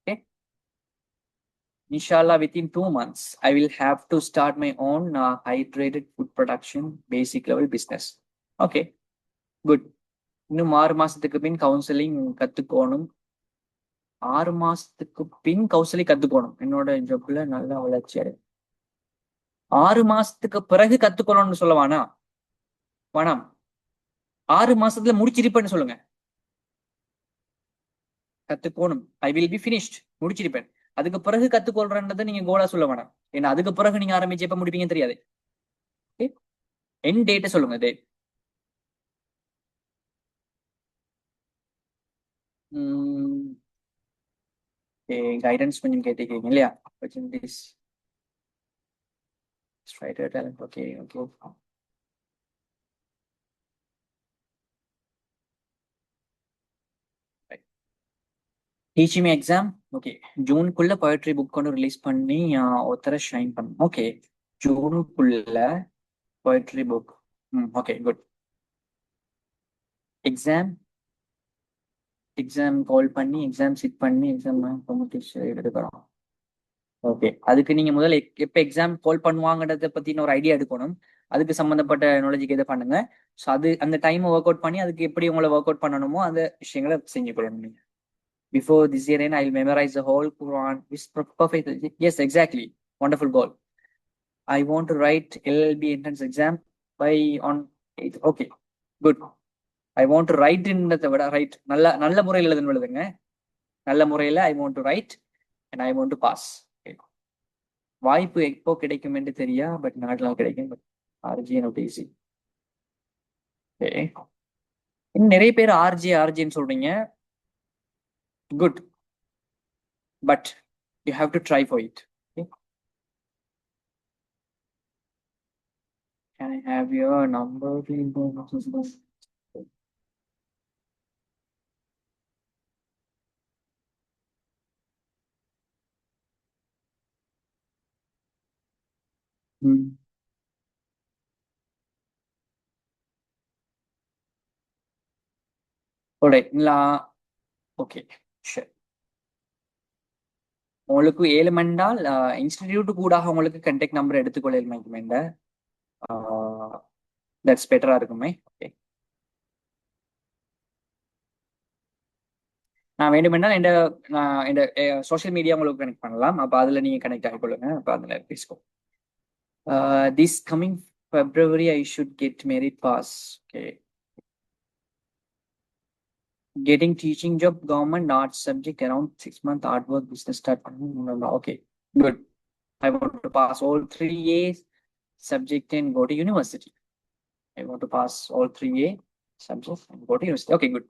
Okay, inshallah within 2 months I will have to start my own hydrated food production basic level business. Okay, good. இன்னும் 6 மாசத்துக்கு பின் கவுன்சிலிங் கத்துக்கணும். 6 மாசத்துக்கு பின் கவுன்சிலிங் கத்துக்கணும். என்னோட ஜப்ல நல்லா வளர்ச்சி அடையும். 6 மாசத்துக்கு பிறகு கத்துக்கணும்னு சொல்ல வேணாம். 6 மாசத்துல முடிச்சிருப்பேன்னு சொல்லுங்க. கத்துக்கணும். ஐ வில் பி ஃபினிஷ்ட், முடிச்சிருப்பேன். அதுக்கு பிறகு கத்துக்கொள்றன்றதை நீங்க கோலா சொல்ல வேணாம். ஏன்னா அதுக்கு பிறகு நீங்க ஆரம்பிச்சு எப்ப முடிப்பீங்க தெரியாது. என் டேட்டை சொல்லுங்க. டேட் கைடன்ஸ் கொஞ்சம் கேட்டுக்கீங்க இல்லையா? Okay okay. Teaching exam okay. ஜூனுக்குள்ள போயட்ரி புக் கொண்டு ரிலீஸ் பண்ணி ஒருத்தர ஷைன் பண்ணும். ஓகே, ஜூனுக்குள்ள poetry book. Okay good. Exam call பண்ணி எக்ஸாம் சிட் பண்ணி எக்ஸாம் காம்படிஷன் எடுக்கிறோம். ஓகே, அதுக்கு நீங்க முதல்ல எப்ப எக்ஸாம் கால் பண்ணுவாங்கன்றத பத்தின ஒரு ஐடியா எடுக்கணும். அதுக்கு சம்பந்தப்பட்ட நாலேஜுக்கு இதை பண்ணுங்க. ஸோ அது அந்த டைம் ஒர்க் அவுட் பண்ணி அதுக்கு எப்படி உங்களை ஒர்க் அவுட் பண்ணணுமோ அந்த விஷயங்களை செஞ்சு கொள்ளணும். நீங்க before this year end I'll memorize the whole Quran. It's perfect. Yes, exactly. Wonderful goal. I want to write LLB entrance exam by on 8th. Okay, good. I want to write in the write நல்ல முறையில் எழுதுங்க. நல்ல முறையில் I want to write and I want to pass. வாய்ப்பு எப்போ கிடைக்கும் என்று தெரியா, பட் நாட்டில் கிடைக்கும். பட் ஆர்ஜி not easy. நிறைய பேர் ஆர்ஜின்னு சொல்றீங்க. Good, but you have to try for it. Okay? Can I have your number? Alright, okay, sure. உங்களுக்கு 7 மண்டால் இன்ஸ்டிடியூட் கூட உங்களுக்கு கான்டாக்ட் நம்பர் எடுத்துக்கொள்ள மேண்ட தட்ஸ் பெட்டரா இருக்குமே. ஓகே, நான் வேண்டுமென்றால் இந்த சோஷியல் மீடியா உங்களுக்கு கனெக்ட் பண்ணலாம். அப்போ அதுல நீங்க கனெக்ட் ஆகிக்கொள்ளுங்க. அப்போ அதுல பேசுவோம். This coming February I should get merit pass. Okay, getting teaching job, government arts subject, around 6 month art work business start. Okay, good. I want to pass all 3 A's subject and go to university. I want to pass all 3 A subjects and go to university. Okay, good.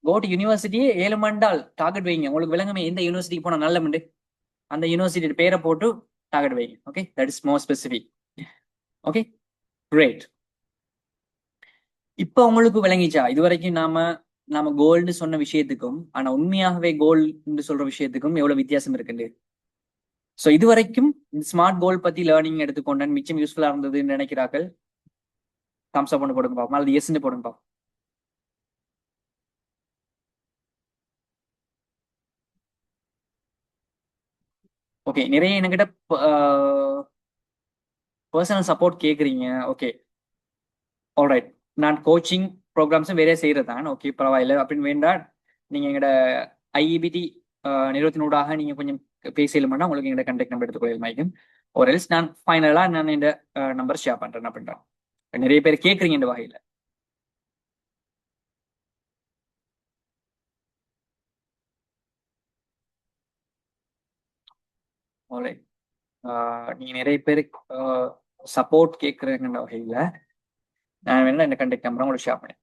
Go to university. 7 மண்டால் target வைங்க. உங்களுக்கு விளங்குமே எந்த யூனிவர்சிட்டிக்கு போனா நல்ல மண்டு அந்த university பேரை போட்டு டார்கெட் வைங்க. Okay, that is more specific. Okay, great. இப்போ உங்களுக்கு விளங்கிச்சா இதுவரைக்கும் நாம கோல்டு சொன்ன விஷயத்துக்கும் ஆனா உண்மையாகவே கோல்டு சொல்ற விஷயத்துக்கும் எவ்வளவு வித்தியாசம் இருக்குண்டு? ஸோ இதுவரைக்கும் இந்த ஸ்மார்ட் கோல் பத்தி லேர்னிங் எடுத்துக்கொண்டேன், மிச்சம் யூஸ்ஃபுல்லா இருந்ததுன்னு நினைக்கிறார்கள். தம்ஸ் அப் போடுங்க பாப்போம், அல்லது எஸ்ன்னு போடுங்க பாப்போம். ஓகே, நிறைய என்கிட்ட பர்சனல் சப்போர்ட் கேட்குறீங்க. Okay, alright. நான் கோச்சிங் ப்ரோக்ராம்ஸும் வேற செய்யறதான். ஓகே, பரவாயில்ல. அப்படின்னு வேண்டாம் நீங்க எங்கட ஐஇபிடி நிறுவனத்தினூடாக நீங்க கொஞ்சம் பேசலும்னா உங்களுக்கு எங்கட கான்டாக்ட் நம்பர் எடுத்துக்கொள்ளும். ஒரு எல்ஸ் நான் ஃபைனலா நான் இந்த நம்பர் ஷேர் பண்றேன் அப்படின்றான். நிறைய பேர் கேட்குறீங்க இந்த வகையில. ஆல்ரைட், நீங்க நிறைய பேருக்கு சப்போர்ட் கேட்குறேங்கிற வகையில நான் வேணா இந்த கான்டாக்ட் நம்பரை உங்களுக்கு ஷேர் பண்ணேன்.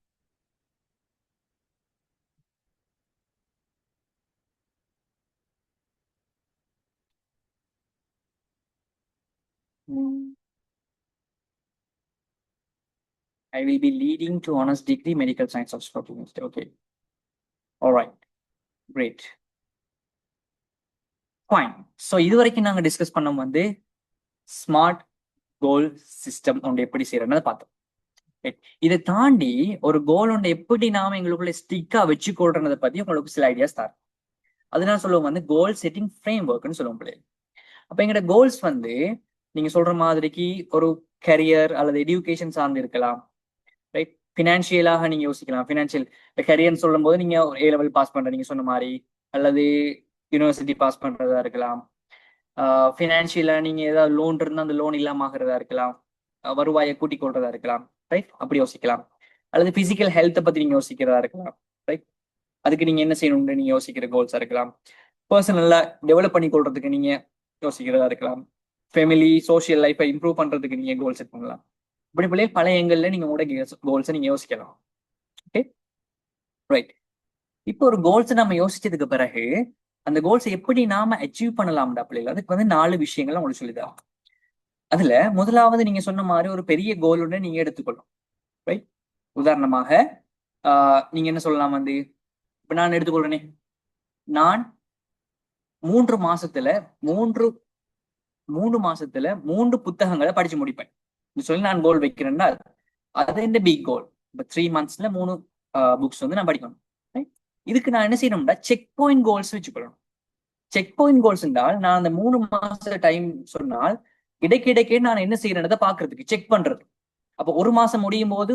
I will be leading to honors degree medical science of Oxford University. Okay, all right, great, fine. So இதுவரைக்கும் நாங்க டிஸ்கஸ் பண்ணோம் வந்து ஸ்மார்ட் கோல் சிஸ்டம் ஒன்று எப்படி செய்யறதுன்னு பார்த்தோம். இதை தாண்டி ஒரு கோல் ஒன்று எப்படி நாம எங்களுக்குள்ள ஸ்டிக்கா வச்சு கொள்றதை பத்தி உங்களுக்கு சில ஐடியாஸ் தரும். அதனால சொல்லுவோம் வந்து கோல் செட்டிங் ஃப்ரேம் ஒர்க்னு சொல்லுவோம் பிள்ளைங்க. அப்ப எங்களோட கோல்ஸ் வந்து நீங்க சொல்ற மாதிரிக்கு ஒரு கரியர் அல்லது எஜுகேஷன் சார்ந்து இருக்கலாம், ரைட்? ஃபினான்ஷியலாக நீங்க யோசிக்கலாம். ஃபினான்ஷியல் கரியர்னு சொல்லும் போது நீங்க ஏ லெவல் பாஸ் பண்ற நீங்க சொன்ன மாதிரி, அல்லது யூனிவர்சிட்டி பாஸ் பண்றதா இருக்கலாம். ஃபினான்ஷியலா நீங்க ஏதாவது லோன் இருந்தா அந்த லோன் இல்லாம ஆகிறதா இருக்கலாம், வருவாயை கூட்டிக் கொள்றதா இருக்கலாம், ரைட்? அப்படி யோசிக்கலாம். அல்லது பிசிக்கல் ஹெல்த்தை பத்தி நீங்க யோசிக்கிறதா இருக்கலாம், ரைட்? அதுக்கு நீங்க என்ன செய்யணும்னு நீங்க யோசிக்கிற கோல்ஸா இருக்கலாம். பர்சனலா டெவலப் பண்ணி கொள்றதுக்கு நீங்க யோசிக்கிறதா இருக்கலாம். ஃபேமிலி சோஷியல் லைஃபை இம்ப்ரூவ் பண்றதுக்கு நீங்க கோல் செட் பண்ணலாம். இப்படி போலே பல எங்கள்ல நீங்க உங்களோட கோல்ஸை நீங்க யோசிக்கலாம். Okay, right. இப்போ ஒரு கோல்ஸ் நம்ம யோசிச்சதுக்கு பிறகு அந்த கோல்ஸை எப்படி நாம அச்சீவ் பண்ணலாம்டா பிள்ளைகள், அதுக்கு வந்து 4 விஷயங்கள் உங்களுக்கு சொல்லிதான். அதுல முதலாவது நீங்க சொன்ன மாதிரி ஒரு பெரிய கோலோட நீங்க எடுத்துக்கொள்ளும், ரைட்? உதாரணமாக நீங்க என்ன சொல்லலாம் வந்து, இப்ப நான் எடுத்துக்கொள்றேனே, நான் 3 மாசத்துல 3 புத்தகங்களை படிச்சு முடிப்பேன் சொல்லி நான் கோல் வைக்கிறேன்னா அது இந்த பிக் கோல். இப்ப 3 monthsல 3 புக்ஸ் வந்து நான் படிக்கணும். இதுக்கு நான் என்ன செய்யணும்னா செக் பாயிண்ட் கோல்ஸ் வச்சுக்கொள்ளணும். செக் பாயிண்ட் கோல்ஸ் என்றால் நான் அந்த 3 மாச டைம் சொன்னால் இடைக்கிடைக்கே நான் என்ன செய்யறதை பாக்குறதுக்கு செக் பண்றது. அப்போ 1 மாசம் முடியும் போது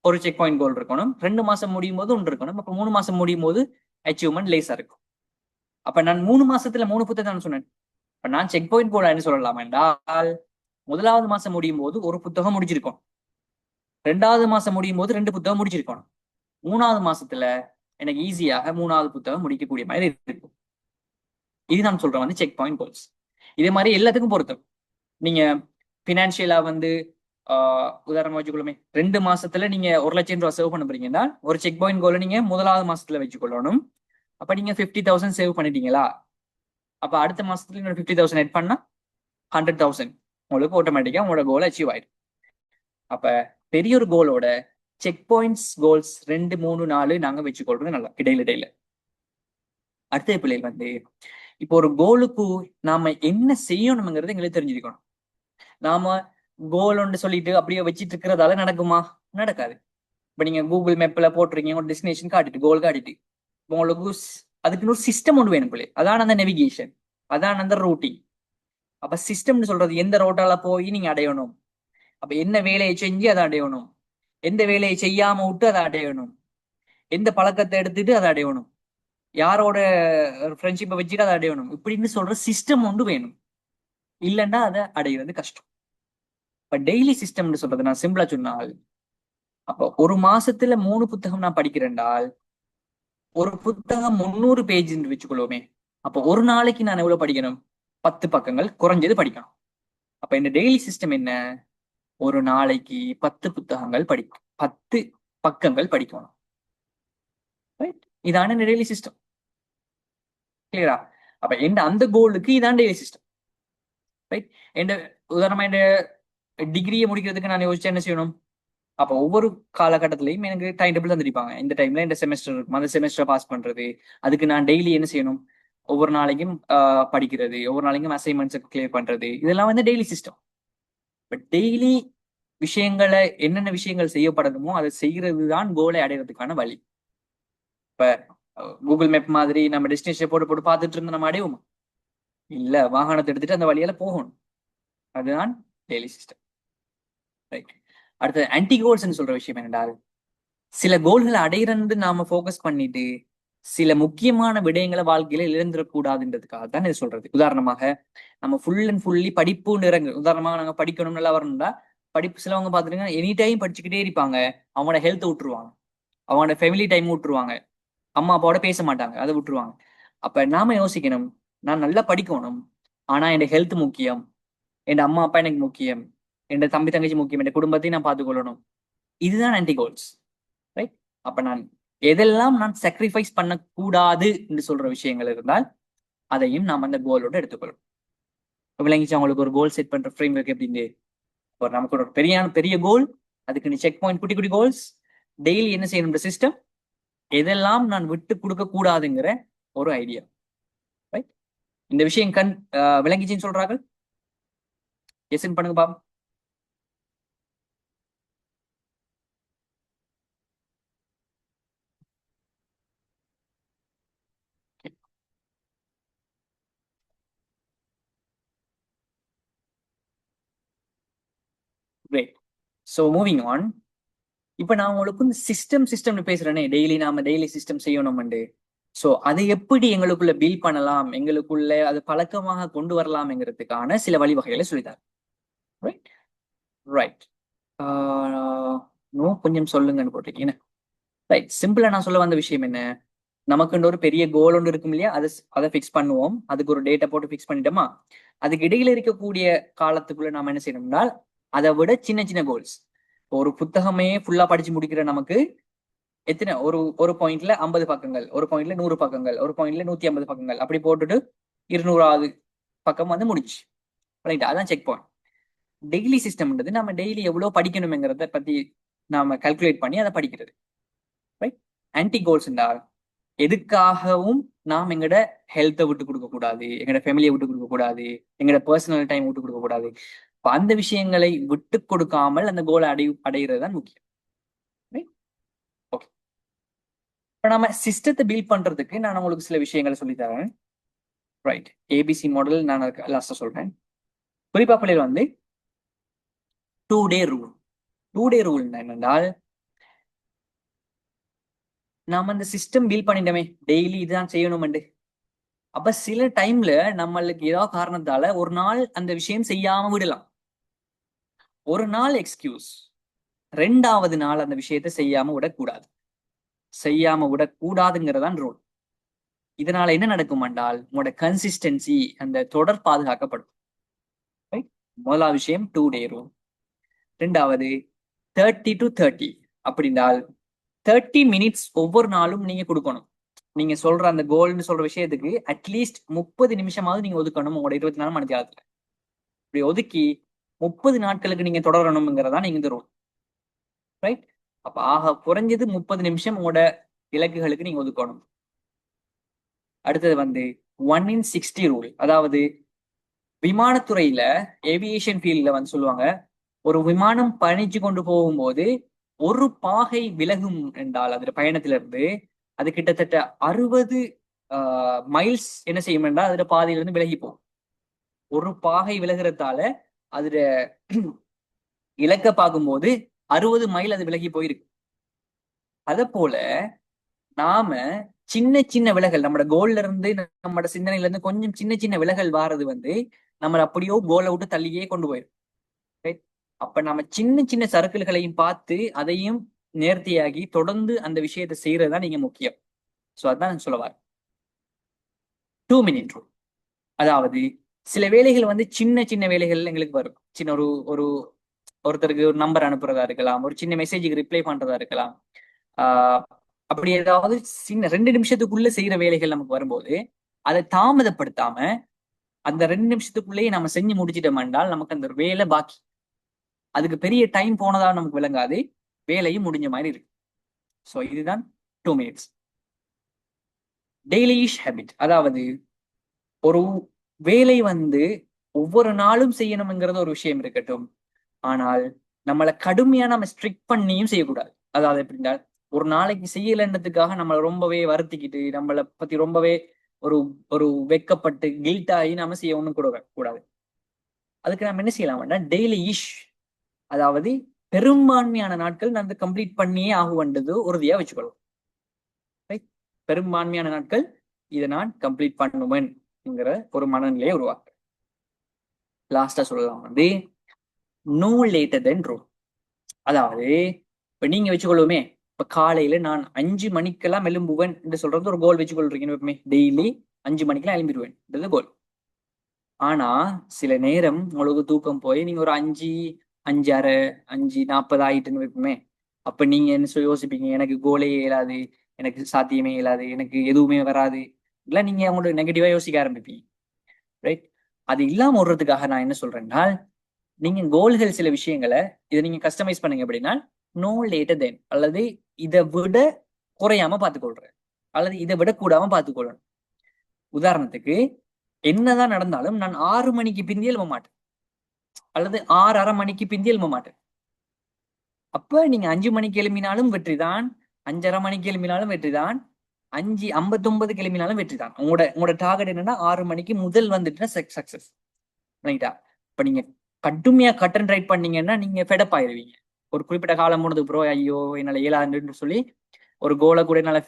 ஒரு செக் பாயிண்ட் கோல் இருக்கணும், 2 மாசம் முடியும் போது ஒன்று இருக்கணும், அப்ப 3 மாசம் முடியும் போது அச்சீவ்மெண்ட் லேசா இருக்கும். அப்ப நான் 3 மாசத்துல 3 புத்தகம் சொன்னேன். நான் செக் பாயிண்ட் கோல் என்ன சொல்லலாம் என்றால், முதலாவது மாசம் முடியும் போது ஒரு புத்தகம் முடிச்சிருக்கணும், 2வது மாசம் முடியும் போது 2 புத்தகம் முடிச்சிருக்கணும், 3வது மாசத்துல எனக்கு ஈஸியாக 3வது புத்தகம் முடிக்கக்கூடிய மாதிரி இருக்கும். இது நான் சொல்றேன் வந்து செக் பாயிண்ட் கோல்ஸ். இதே மாதிரி எல்லாத்துக்கும் பொருத்தம். நீங்க பினான்சியலா வந்து உதாரணமா வச்சுக்கொள்ளுமே, 2 மாசத்துல நீங்க 1 லட்சம் ரூபாய் சேவ் பண்ண போறீங்கன்னா ஒரு செக் பாயிண்ட் கோலை நீங்க முதலாவது மாசத்துல வச்சுக்கொள்ளணும். அப்ப நீங்க 50,000 சேவ் பண்ணிட்டீங்களா, அப்ப அடுத்த மாசத்துல நீங்க 50,000 எட் பண்ணா 100,000 உங்களுக்கு ஆட்டோமேட்டிக்கா உங்களோட கோல் அச்சீவ் ஆயிடும். அப்ப பெரிய ஒரு கோலோட செக் பாயிண்ட்ஸ் கோல்ஸ் 2, 3, 4 நாங்க வச்சுக்கொள்றது நல்லா இடையில. அடுத்த பிள்ளைகள் வந்து இப்போ ஒரு கோலுக்கு நாம என்ன செய்யணுங்கிறது எங்களுக்கு தெரிஞ்சிருக்கணும். நாம கோல் ஒன்று சொல்லிட்டு அப்படியே வச்சிட்டு இருக்கிறதால நடக்குமா? நடக்காது. இப்ப நீங்க கூகுள் மேப்ல போட்டுருக்கீங்க, ஒரு டெஸ்டினேஷன் காட்டிட்டு கோல் காட்டிட்டு உங்களுக்கு அதுக்குன்னு ஒரு சிஸ்டம் ஒன்று வேணும் பிள்ளை. அதான் அந்த நேவிகேஷன், அதான் அந்த ரூட்டிங். அப்ப சிஸ்டம்னு சொல்றது எந்த ரோட்டால போய் நீங்க அடையணும், அப்ப என்ன வேலையை செஞ்சு அதை அடையணும், எந்த வேலையை செய்யாம விட்டு அதை அடையணும், எந்த பழக்கத்தை எடுத்துட்டு அதை அடையணும், யாரோட ஃப்ரெண்ட்ஷிப்பை வச்சுட்டு அதை அடையணும், இப்படின்னு சொல்ற சிஸ்டம் ஒன்று வேணும். இல்லைன்னா அதை அடைகிறது கஷ்டம். இப்ப டெய்லி சிஸ்டம்னு சொல்றது நான் சிம்பிளா சொன்னால், அப்ப ஒரு மாசத்துல 3 புத்தகம் நான் படிக்கிறேன்டால் ஒரு புத்தகம் 300 பேஜ் வச்சுக்கொள்வோமே, அப்ப ஒரு நாளைக்கு நான் எவ்வளவு படிக்கணும்? 10 பக்கங்கள் குறைஞ்சது படிக்கணும். அப்ப இந்த டெய்லி சிஸ்டம் என்ன? ஒரு நாளைக்கு 10 புத்தகங்கள் 10 பக்கங்கள் படிக்கணும். இதான டெய்லி சிஸ்டம். கிளியரா? அப்ப அந்த கோலுக்கு இதான் டெய்லி சிஸ்டம், ரைட்? உதாரணமா இந்த டிகிரியை முடிக்கிறதுக்கு நான் யோசிச்சா என்ன செய்யணும்? அப்ப ஒவ்வொரு காலகட்டத்திலையும் எனக்கு டைம் டேபிள் தந்திருப்பாங்க. இந்த டைம்ல இந்த செமஸ்டர் இருக்கும், அந்த செமஸ்டர் பாஸ் பண்றது. அதுக்கு நான் டெய்லி என்ன செய்யணும்? ஒவ்வொரு நாளைக்கும் படிக்கிறது, ஒவ்வொரு நாளைக்கும் அசைன்மெண்ட்ஸ் கிளியர் பண்றது, இதெல்லாம் வந்து டெய்லி சிஸ்டம். பட் டெய்லி விஷயங்களை என்னென்ன விஷயங்கள் செய்யப்படணுமோ அதை செய்யறது தான் கோலை அடைகிறதுக்கான வழி. இப்ப கூகுள் மேப் மாதிரி நம்ம டெஸ்டினேஷன் போட்டு போட்டு பார்த்துட்டு இருந்தா நம்ம அடைவோமா? இல்ல, வாகனத்தை எடுத்துட்டு அந்த வழியால போகணும். அதுதான் டெய்லி சிஸ்டம், ரைட்? அடுத்தது ஆன்டி கோல்ஸ் சொல்ற விஷயம் என்னென்றால், சில கோல்களை அடையிறது நாம போக்கஸ் பண்ணிட்டு சில முக்கியமான விடயங்களை வாழ்க்கையில இழந்துடக்கூடாதுன்றதுக்காக தான் இது சொல்றது. உதாரணமாக நம்ம ஃபுல் அண்ட் ஃபுல்லி படிப்புன்னு இறங்கு. உதாரணமாக நாங்க படிக்கணும் நல்லா வரணும்னா படிப்பு, சிலவங்க பாத்துட்டீங்கன்னா எனி டைம் படிச்சுக்கிட்டே இருப்பாங்க, அவங்களோட ஹெல்த் விட்டுருவாங்க, அவங்களோட ஃபேமிலி டைம் விட்டுருவாங்க, அம்மா அப்பாவோட பேச மாட்டாங்க, அதை விட்டுருவாங்க. அப்ப நாம யோசிக்கணும், நான் நல்லா படிக்கணும், ஆனா என் ஹெல்த் முக்கியம், என் அம்மா அப்பா எனக்கு முக்கியம், என் தம்பி தங்கச்சி முக்கியம், என் குடும்பத்தையும் நான் பார்த்துக்கொள்ளணும். இதுதான் ஆன்டி கோல்ஸ், ரைட்? அப்ப நான் எதெல்லாம் நான் சாக்ரிஃபைஸ் பண்ணக்கூடாது என்று சொல்ற விஷயங்கள் இருந்தால் அதையும் நாம் அந்த கோலோட எடுத்துக்கொள்ளும். விளங்கிச்சு அவங்களுக்கு ஒரு கோல் செட் பண்ற ஃப்ரேம் ஒர்க் எப்படின்னு? ஒரு நமக்கு ஒரு பெரிய கோல், அதுக்கு நீ செக் பாயிண்ட் குட்டி குட்டி கோல்ஸ், டெய்லி என்ன செய்யணும் சிஸ்டம், எதெல்லாம் நான் விட்டு கொடுக்க கூடாதுங்கிற ஒரு ஐடியா, ரைட்? இந்த விஷயம் விளங்கிச்சின்னு சொல்றாங்க. எஸ்ன்னு பண்ணுங்க பாப்போம். கிரேட். So moving on. இப்ப நான் உங்களுக்கு இந்த சிஸ்டம்னு பேசுறேனே, டெய்லி சிஸ்டம் செய்யணும்ண்டு. ஸோ அதை எப்படி எங்களுக்குள்ள பில்ட் பண்ணலாம், எங்களுக்குள்ள அது பழக்கமாக கொண்டு வரலாம்ங்கிறதுக்கான சில வழிவகைகளை சொல்லித்தார். Right right. நோ கொஞ்சம் சொல்லுங்கன்னு போட்டிருக்கீங்க. ரைட். சிம்பிளா நான் சொல்ல வந்த விஷயம் என்ன, நமக்குன்ற ஒரு பெரிய கோல் ஒன்று இருக்கும் இல்லையா, அதை ஃபிக்ஸ் பண்ணுவோம். அதுக்கு ஒரு டேட்டா போட்டு ஃபிக்ஸ் பண்ணிட்டோமா, அதுக்கு இடையில இருக்கக்கூடிய காலத்துக்குள்ள நாம என்ன செய்யணும்னா அதை விட சின்ன சின்ன கோல்ஸ். ஒரு புத்தகமே ஃபுல்லா படிச்சு முடிக்கிற நமக்கு எத்தனை ஒரு பாயிண்ட்ல 50 பக்கங்கள், ஒரு பாயிண்ட்ல 100 பக்கங்கள், ஒரு பாயிண்ட்ல 150 பக்கங்கள், அப்படி போட்டுட்டு 200வது பக்கம் வந்து முடிச்சு. ரைட். அதான் செக் பாயிண்ட். டெய்லி சிஸ்டம்ன்றது நம்ம டெய்லி எவ்வளவு படிக்கணுங்கிறத பத்தி நாம கால்குலேட் பண்ணி அதை படிக்கிறது. ரைட். ஆன்டி கோல்ஸ் என்றால் எதுக்காகவும் நாம் எங்கட ஹெல்த்தை விட்டு கொடுக்க கூடாது, எங்கட ஃபேமிலியை விட்டு கொடுக்க கூடாது, எங்கட பர்சனல் டைம் விட்டு கொடுக்க கூடாது. அந்த விஷயங்களை விட்டு கொடுக்காமல் அந்த கோலை அடைகிறது தான் முக்கியம். ஓகே. இப்ப நம்ம சிஸ்டத்தை பில்ட் பண்றதுக்கு நான் உங்களுக்கு சில விஷயங்களை சொல்லித்தரேன். ரைட். ஏபிசி மாடல் நான் லாஸ்டா சொல்றேன். குறிப்பா பிள்ளைகள் வந்து 2 டே ரூல். 2 டே ரூல் என்னென்றால், நாம அந்த சிஸ்டம் பில்ட் பண்ணிட்டோமே, டெய்லி இதுதான் செய்யணும்ண்டு. அப்ப சில டைம்ல நம்மளுக்கு ஏதாவது காரணத்தால ஒரு நாள் அந்த விஷயம் செய்யாம விடலாம். ஒரு நாள் எக்ஸ்கியூஸ், 2வது நாள் அந்த விஷயத்தை செய்யாம விடக்கூடாதுங்கிறதான் ரூல். இதனால என்ன நடக்கும் என்றால், உங்களோட கன்சிஸ்டன்சி, அந்த தொடர் பாதுகாக்கப்படும். முதலாவது விஷயம் 2 டே ரூல். 2வது 30 to 30. அப்படின்றால் 30 மினிட்ஸ் ஒவ்வொரு நாளும் நீங்க கொடுக்கணும். நீங்க சொல்ற அந்த கோல்னு சொல்ற விஷயத்துக்கு அட்லீஸ்ட் 30 நிமிஷமாவது நீங்க ஒதுக்கணும் உங்களோட 24 மணி நேரத்துல. இப்படி ஒதுக்கி 30 நாட்களுக்கு நீங்க தொடரணும்ங்கிறதா நீங்க இந்த ரூல். ரைட். அப்ப ஆக குறைஞ்சது 30 நிமிஷம் உங்களோட இலக்குகளுக்கு நீங்க ஒதுக்கணும். அடுத்தது வந்து 1 in 60 ரூல். அதாவது விமானத்துறையில, ஏவியேஷன் ஃபீல்ட்ல வந்து சொல்லுவாங்க, ஒரு விமானம் பயணிச்சு கொண்டு போகும்போது ஒரு பாகை விலகும் என்றால் அதோட பயணத்திலிருந்து அது கிட்டத்தட்ட 60 மைல்ஸ் என்ன செய்யும் என்றால் அதோட பாதையிலிருந்து விலகி போகும். ஒரு பாகை விலகிறதால அதோட இலக்க பார்க்கும்போது 60 மைல் அது விலகி போயிருக்கு. அத போல நாம சின்ன சின்ன விலகல், நம்மளோட கோல்ல இருந்து நம்மளோட சிந்தனையில இருந்து கொஞ்சம் சின்ன சின்ன விலகல் வாரது வந்து நம்மள அப்படியோ கோலை விட்டு தள்ளியே கொண்டு போயிடும். அப்ப நம்ம சின்ன சின்ன சர்க்கிள்களையும் பார்த்து அதையும் நேர்த்தியாகி தொடர்ந்து அந்த விஷயத்தை செய்யறதுதான் நீங்க முக்கியம். சோ அதான் சொல்ல வர 2 மினிட் ரூல். அதாவது சில வேலைகள் வந்து சின்ன சின்ன வேலைகள் எங்களுக்கு வரும். சின்ன ஒருத்தருக்கு ஒரு நம்பர் அனுப்புறதா இருக்கலாம், ஒரு சின்ன மெசேஜுக்கு ரிப்ளை பண்றதா இருக்கலாம். அப்படி ஏதாவது சின்ன 2 நிமிஷத்துக்குள்ள செய்யற வேலைகள் நமக்கு வரும்போது அதை தாமதப்படுத்தாம அந்த 2 நிமிஷத்துக்குள்ளேயே நம்ம செஞ்சு முடிச்சிட்டோம் என்றால் நமக்கு அந்த வேலை பாக்கி. அதுக்கு பெரிய டைம் போனதா நமக்கு விளங்காது, வேலையும் முடிஞ்ச மாதிரி இருக்கு. ஸோ இதுதான் 2 மினிட்ஸ். டெய்லிஷ் ஹேபிட். அதாவது ஒரு வேலை வந்து ஒவ்வொரு நாளும் செய்யணும்ங்கிறது ஒரு விஷயம் இருக்கட்டும், ஆனால் நம்மளை கடுமையா நம்ம ஸ்ட்ரிக்ட் பண்ணியும் செய்யக்கூடாது. அதாவது எப்படின்னா, ஒரு நாளைக்கு செய்யலைன்றதுக்காக நம்மளை ரொம்பவே வருத்திக்கிட்டு நம்மளை பத்தி ரொம்பவே ஒரு ஒரு வெக்கப்பட்டு கில்ட்டாகி நாம செய்ய ஒண்ணும் கூடாது. அதுக்கு நம்ம என்ன செய்யலாம்னா டெய்லி இஷ், அதாவது பெரும்பான்மையான நாட்கள் நான் கம்ப்ளீட் பண்ணியே ஆகுவன்றது உறுதியா வச்சுக்கொள்ளும். பெரும்பான்மையான நாட்கள் இதை நான் கம்ப்ளீட் பண்ணுவேன்ங்கிற ஒரு மனநிலையை உருவாக்கு. லாஸ்டா சொல்லலாம் வந்து நோ லேட்டர் தென் ரூல். அதாவது இப்ப நீங்க வச்சுக்கொள்ளுமே, இப்ப காலையில நான் 5 மணிக்கெல்லாம் எழும்புவேன் என்று சொல்றது ஒரு கோல் வச்சுக்கொள்றீங்க. டெய்லி 5 மணிக்கெல்லாம் எழும்பிடுவேன் கோல். ஆனா சில நேரம் உங்களுக்கு தூக்கம் போய் நீங்க ஒரு 5:30 5:40 ஆயிட்டுன்னு வைப்போமே. அப்ப நீங்க என்ன யோசிப்பீங்க, எனக்கு கோலே இயலாது, எனக்கு சாத்தியமே இயலாது, எனக்கு எதுவுமே வராது, இல்ல நீங்க அவங்களோட நெகட்டிவா யோசிக்க ஆரம்பிப்பீங்க. ரைட். அது இல்லாம ஓடுறதுக்காக நான் என்ன சொல்றேன்னா, நீங்க கோல்கள் சில விஷயங்களை இதை நீங்க கஸ்டமைஸ் பண்ணீங்க அப்படின்னா நோ லேட்டர் தென், அல்லது இதை விட குறையாம பார்த்துக்கொள்றேன், அல்லது இதை விட கூடாம பார்த்துக்கொள்ளணும். உதாரணத்துக்கு என்னதான் நடந்தாலும் நான் 6 மணிக்கு பிந்தி எழும்ப மாட்டேன், அல்லது 6:30 மணிக்கு பிந்தி எழும்ப மாட்டேன். அப்ப நீங்க 5 மணிக்கு எழுப்பினாலும் வெற்றிதான், 5:30 மணிக்கு எழுப்பினாலும் வெற்றிதான், 5:59 எழுப்பினாலும் வெற்றிதான். உங்களோட டார்கெட் என்னன்னா 6 மணிக்கு முதல் வந்துட்டுனா சக்சஸ். ரைட்டா? இப்ப நீங்க கடுமையா கட் அண்ட் ரைட் பண்ணீங்கன்னா நீங்க ஃபெடப் ஆயிருவீங்க. ஒரு குறிப்பிட்ட காலம் போனது ப்ரோ, ஐயோ என்னால இயலாதுன்னு சொல்லி ஒரு கோலை கூட என்னால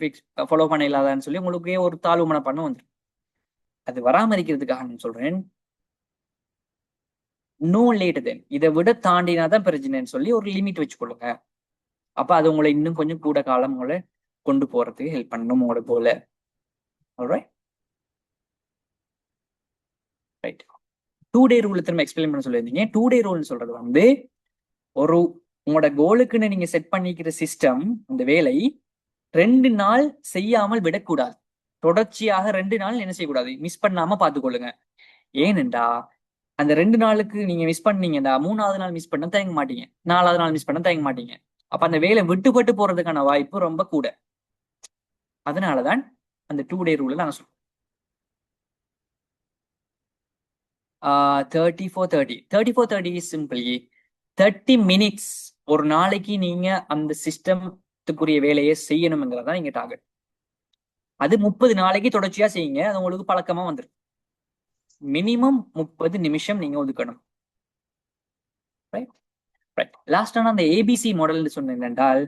ஃபாலோ பண்ண இல்லாதான்னு சொல்லி உங்களுக்கே ஒரு தாழ்வு மனப்பான்மை வந்துடும். அது வராம இருக்கிறதுக்காக நான் சொல்றேன், நோ லேட் தென், இதை விட தாண்டினாதான் பிரச்சனைன்னு சொல்லி ஒரு லிமிட் வச்சுக்கொள்ளுங்க. அப்ப அது உங்களை இன்னும் கொஞ்சம் கூட காலம் உங்களை கொண்டு போறதுக்கு ஹெல்ப் பண்ணணும் உங்களோட போல. Alright, right. 2 டே ரூல் திரும்ப எக்ஸ்பிளைன் பண்ண சொல்லியிருந்தீங்க. 2 டே ரூல்னு சொல்றது வந்து ஒரு உங்களோட கோலுக்குன்னு நீங்க செட் பண்ணிக்கிற சிஸ்டம், அந்த வேலை 2 நாள் செய்யாமல் விடக்கூடாது. தொடர்ச்சியாக 2 நாள் என்ன செய்யக்கூடாது, மிஸ் பண்ணாம பார்த்துக்கொள்ளுங்க. ஏனென்றா அந்த 2 நாளுக்கு நீங்க மிஸ் பண்ணீங்கன்னா 3வது நாள் மிஸ் பண்ண தயங்க மாட்டீங்க, 4வது நாள் மிஸ் பண்ண தயங்க மாட்டீங்க. அப்ப அந்த வேலை விட்டுப்பட்டு போறதுக்கான வாய்ப்பு ரொம்ப கூட. அதனாலதான் அந்த 2 டே ரூலை நாங்க சொல்றோம். 3430 இஸ் சிம்பிளி 30 மினிட்ஸ் ஒரு நாளைக்கு நீங்க அந்த சிஸ்டத்துக்குரிய வேலையை செய்யணுங்கிறதா நீங்க டார்கெட். அது 30 நாளைக்கு தொடர்ச்சியா செய்யுங்க, அது உங்களுக்கு பழக்கமா வந்துடும். மினிமம் 30 நிமிஷம் நீங்க ஒதுக்கணும். லாஸ்டா அந்த ஏபிசி மாடல்னு சொன்னேன் என்றால்,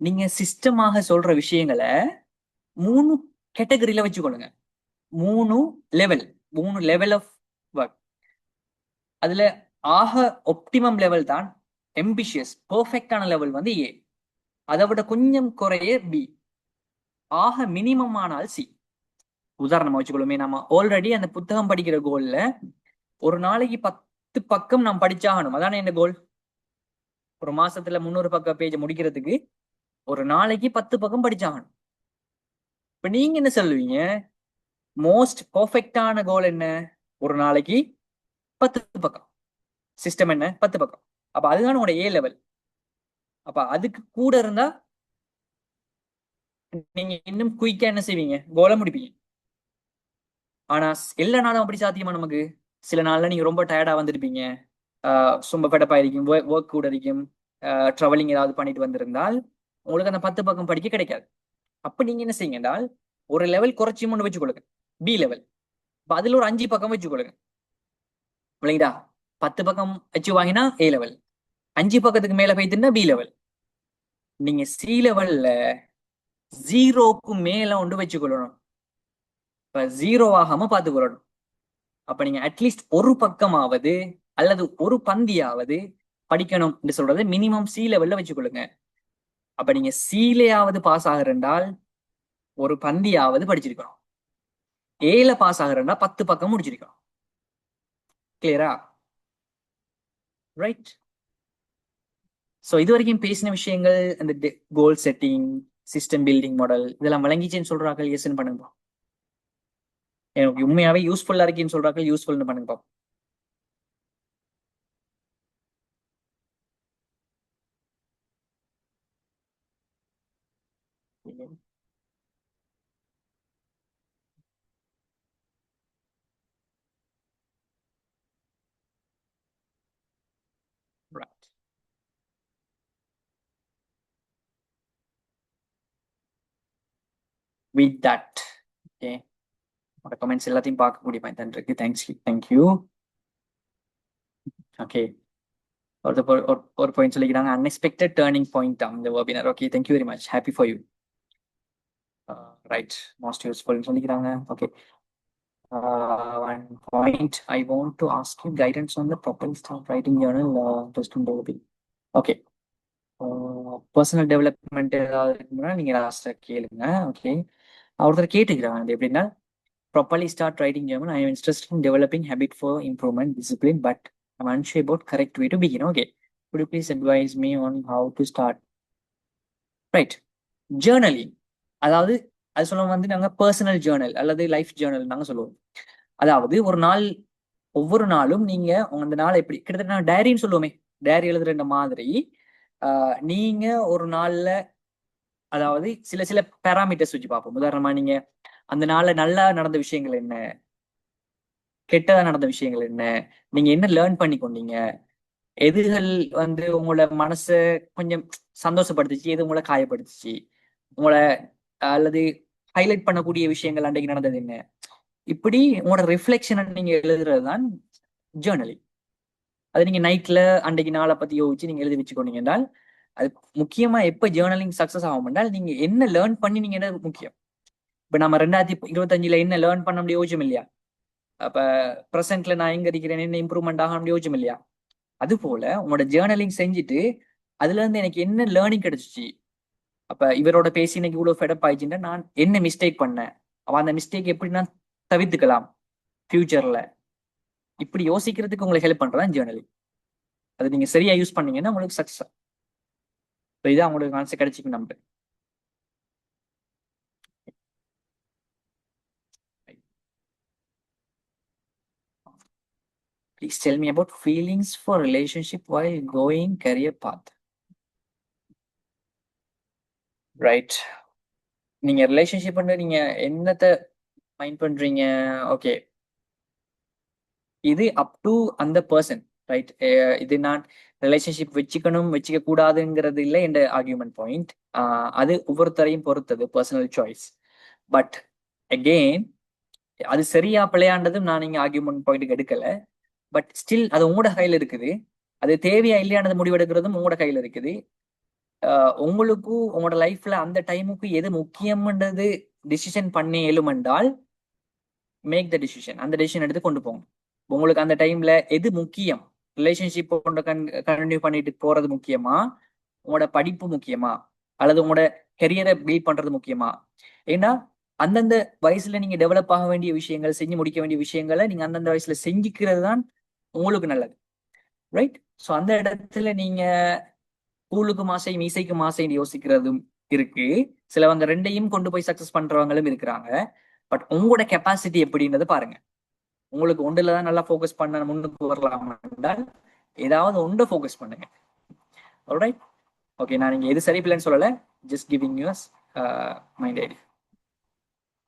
நீங்க சிஸ்டமாக சொல்ற விஷயங்களை 3 கேட்டகரியில வச்சுக்கொள்ளுங்க. 3 லெவல் ஆஃப் ஒர்க். அதுல ஆக ஒப்டிமம் லெவல் தான் எம்பிஷியஸ், பெர்ஃபெக்டான லெவல் வந்து ஏ, அதை விட கொஞ்சம் குறைய பி, ஆக மினிமம் ஆனால் சி. உதாரணமா வச்சுக்கொள்ளுமே, நம்ம ஆல்ரெடி அந்த புத்தகம் படிக்கிற கோல்ல ஒரு நாளைக்கு 10 பக்கம் நாம் படிச்சாகணும், அதானே என்ன கோல். ஒரு மாசத்துல 300 பக்க பேஜ் முடிக்கிறதுக்கு ஒரு நாளைக்கு 10 பக்கம் படிச்சாகணும். இப்ப நீங்க என்ன சொல்லுவீங்க, மோஸ்ட் பெர்ஃபெக்டான கோல் என்ன, ஒரு நாளைக்கு 10 பக்கம். சிஸ்டம் என்ன, 10 பக்கம். அப்ப அதுதான் உங்களோட ஏ லெவல். அப்ப அதுக்கு கூட இருந்தா நீங்க இன்னும் குயிக்கா என்ன செய்வீங்க, கோலை முடிப்பீங்க. ஆனா எல்லா நாளும் அப்படி சாத்தியமா நமக்கு? சில நாள்ல நீங்க ரொம்ப டயர்டா வந்திருப்பீங்க, ரொம்ப ஃபெடப்பா இருக்கும், ஒர்க் கூட இருக்கும், ட்ராவலிங் ஏதாவது பண்ணிட்டு வந்திருந்தால் உங்களுக்கு அந்த 10 பக்கம் படிக்க கிடைக்காது. அப்ப நீங்க என்ன செய்யுங்க என்றால், ஒரு லெவல் குறைச்சி ஒன்று வச்சுக்கொள்ளுங்க, பி லெவல். அதுல ஒரு 5 பக்கம் வச்சுக்கொள்ளுங்க. இல்லைங்களா? 10 பக்கம் வச்சு வாங்கினா ஏ லெவல், 5 பக்கத்துக்கு மேல போய்த்துன்னா பி லெவல். நீங்க சி லெவல்ல 0க்கு மேல ஒன்று வச்சுக்கொள்ளணும். இப்ப 0 ஆகாம பார்த்துக்கொள்ளணும். அப்ப நீங்க அட்லீஸ்ட் ஒரு பக்கமாவது அல்லது ஒரு பந்தியாவது படிக்கணும் என்று சொல்றது மினிமம் சி லெவல்ல வச்சுக்கொள்ளுங்க. அப்ப நீங்க சீலையாவது பாஸ் ஆகிறண்டால் ஒரு பந்தியாவது படிச்சிருக்கணும், ஏல பாஸ் ஆகிறண்டா 10 பக்கம் முடிச்சிருக்கணும். கிளியரா? ரைட். சோ இது வரைக்கும் பேசின விஷயங்கள், அந்த கோல் செட்டிங், சிஸ்டம் பில்டிங் மாடல், இதெல்லாம் விளங்கிச்சேன்னு சொல்றாங்க எஸ்ன்னு பண்ணுங்க. எனக்கு உண்மையாவே யூஸ்ஃபுல்லா இருக்குன்னு சொல்றாங்க, யூஸ்ஃபுல்னு பண்ணுங்க. Right. With that, okay, உங்களோட கமெண்ட்ஸ் எல்லாத்தையும் பார்க்கக்கூடிய மாதிரி இருக்கு. தேங்க்யூ. ஓகே, ஒரு பாயிண்ட் சொல்லிக்கிறாங்க, அன்எக்ஸ்பெக்டட் டேர்னிங் பாயிண்ட் அந்த webinar. Okay, thank you very much, happy for you. Right, most useful சொல்லிக்கிறாங்க. Okay, one point I want to ask you guidance on the proper start writing journal, just on developing. Okay, personal development ஏதாவது இருக்குன்னா நீங்க லாஸ்டா கேளுங்க. Okay, ஒருத்தர் கேட்டுக்கிறாங்க, அது எப்படின்னா, properly start writing journal. I am interested in developing habit for improvement, discipline, but I'm unsure about correct way to begin. Okay, could you please advise me on how to start? Right, journaling. அதாவது அது சொல்லுவோம் வந்து நாங்க personal Journal அல்லது life Journal நாங்க சொல்லுவோம். அதாவது ஒரு நாள், ஒவ்வொரு நாளும் நீங்க அந்த நாளை எப்படி, கிட்டத்தட்ட டைரின்னு சொல்லுவோமே, டைரி எழுதுற மாதிரி நீங்க ஒரு நாள்ல, அதாவது சில பேராமீட்டர்ஸ் வச்சு பார்ப்போம். உதாரணமா நீங்க அந்த நாள்ல நல்லா நடந்த விஷயங்கள் என்ன, கெட்டதா நடந்த விஷயங்கள் என்ன, நீங்க என்ன லேர்ன் பண்ணி கொண்டீங்க, எதுகள் வந்து உங்களோட மனசை கொஞ்சம் சந்தோஷப்படுத்துச்சு, எது உங்களை காயப்படுத்துச்சு, உங்களை அல்லது ஹைலைட் பண்ணக்கூடிய விஷயங்கள் அன்றைக்கு நடந்தது என்ன, இப்படி உங்களோட ரிஃப்ளெக்ஷனை நீங்க எழுதுறது தான் ஜேர்னலிங். அது நீங்க நைட்ல அன்றைக்கு நாளை பத்தி யோசிச்சு நீங்க எழுதி வச்சுக்கொண்டீங்க என்றால் அது முக்கியமா எப்ப ஜேர்னலிங் சக்சஸ் ஆகும் என்றால் நீங்க என்ன லேர்ன் பண்ணினீங்கன்றது முக்கியம். இப்ப நம்ம 2025 என்ன லேர்ன் பண்ண முடியும் யோசிச்சோம் இல்லையா? அப்ப ப்ரெசென்ட்ல நான் எங்க இருக்கிறேன், என்ன இம்ப்ரூவ்மெண்ட் ஆக முடியும் யோசிச்சோம் இல்லையா? அது போல உங்களோட ஜேர்னலிங் செஞ்சுட்டு அதுல இருந்து எனக்கு என்ன லேர்னிங் கிடைச்சிச்சு, அப்ப இவரோட பேசி இன்னைக்கு இவ்வளவு ஃபெடப் ஆயிடுச்சுன்னா நான் என்ன மிஸ்டேக் பண்ணேன், அப்ப அந்த மிஸ்டேக் எப்படி நான் தவிர்த்துக்கலாம் ஃபியூச்சர்ல, இப்படி யோசிக்கிறதுக்கு உங்களுக்கு ஹெல்ப் பண்றதான் ஜேர்னலிங். அது நீங்க சரியா யூஸ் பண்ணீங்கன்னா உங்களுக்கு சக்சஸ். இதான் உங்களுக்கு ஆன்சர் கிடைச்சிக்கு நம்புறேன். Please tell me about feelings for relationship while going career path. Right. நீங்க ரிலேஷன்ஷிப் நீங்க என்னத்த மைண்ட் பண்றீங்க? ஓகே, இது அப் டு அந்த பர்சன், ரைட்? இது நான் ரிலேஷன்ஷிப் வச்சுக்கணும் வச்சுக்க கூடாதுங்கிறது இல்லை என்ற ஆர்கியூமெண்ட் பாயிண்ட். அது ஒவ்வொருத்தரையும் பொறுத்தது, பர்சனல் சாய்ஸ். பட் அகெயின் அது சரியா பிள்ளையாண்டதும் நான் இங்க ஆர்கியூமெண்ட் பாயிண்ட்டுக்கு எடுக்கல. பட் ஸ்டில் அது உங்களோட கையில இருக்குது. அது தேவையா இல்லையானது முடிவெடுக்கிறதும் உங்களோட கையில இருக்குது. உங்களுக்கு உங்களோட லைஃப்ல அந்த டைமுக்கு எது முக்கியம்ன்றது டிசிஷன் பண்ணி எழுமென்றால் மேக் த டிசிஷன், அந்த டிசிஷன் எடுத்து கொண்டு போங்க. உங்களுக்கு அந்த டைம்ல எது முக்கியம், ரிலேஷன்ஷிப் கண்டினியூ பண்ணிட்டு போறது முக்கியமா, உங்களோட படிப்பு முக்கியமா, அல்லது உங்களோட கெரியரை பில்ட் பண்றது முக்கியமா? ஏன்னா அந்தந்த வயசுல நீங்க டெவலப் ஆக வேண்டிய விஷயங்கள், செஞ்சு முடிக்க வேண்டிய விஷயங்களை நீங்க அந்தந்த வயசுல செஞ்சுக்கிறது தான் உங்களுக்கு நல்லது, ரைட்? ஸோ அந்த இடத்துல நீங்க கூழுக்கு மாசை மீசைக்கு மாசைன்னு யோசிக்கிறதும் இருக்கு. சிலவங்க ரெண்டையும் கொண்டு போய் சக்சஸ் பண்றவங்களும் இருக்கிறாங்க. பட் உங்களோட கெப்பாசிட்டி எப்படின்றது பாருங்க. உங்களுக்கு ஒன்றுலதான் நல்லா ஃபோக்கஸ் பண்ண முன்னுக்கு வரலாம் என்றால் ஏதாவது ஒன்றை ஃபோக்கஸ் பண்ணுங்க. Alright, okay. நான் நீங்க எது சரி பிள்ளைன்னு சொல்லல, just giving use mind idea.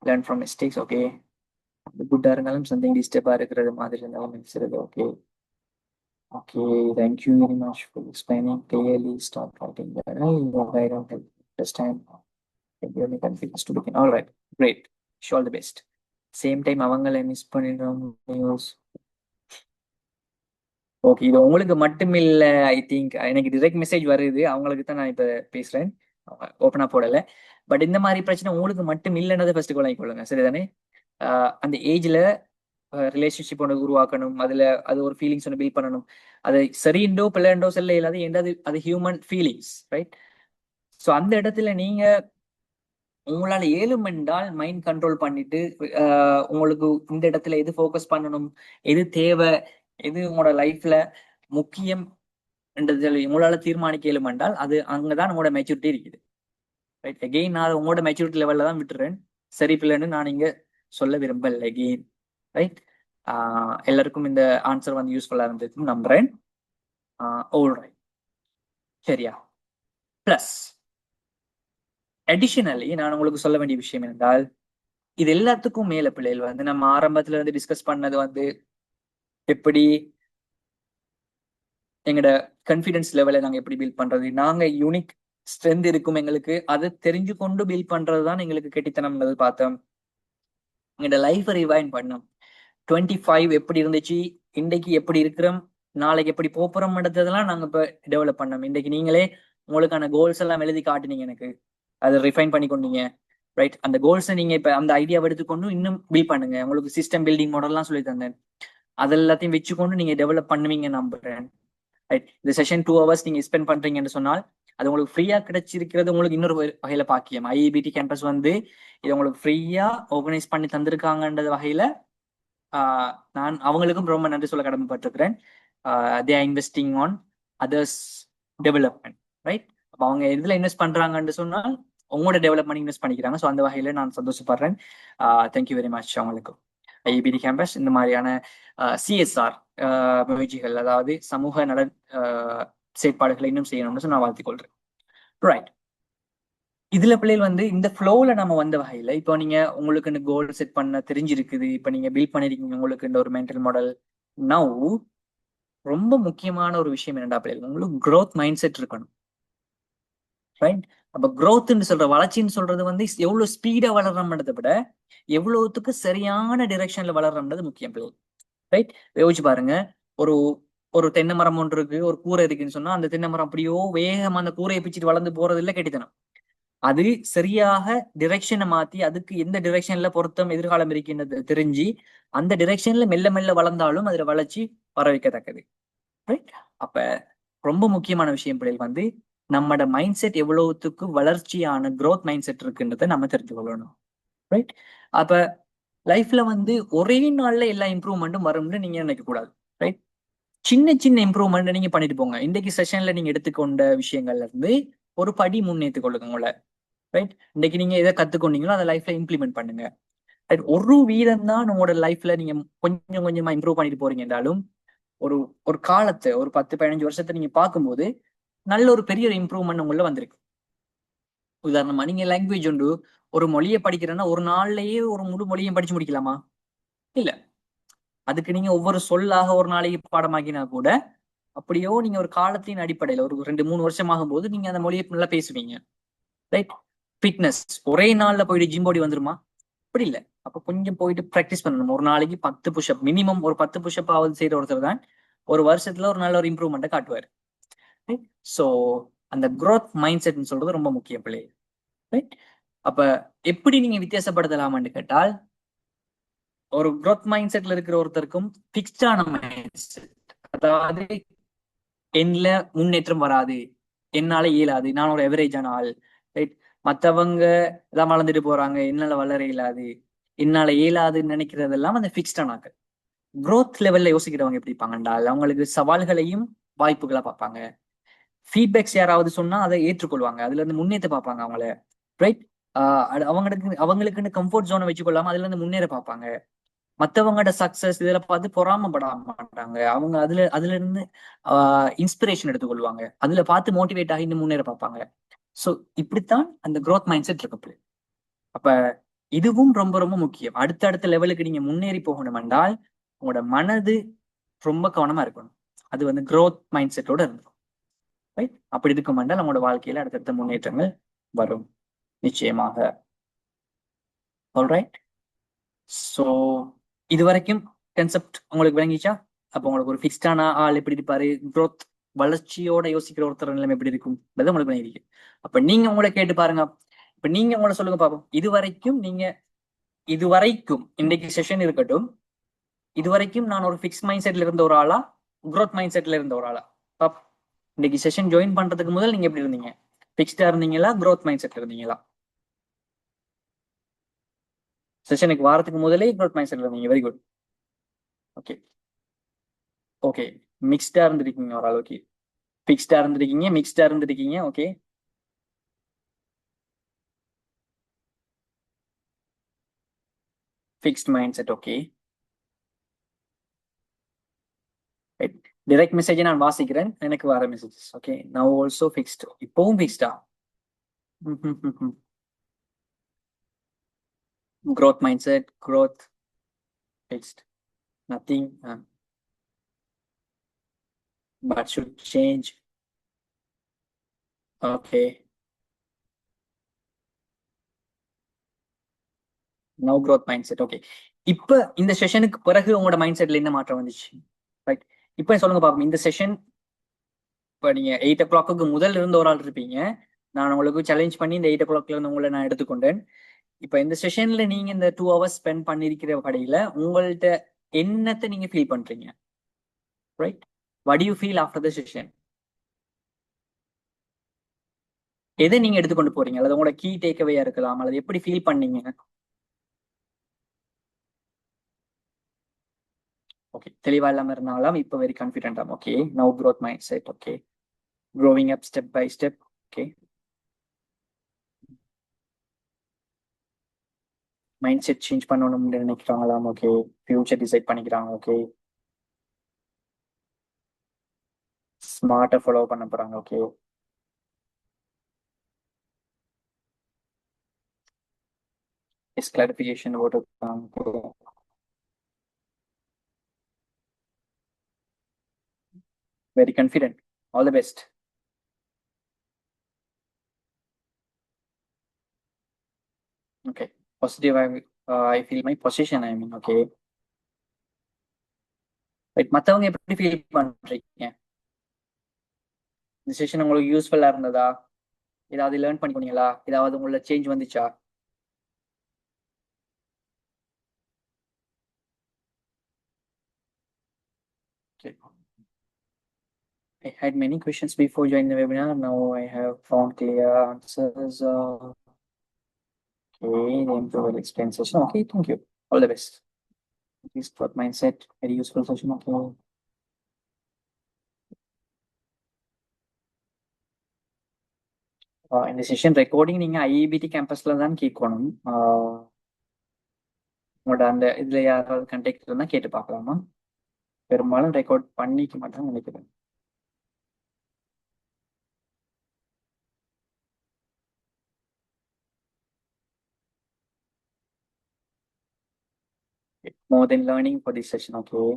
Learn from mistakes. Okay, குட்டா இருந்தாலும் சம்திங் டிஸ்டர்பா இருக்கிறது மாதிரி இருந்தாலும் மிக்சறது. Okay okay, thank you very much for explaining clearly. Start writing that. I don't understand. Give me confidence to begin. All right, great. Wish you all the best. Same time அவங்களை miss பண்ணிடுறோம். Okay, இது உங்களுக்கு மட்டும் இல்ல. I think எனக்கு direct message வருது, அவங்களுக்கு தான் நான் இப்ப பேசுறேன், ஓப்பனா போடல. பட் இந்த மாதிரி பிரச்சனை உங்களுக்கு மட்டும் இல்லைன்றதை ஃபர்ஸ்ட் கொள்ளுங்க, சரிதானே? அந்த ஏஜ்ல ரிலேஷன்ஷிப் ஒன்று உருவாக்கணும், அதுல அது ஒரு ஃபீலிங்ஸ் ஒன்று பில்ட் பண்ணணும். அது சரிண்டோ பிள்ளைண்டோ செல்ல இல்லாத என்றது அது ஹியூமன் ஃபீலிங்ஸ், ரைட்? ஸோ அந்த இடத்துல நீங்க உங்களால ஏழும் என்றால் மைண்ட் கண்ட்ரோல் பண்ணிட்டு உங்களுக்கு இந்த இடத்துல எது ஃபோக்கஸ் பண்ணணும், எது தேவை, எது உங்களோட லைஃப்ல முக்கியம் என்றது உங்களால தீர்மானிக்க ஏழும் என்றால் அது அங்கதான் உங்களோட மெச்சூரிட்டி இருக்குது, ரைட்? அகெயின் நான் உங்களோட மெச்சூரிட்டி லெவல்ல தான் விட்டுறேன், சரி பிள்ளைன்னு நான் இங்க சொல்ல விரும்பல. Again, right? எல்லாருக்கும் இந்த ஆன்சர் வந்து யூஸ்ஃபுல்லா இருந்தது நம்புறேன். ஆல்ரைட், சரியா? பிளஸ் அடிஷனலி நான் உங்களுக்கு சொல்ல வேண்டிய விஷயம் என்றால், இது எல்லாத்துக்கும் மேல பிள்ளைகள் வந்து நம்ம ஆரம்பத்துல இருந்து டிஸ்கஸ் பண்ணது வந்து எப்படி எங்களோட கான்ஃபிடன்ஸ் லெவலை நாங்க எப்படி பில்ட் பண்றது, நாங்க யூனிக் ஸ்ட்ரென்த் இருக்கும் எங்களுக்கு, அதை தெரிஞ்சு கொண்டு பில்ட் பண்றதுதான் எங்களுக்கு கெட்டித்தனம்ன்றது பார்த்தோம். எங்களோட லைஃபை ரிவைன் பண்ணோம். 25 எப்படி இருந்துச்சு, இன்றைக்கு எப்படி இருக்கிறோம், நாளைக்கு எப்படி போறோம்ன்றதெல்லாம் நாங்க இப்ப டெவலப் பண்ணோம். இன்றைக்கு நீங்களே உங்களுக்கான கோல்ஸ் எல்லாம் எழுதி காட்டுனீங்க, எனக்கு அதை ரிஃபைன் பண்ணி கொண்டீங்க, ரைட்? அந்த கோல்ஸை நீங்க இப்ப அந்த ஐடியாவை எடுத்துக்கொண்டு இன்னும் பில்ட் பண்ணுங்க. உங்களுக்கு சிஸ்டம் பில்டிங் மாடல்லாம் சொல்லி தந்தேன், அது எல்லாத்தையும் வச்சுக்கொண்டு நீங்க டெவலப் பண்ணுவீங்க நம்புறேன், ரைட்? இந்த செஷன் 2 hours நீங்க ஸ்பெண்ட் பண்றீங்கன்னு சொன்னால் அது உங்களுக்கு ஃப்ரீயா கிடைச்சிருக்கிறது உங்களுக்கு இன்னொரு வகையில பாக்கியம். IEBT கேம்பஸ் வந்து இது உங்களுக்கு ஃப்ரீயா ஆர்கனைஸ் பண்ணி தந்திருக்காங்கன்றது வகையில நான் அவங்களுக்கும் ரொம்ப நன்றி சொல்ல கடமைப்பட்டிருக்கிறேன். They are investing on others development, right? அப்போ அவங்க இதுல இன்வெஸ்ட் பண்றாங்கன்னு சொன்னால் உங்களோட டெவலப்மெண்ட் இன்வெஸ்ட் பண்ணிக்கிறாங்க. ஸோ அந்த வகையில நான் சந்தோஷப்படுறேன். தேங்க்யூ வெரி மச் அவங்களுக்கும். IEBT கேம்பஸ் இந்த மாதிரியான CSR முயற்சிகள், அதாவது சமூக நல செயற்பாடுகளை இன்னும் செய்யணும்னு நான் வாழ்த்திக் கொள்றேன், ரைட்? இதுல பிள்ளைகள் வந்து இந்த ஃப்ளோல நம்ம வந்த வகையில இப்போ நீங்க உங்களுக்கு கோல் செட் பண்ண தெரிஞ்சிருக்குது, இப்ப நீங்க பில்ட் பண்ணிருக்கீங்க உங்களுக்கு இந்த ஒரு மென்டல் மாடல். நவ் ரொம்ப முக்கியமான ஒரு விஷயம் என்னடா பிள்ளைகள், உங்களுக்கு growth மைண்ட் செட் இருக்கணும், ரைட்? அப்ப growthன்னு சொல்ற வளர்ச்சின்னு சொல்றது வந்து எவ்வளவு ஸ்பீடா வளர்றோம்ன்றதை விட எவ்வளவுத்துக்கு சரியான டிரெக்ஷன்ல வளர்றோம்ன்றது முக்கியம் பிள்ளைகள், ரைட்? யோசிச்சு பாருங்க, ஒரு ஒரு தென்னை மரம் ஒன்று இருக்கு, ஒரு கூரை இருக்குன்னு சொன்னா அந்த தென்னை மரம் அப்படியோ வேகமா அந்த கூரையை பிச்சுட்டு வளர்ந்து போறது இல்ல கெட்டித்தனம். அது சரியாக டிரெக்ஷனை மாத்தி அதுக்கு எந்த டிரெக்ஷன்ல பொருத்தம் எதிர்காலம் இருக்கின்றது தெரிஞ்சு அந்த டிரெக்ஷன்ல மெல்ல மெல்ல வளர்ந்தாலும் அதுல வளர்ச்சி வர வைக்கத்தக்கது. ரைட்? அப்ப ரொம்ப முக்கியமான விஷயம் பிள்ளைகள் வந்து நம்மட மைண்ட் செட் எவ்வளவுத்துக்கு வளர்ச்சியான growth மைண்ட் செட் இருக்குன்றதை நம்ம தெரிஞ்சு கொள்ளணும். ரைட்? அப்ப லைஃப்ல வந்து ஒரே நாள்ல எல்லா இம்ப்ரூவ்மெண்ட்டும் வரும்னு நீங்க நினைக்க கூடாது. ரைட்? சின்ன சின்ன இம்ப்ரூவ்மெண்ட் நீங்க பண்ணிட்டு போங்க. இன்றைக்கு செஷன்ல நீங்க எடுத்துக்கொண்ட விஷயங்கள்ல இருந்து ஒரு படி முன்னேற்றிக் கொள்ளுங்க உங்களை. ரைட்? இன்னைக்கு நீங்க எதை கத்துக்கொண்டீங்களோ அதை லைஃப்ல இம்ப்ளிமெண்ட் பண்ணுங்க. ரைட்? ஒரு வீதம் தான் உங்களோட லைஃப்ல நீங்க கொஞ்சம் கொஞ்சமா இம்ப்ரூவ் பண்ணிட்டு போறீங்க என்றாலும் ஒரு ஒரு காலத்தை ஒரு 10-15 வருஷத்தை நீங்க பார்க்கும்போது நல்ல ஒரு பெரிய இம்ப்ரூவ்மெண்ட் உள்ள வந்திருக்கு. உதாரணமா நீங்க லாங்குவேஜ் உண்டு ஒரு மொழியை படிக்கிறேன்னா ஒரு நாள்லயே ஒரு முழு மொழியும் படிச்சு முடிக்கலாமா? இல்ல. அதுக்கு நீங்க ஒவ்வொரு சொல்லாக ஒரு நாளைக்கு பாடமாக்கினா கூட அப்படியோ நீங்க ஒரு காலத்தின் அடிப்படையில ஒரு 2-3 வருஷம் ஆகும்போது நீங்க அந்த மொழியை நல்லா பேசுவீங்க. ரைட்? ஃபிட்னஸ் ஒரே நாள்ல போயிட்டு ஜிம் பாடி வந்துருமா? அப்படி இல்ல. அப்ப கொஞ்சம் போயிட்டு ப்ராக்டிஸ் பண்ணணும். ஒரு நாளைக்கு 10 புஷ்அப் மினிமம் ஒரு 10 புஷ்அப் ஆவது செய்யற ஒருத்தர் தான் ஒரு வருஷத்துல ஒரு நல்ல ஒரு இம்ப்ரூவ்மெண்ட்டை காட்டுவார். சோ அந்த growth மைண்ட் செட்னு சொல்றது ரொம்ப முக்கியம் பிள்ளை. ரைட்? அப்ப எப்படி நீங்க வித்தியாசப்படுத்தலாமான்னு கேட்டால் ஒரு growth மைண்ட் செட்ல இருக்கிற ஒருத்தருக்கும் பிக்ஸ்டான மைண்ட் செட், அதாவது என்னல முன்னேற்றம் வராது, என்னால இயலாது, நான் ஒரு எவரேஜான ஆள். ரைட்? மத்தவங்க எல்லாம் வளர்ந்துட்டு போறாங்க, என்னால வளர இயலாது, என்னால இயலாதுன்னு நினைக்கிறதெல்லாம் அந்த பிக்ஸ்டானாக்க. growth லெவல்ல யோசிக்கிறவங்க எப்படி இருப்பாங்கண்டா அவங்களுக்கு சவால்களையும் வாய்ப்புகளை பார்ப்பாங்க. ஃபீட்பேக்ஸ் யாராவது சொன்னா அதை ஏற்றுக்கொள்வாங்க, அதுல இருந்து முன்னேற்ற பார்ப்பாங்க அவங்கள. ரைட்? அவங்களுக்குன்னு கம்ஃபர்ட் ஜோனை வச்சுக்கொள்ளாம அதுல இருந்து முன்னேற பார்ப்பாங்க. மத்தவங்களோட சக்சஸ் இதுல பார்த்து பொறாமப்பட மாட்டாங்க. அவங்க அதுல இருந்து இன்ஸ்பிரேஷன் எடுத்துக்கொள்வாங்க, அதுல பார்த்து மோட்டிவேட் ஆகி இன்னும் முன்னேற பார்ப்பாங்க. சோ இப்படித்தான் அந்த growth மைண்ட் செட் இருக்கு. அப்ப இதுவும் ரொம்ப ரொம்ப முக்கியம். அடுத்தடுத்த லெவலுக்கு நீங்க முன்னேறி போகணும் என்றால் உங்களோட மனது ரொம்ப கவனமா இருக்கணும். அது வந்து growth மைண்ட் செட்டோட இருக்கணும். ரைட்? அப்படி இருக்கும் என்றால் உங்களோட வாழ்க்கையில அடுத்தடுத்த முன்னேற்றங்கள் வரும் நிச்சயமாக. ஆல்ரைட்? சோ இது வரைக்கும் கன்செப்ட் உங்களுக்கு விளங்கிச்சா? அப்ப உங்களுக்கு ஒரு ஃபிக்ஸ்டான ஆள் எப்படி இருப்பாரு, growth வளர்ச்சியோட யோசிக்கிற ஒருத்தர் நிலைமை எப்படி இருக்கும் உங்களுக்கு விளங்கிருக்கு. அப்ப நீங்க உங்களை கேட்டு பாருங்க. இப்ப நீங்க உங்களை சொல்லுங்க பாப்போம். இதுவரைக்கும் இன்னைக்கு செஷன் இருக்கட்டும், இதுவரைக்கும் நான் ஒரு ஃபிக்ஸ் மைண்ட் செட்ல இருந்த ஒரு ஆளா, growth மைண்ட் செட்ல இருந்த ஒரு ஆளா? இன்னைக்கு செஷன் ஜாயின் பண்றதுக்கு முதல் நீங்க எப்படி இருந்தீங்க? ஃபிக்ஸ்டா இருந்தீங்களா, growth மைண்ட் செட்ல இருந்தீங்களா? செஷனுக்கு வாரத்துக்கு முதலே growth மைண்ட் செட்ல இருந்தீங்க. Very good. Okay okay. மிக்ஸ்டா இருந்திருக்கீங்க ஓரளவுக்கு. ஃபிக்ஸ்டா இருந்திருக்கீங்க, மிக்ஸ்டா இருந்திருக்கீங்க. Okay. Fixed mind set. Okay. Direct மெசேஜை நான் வாசிக்கிறேன், எனக்கு வர messages. Okay. Now also fixed. இப்பவும் ஃபிக்ஸ்டா? growth mindset, growth, fixed. Nothing but should change. Okay. Now growth mindset. Okay. இப்ப இந்த செஷனுக்கு பிறகு உங்களோட மைண்ட் செட்ல என்ன மாற்றம் வந்துச்சு? ரைட்? இப்ப சொல்லுங்க பாப்போம். இந்த செஷன் இப்ப நீங்க 8 o'clock முதல் இருந்த ஒரு ஆள் இருப்பீங்க. நான் உங்களுக்கு சேலஞ்ச் பண்ணி இந்த 8 o'clockல இருந்து உங்களை நான் எடுத்துக்கொண்டேன். இப்ப இந்த செஷன்ல நீங்க இந்த 2 hours ஸ்பெண்ட் பண்ணிருக்கிற படையில உங்கள்ட்ட என்னத்தை நீங்க ஃபீல் பண்றீங்க? Right? what do you feel after the session? எதை நீங்க எடுத்துக்கொண்டு போறீங்க, அல்லது உங்களோட கீ டேக்அவேயா இருக்கலாம், அல்லது எப்படி ஃபீல் பண்ணீங்க? ஓகே. தெளிவா இல்லாம இருந்தாலும் இப்ப very confident. Okay. Now growth mind set. Okay. growing up step by step. Okay. Mind set change பண்ணணும்னு நினைக்கிறாங்களாம். ஓகே. ஃபியூச்சர் டிசைட் பண்ணிக்கிறாங்க. ஓகே. ஸ்மார்ட்டா ஃபாலோ பண்ண போறாங்க. ஓகே. கிளாரிஃபிகேஷன் போட்டுருக்காங்க. Very confident. All the best. Okay. Positive. I feel my position. I mean, okay. Right, மத்தவங்க எப்படி feel பண்றீங்க? இந்த செஷன் உங்களுக்கு யூஸ்ஃபுல்லா இருந்ததா? ஏதாவது லேர்ன் பண்ணிக்கோங்களா? ஏதாவது உங்களோட சேஞ்ச் வந்துச்சா? Okay. I had many questions before joining the webinar. Now I have found clear answers. Okay, the improve explain session. Okay, thank you. All the best. Please got mindset. Very useful session. Okay. இந்த session recording நீங்க ஐஇபிடி கேம்பஸ்ல தான் கேட்கணும். உங்களோட அந்த இதுல யாராவது conduct இருந்தா கேட்டு பார்க்கலாமா? பெரும்பாலும் ரெக்கார்ட் பண்ணிக்க மாட்டேன்னு நினைக்கிறேன். More than learning for this session. Okay.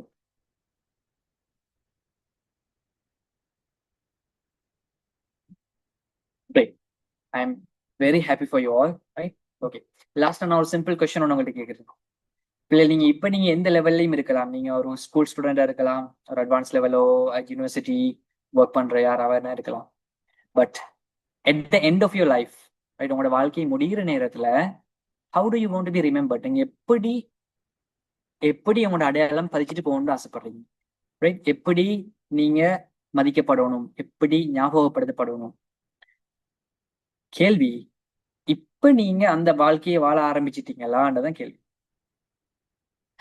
Great. I'm very happy for you all. Right? Okay. Last நான் ஒரு சிம்பிள் கொஸ்டின் ஒன்று உங்கள்கிட்ட கேட்குறேன். இல்லை, நீங்க எந்த லெவல்லையும் இருக்கலாம். நீங்க ஒரு ஸ்கூல் ஸ்டூடெண்டா இருக்கலாம், ஒரு அட்வான்ஸ் லெவலோ யூனிவர்சிட்டி ஒர்க் பண்ற யாராவது இருக்கலாம். But at the end of your life, right, உங்களோட வாழ்க்கை முடிகிற நேரத்துல how do you want to be remembered? நீங்க எப்படி உங்களோட அடையாளம் பதிச்சுட்டு போகணும்னு ஆசைப்படுறீங்க? ரைட், எப்படி நீங்க மதிக்கப்படணும், எப்படி ஞாபகப்படுத்தப்படணும்? கேள்வி, இப்ப நீங்க அந்த வாழ்க்கையை வாழ ஆரம்பிச்சிட்டீங்களான்றதான் கேள்வி.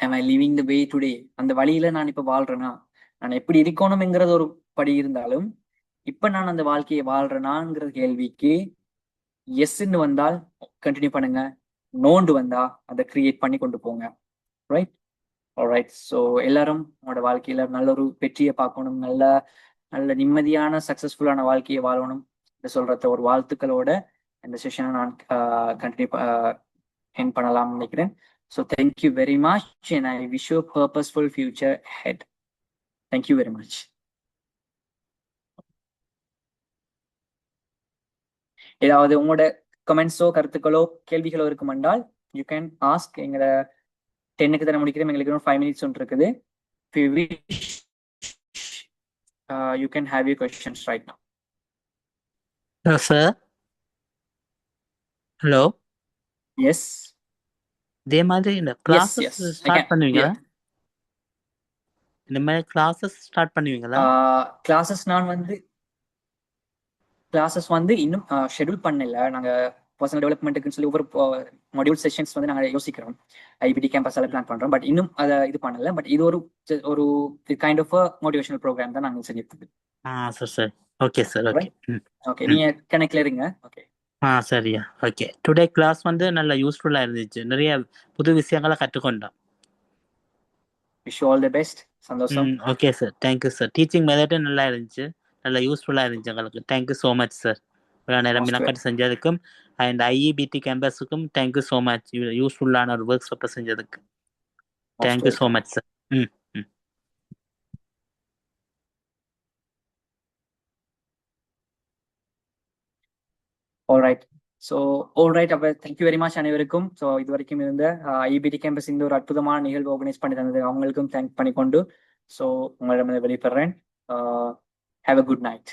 am I living the way today? அந்த வழியில நான் இப்ப வாழ்றேனா? நான் எப்படி இருக்கணும்ங்கிறது ஒரு படி இருந்தாலும் இப்ப நான் அந்த வாழ்க்கையை வாழ்றேனாங்கிற கேள்விக்கு எஸ்ன்னு வந்தால் கண்டினியூ பண்ணுங்க, நோண்டு வந்தா அதை கிரியேட் பண்ணி கொண்டு போங்க. Right, alright. ஸோ எல்லாரும் உங்களோட வாழ்க்கையில நல்ல ஒரு வெற்றியை பார்க்கணும், நல்ல நிம்மதியான சக்சஸ்ஃபுல்லான வாழ்க்கையை வாழணும் சொல்றத ஒரு வாழ்த்துக்களோட இந்த செஷனை நான் கண்டினியூ எண்ட் பண்ணலாம்னு நினைக்கிறேன். So thank you very much and I wish you a purposeful future ahead. Thank you very much. ஏதாவது உங்களோட கமெண்ட்ஸோ கருத்துக்களோ கேள்விகளோ இருக்குமென்றால் யூ கேன் ஆஸ்க். எங்களை 10க்கு தானே முடிக்கிறோம், எங்களுக்கு இன்னும் 5 minutes ஒன்று இருக்குது. If you wish, you can have your questions right now. Hello, sir. Hello. Yes. இதே மாதிரி இந்த கிளாஸஸ் ஸ்டார்ட் பண்ணுவீங்களா? இந்த மாதிரி கிளாஸஸ் ஸ்டார்ட் பண்ணுவீங்களா? கிளாஸஸ் வந்து இன்னும் ஷெட்யூல் பண்ணல. நாங்க பர்சனல் டெவலப்மெண்ட்டுக்குன்னு சொல்லி ஒவ்வொரு மாடியூல் செஷன்ஸ் வந்து நாங்க யோசிக்கிறோம். ஐபிடி கேம்பஸால பிளான் பண்றோம். பட் இன்னும் அதை இது பண்ணல. பட் இது ஒரு கைண்ட் ஆஃப் மோட்டிவேஷனல் ப்ரோக்ராம் தான் நாங்க செஞ்சிருக்கோம். Sir. Okay sir. Okay. Okay, நீங்க கனெக்ட்ல இருங்க. ஓகே. சரியா. ஓகே. டுடே கிளாஸ் வந்து நல்ல யூஸ்ஃபுல்லா இருந்துச்சு. நிறைய புது விஷயங்களை கற்றுக்கொண்டோம். Wish you all the best. சந்தோஷம். Okay sir. Thank you sir. Teaching method நல்லா இருந்துச்சு, நல்லா யூஸ்ஃபுல்லா இருந்துச்சு எங்களுக்கு. Thank you so much sir. இவ்வளோ நேரம் மினக்கட்டு செஞ்சதுக்கும் அண்ட் ஐஇபிடி கேம்பஸுக்கும் தேங்க்யூ ஸோ மச். யூஸ்ஃபுல்லான ஒரு ஒர்க் ஷாப்பை செஞ்சதுக்கு thank you so much sir. Alright. So alright, அப்போ தேங்க்யூ வெரி மச் அனைவருக்கும். ஸோ இது வரைக்கும் இருந்த ஐபிடி கேம்பஸ் இந்த ஒரு அற்புதமான நிகழ்வு ஆர்கனைஸ் பண்ணி தந்தது அவங்களுக்கும் தேங்க் பண்ணிக்கொண்டு ஸோ உங்களிடம் வெளிப்படுறேன். Have a good night.